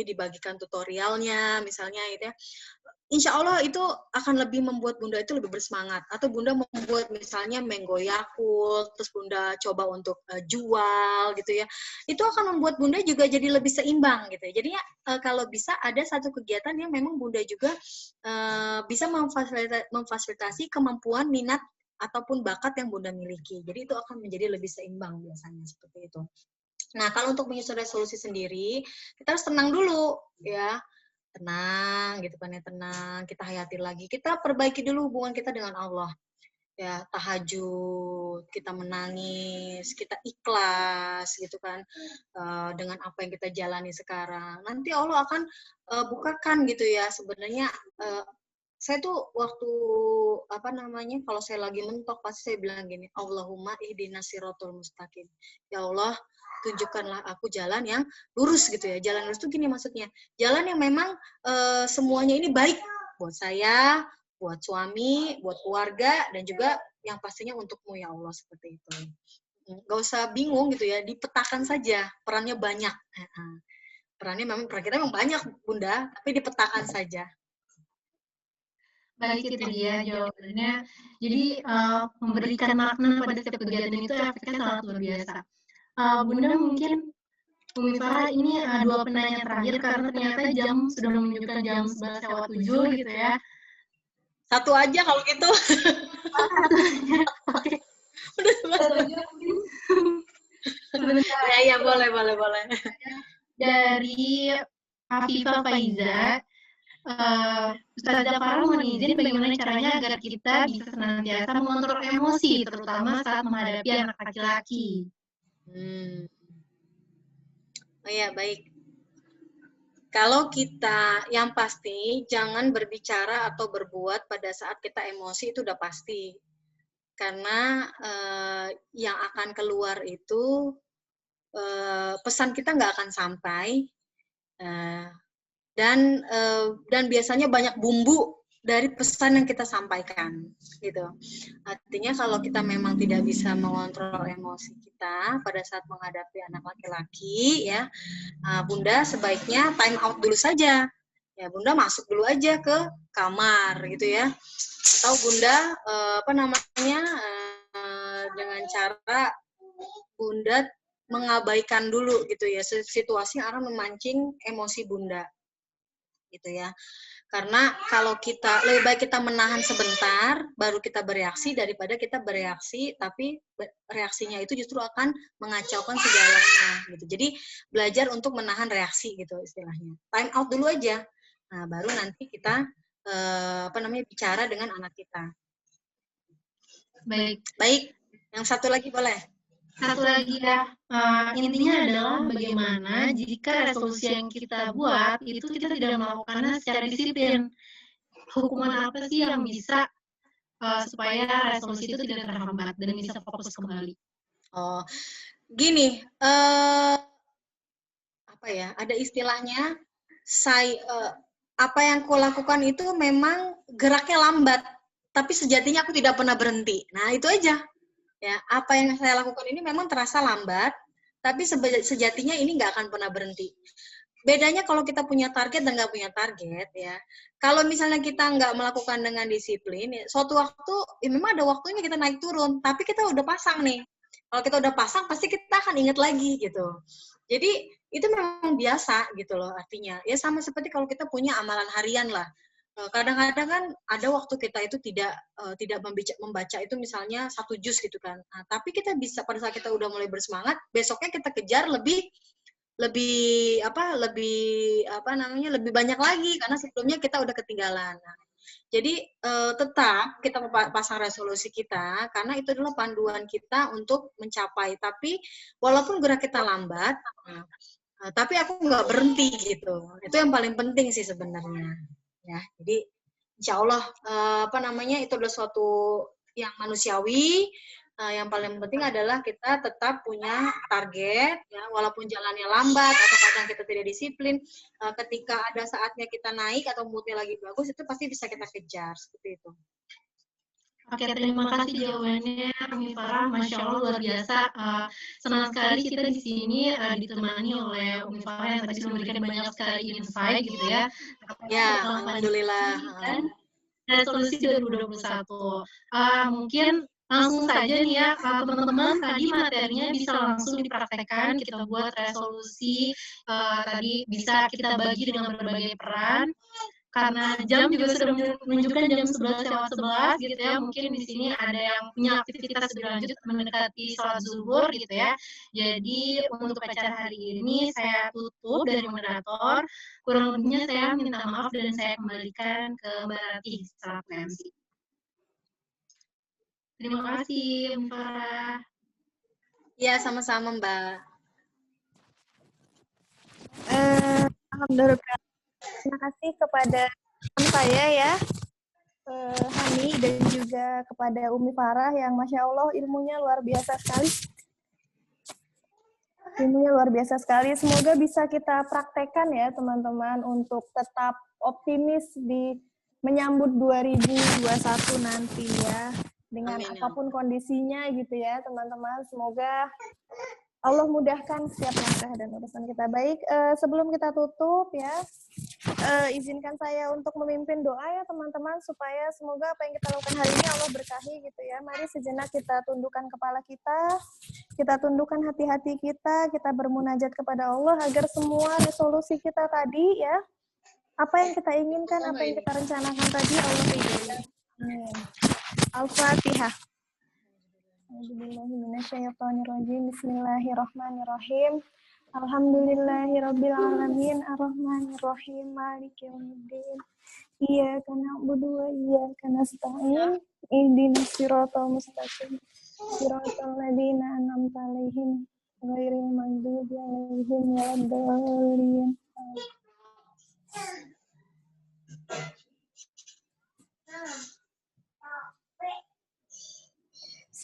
dibagikan tutorialnya misalnya gitu ya. Insya Allah itu akan lebih membuat Bunda itu lebih bersemangat. Atau Bunda membuat misalnya mango Yakult, terus Bunda coba untuk jual gitu ya. Itu akan membuat Bunda juga jadi lebih seimbang gitu ya. Jadi kalau bisa ada satu kegiatan yang memang Bunda juga bisa memfasilitasi kemampuan, minat, ataupun bakat yang Bunda miliki. Jadi itu akan menjadi lebih seimbang biasanya seperti itu. Nah, kalau untuk menyusun resolusi sendiri, kita harus tenang dulu ya. Tenang gitu kan ya, tenang, kita hayati lagi, kita perbaiki dulu hubungan kita dengan Allah ya. Tahajud, kita menangis, kita ikhlas gitu kan dengan apa yang kita jalani sekarang. Nanti Allah akan bukakan gitu ya. Sebenarnya saya tuh waktu kalau saya lagi mentok pasti saya bilang gini, Allahumma ihdinas siratal mustaqim. Ya Allah, tunjukkanlah aku jalan yang lurus gitu ya. Jalan lurus itu gini maksudnya, jalan yang memang semuanya ini baik buat saya, buat suami, buat keluarga, dan juga yang pastinya untukmu ya Allah, seperti itu. Gak usah bingung gitu ya, dipetakan saja, perannya banyak. Peran kita memang banyak Bunda, tapi dipetakan saja. Baik, itu dia jawabannya. Jadi memberikan makna pada setiap kegiatan itu efeknya sangat luar biasa. Bunda mungkin Bumi Farah ini dua penanya terakhir karena ternyata jam sudah menunjukkan jam 11:07 gitu ya. Satu aja kalau gitu. Satu aja. Oke. Udah satu aja mungkin. Ya, boleh. Dari Afifah Faiza, Ustazah Farah mohon izin bagaimana caranya agar kita bisa senantiasa mengontrol emosi, terutama saat menghadapi anak laki-laki. Oh ya, baik. Kalau kita, yang pasti jangan berbicara atau berbuat pada saat kita emosi, itu udah pasti. Karena yang akan keluar itu pesan kita nggak akan sampai, dan biasanya banyak bumbu dari pesan yang kita sampaikan gitu. Artinya kalau kita memang tidak bisa mengontrol emosi kita pada saat menghadapi anak laki-laki ya, Bunda sebaiknya time out dulu saja. ya Bunda masuk dulu aja ke kamar gitu ya. Atau Bunda dengan cara Bunda mengabaikan dulu gitu ya situasi yang akan memancing emosi Bunda gitu ya. Karena kalau kita lebih baik kita menahan sebentar baru kita bereaksi daripada kita bereaksi tapi reaksinya itu justru akan mengacaukan segalanya gitu. Jadi belajar untuk menahan reaksi gitu istilahnya. Time out dulu aja. Nah, baru nanti kita bicara dengan anak kita. Baik. Baik. Yang satu lagi boleh? Satu lagi ya, intinya adalah bagaimana jika resolusi yang kita buat itu kita tidak melakukannya secara disiplin. Hukuman apa sih yang bisa supaya resolusi itu tidak terhambat dan bisa fokus kembali? Oh, gini, ada istilahnya, apa yang aku lakukan itu memang geraknya lambat, tapi sejatinya aku tidak pernah berhenti. Nah, itu aja. Ya, apa yang saya lakukan ini memang terasa lambat, tapi sejatinya ini nggak akan pernah berhenti. Bedanya kalau kita punya target dan nggak punya target, ya. Kalau misalnya kita nggak melakukan dengan disiplin, ya, suatu waktu, ya memang ada waktunya kita naik turun, tapi kita udah pasang nih. Kalau kita udah pasang, pasti kita akan ingat lagi, gitu. Jadi, itu memang biasa, gitu loh, artinya. Ya, sama seperti kalau kita punya amalan harian lah. Kadang-kadang kan ada waktu kita itu tidak membaca itu misalnya 1 juz gitu kan. Nah, tapi kita bisa pada saat kita udah mulai bersemangat, besoknya kita kejar lebih banyak lagi karena sebelumnya kita udah ketinggalan. Nah, jadi tetap kita pasang resolusi kita karena itu adalah panduan kita untuk mencapai. Tapi walaupun gerak kita lambat, tapi aku nggak berhenti gitu. Itu yang paling penting sih sebenarnya. Ya, jadi insya Allah itu adalah suatu yang manusiawi. Yang paling penting adalah kita tetap punya target, ya, walaupun jalannya lambat atau kadang kita tidak disiplin. Ketika ada saatnya kita naik atau moodnya lagi bagus, itu pasti bisa kita kejar seperti itu. Oke, terima kasih jawabannya, Umi Farah. Masya Allah luar biasa. Senang sekali kita di sini ditemani oleh Umi Farah yang tadi sudah memberikan banyak sekali insight gitu ya. Ya, alhamdulillah. Dan resolusi 2021. Mungkin langsung saja nih ya, teman-teman, tadi materinya bisa langsung dipraktekkan, kita buat resolusi, tadi bisa kita bagi dengan berbagai peran, karena jam juga sudah menunjukkan jam 11:11 gitu ya, mungkin di sini ada yang punya aktivitas lebih lanjut mendekati sholat zuhur gitu ya. Jadi untuk acara hari ini saya tutup dari moderator, kurang lebihnya saya minta maaf dan saya kembalikan ke Mbak Ratih selaku MC. Terima kasih, Mbak Farah. Ya, sama-sama, Mbak. Alhamdulillah. Terima kasih kepada saya ya, Hani, dan juga kepada Umi Farah yang Masya Allah ilmunya luar biasa sekali. Ilmunya luar biasa sekali. Semoga bisa kita praktekkan ya teman-teman untuk tetap optimis di menyambut 2021 nanti ya. Dengan apapun kondisinya gitu ya teman-teman. Semoga Allah mudahkan setiap langkah dan urusan kita. Baik, sebelum kita tutup ya, izinkan saya untuk memimpin doa ya teman-teman, supaya semoga apa yang kita lakukan hari ini Allah berkahi gitu ya. Mari sejenak kita tundukkan kepala kita tundukkan hati-hati kita bermunajat kepada Allah agar semua resolusi kita tadi ya, apa yang kita inginkan, apa yang kita rencanakan tadi Allah ridhoi. Amin. Al-Fatihah. Bismillahirrahmanirrahim. Alhamdulillahirrabbilalamin. Ar-Rahmanirrahim. Maliki yaumiddin. Iyyaka na'budu wa iyyaka nasta'in. Ihdinas siratal mustaqim. Siratal ladzina an'amta 'alaihim ghairil maghdubi 'alaihim waladdallin.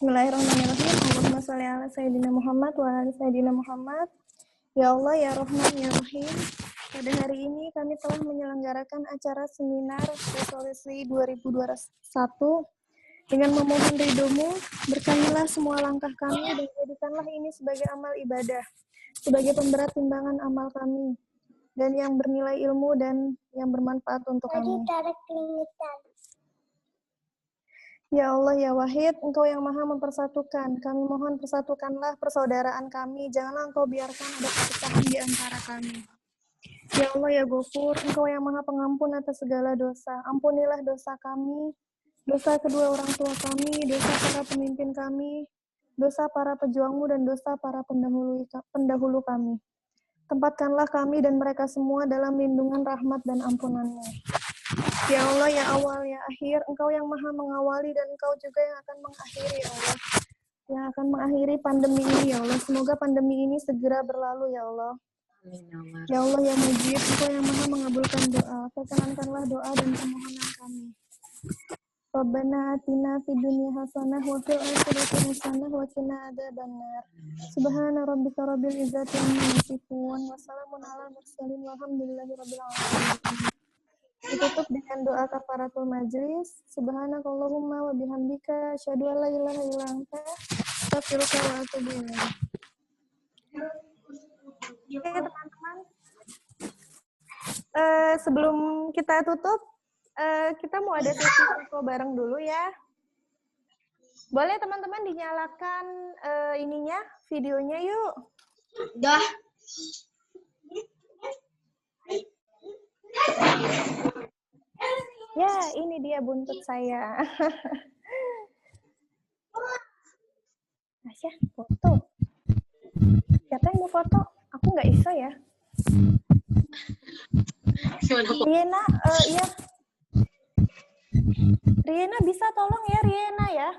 Bismillahirrahmanirrahim. Allahumma sholli ala sayyidina Muhammad wa ala sayyidina Muhammad. Ya Allah, ya Rahman, ya Rahim. Pada hari ini kami telah menyelenggarakan acara seminar resolusi 2021 dengan memohon ridho-Mu. Berkahilah semua langkah kami dan jadikanlah ini sebagai amal ibadah, sebagai pemberat timbangan amal kami. dan yang bernilai ilmu dan yang bermanfaat untuk kami. Ya Allah, ya Wahid, Engkau yang maha mempersatukan. Kami mohon persatukanlah persaudaraan kami. Janganlah Engkau biarkan ada perpecahan di antara kami. Ya Allah, ya Ghafur, Engkau yang maha pengampun atas segala dosa. Ampunilah dosa kami, dosa kedua orang tua kami, dosa para pemimpin kami, dosa para pejuangmu, dan dosa para pendahulu kami. Tempatkanlah kami dan mereka semua dalam lindungan rahmat dan ampunan-Mu. Ya Allah, ya awal, ya akhir, Engkau yang maha mengawali dan Engkau juga yang akan mengakhiri, ya Allah. Yang akan mengakhiri pandemi ini, ya Allah. Semoga pandemi ini segera berlalu, ya Allah. Ya Allah, ya Mujib, Engkau yang maha mengabulkan doa. Perkenankanlah doa dan permohonan kami. Rabbana atina fid dunya hasanah wa fil akhirati hasanah wa qina adzabannar. Subhana rabbika rabbil izzati amma yasifun wa salamun alal mursalin walhamdulillahi rabbil alamin. Ditutup dengan doa kafaratul majlis. Subhanakallahumma wa bihamdika asyhadu an la ilaha illa anta astaghfiruka wa atubu ilaik. Oke, teman-teman. Sebelum kita tutup, kita mau ada sesi foto bareng dulu ya. Boleh teman-teman dinyalakan ininya, videonya yuk. Dah. Ya, ini dia buntut saya. Asya, foto. Siapa yang mau foto? Aku nggak iso ya. Riena, iya. Riena bisa tolong ya, Riena ya.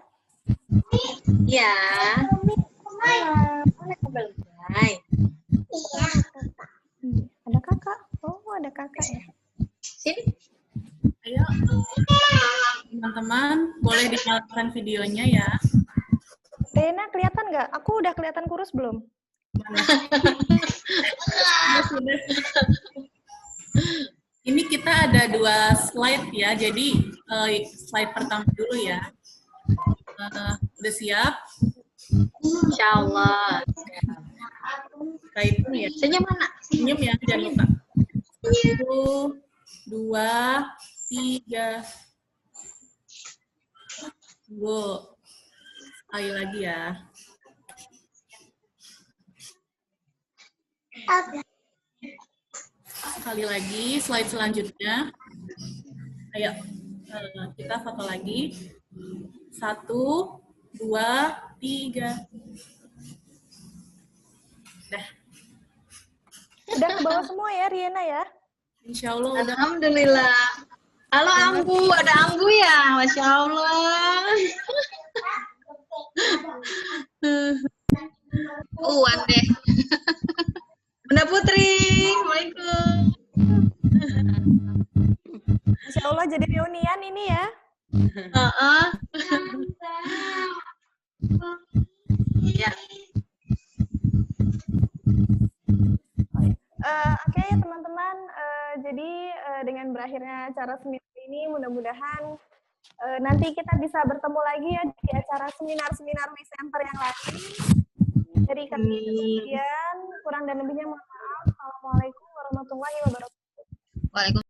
Ya. Ada kakak. Oh, ada kakak ya. Sini. Ayo, teman-teman, boleh dinyalakan videonya ya. Riena kelihatan nggak? Aku udah kelihatan kurus belum? Ini kita ada 2 slide ya, jadi slide pertama dulu ya. Udah siap? Insyaallah. Slide ini ya. Senyum mana? Senyum ya, jangan lupa. 1, 2, 3. Tunggu. Sekali lagi ya. Sekali lagi, slide selanjutnya. Ayo, kita foto lagi. 1, 2, 3. Udah ke bawah semua ya, Riena ya? Insya Allah udah. Alhamdulillah. Halo Anggu, ada Anggu ya? Masya Allah. Uwan deh. Bunda Putri, Assalamualaikum. Insya Allah jadi reunian ini ya. Ya. Oke, teman-teman. Jadi dengan berakhirnya acara seminar ini, mudah-mudahan nanti kita bisa bertemu lagi ya di acara seminar-seminar WeCenter yang lain. Dari kami sekian, kurang dan lebihnya mohon maaf. Assalamualaikum warahmatullahi wabarakatuh. Waalaikumsalam.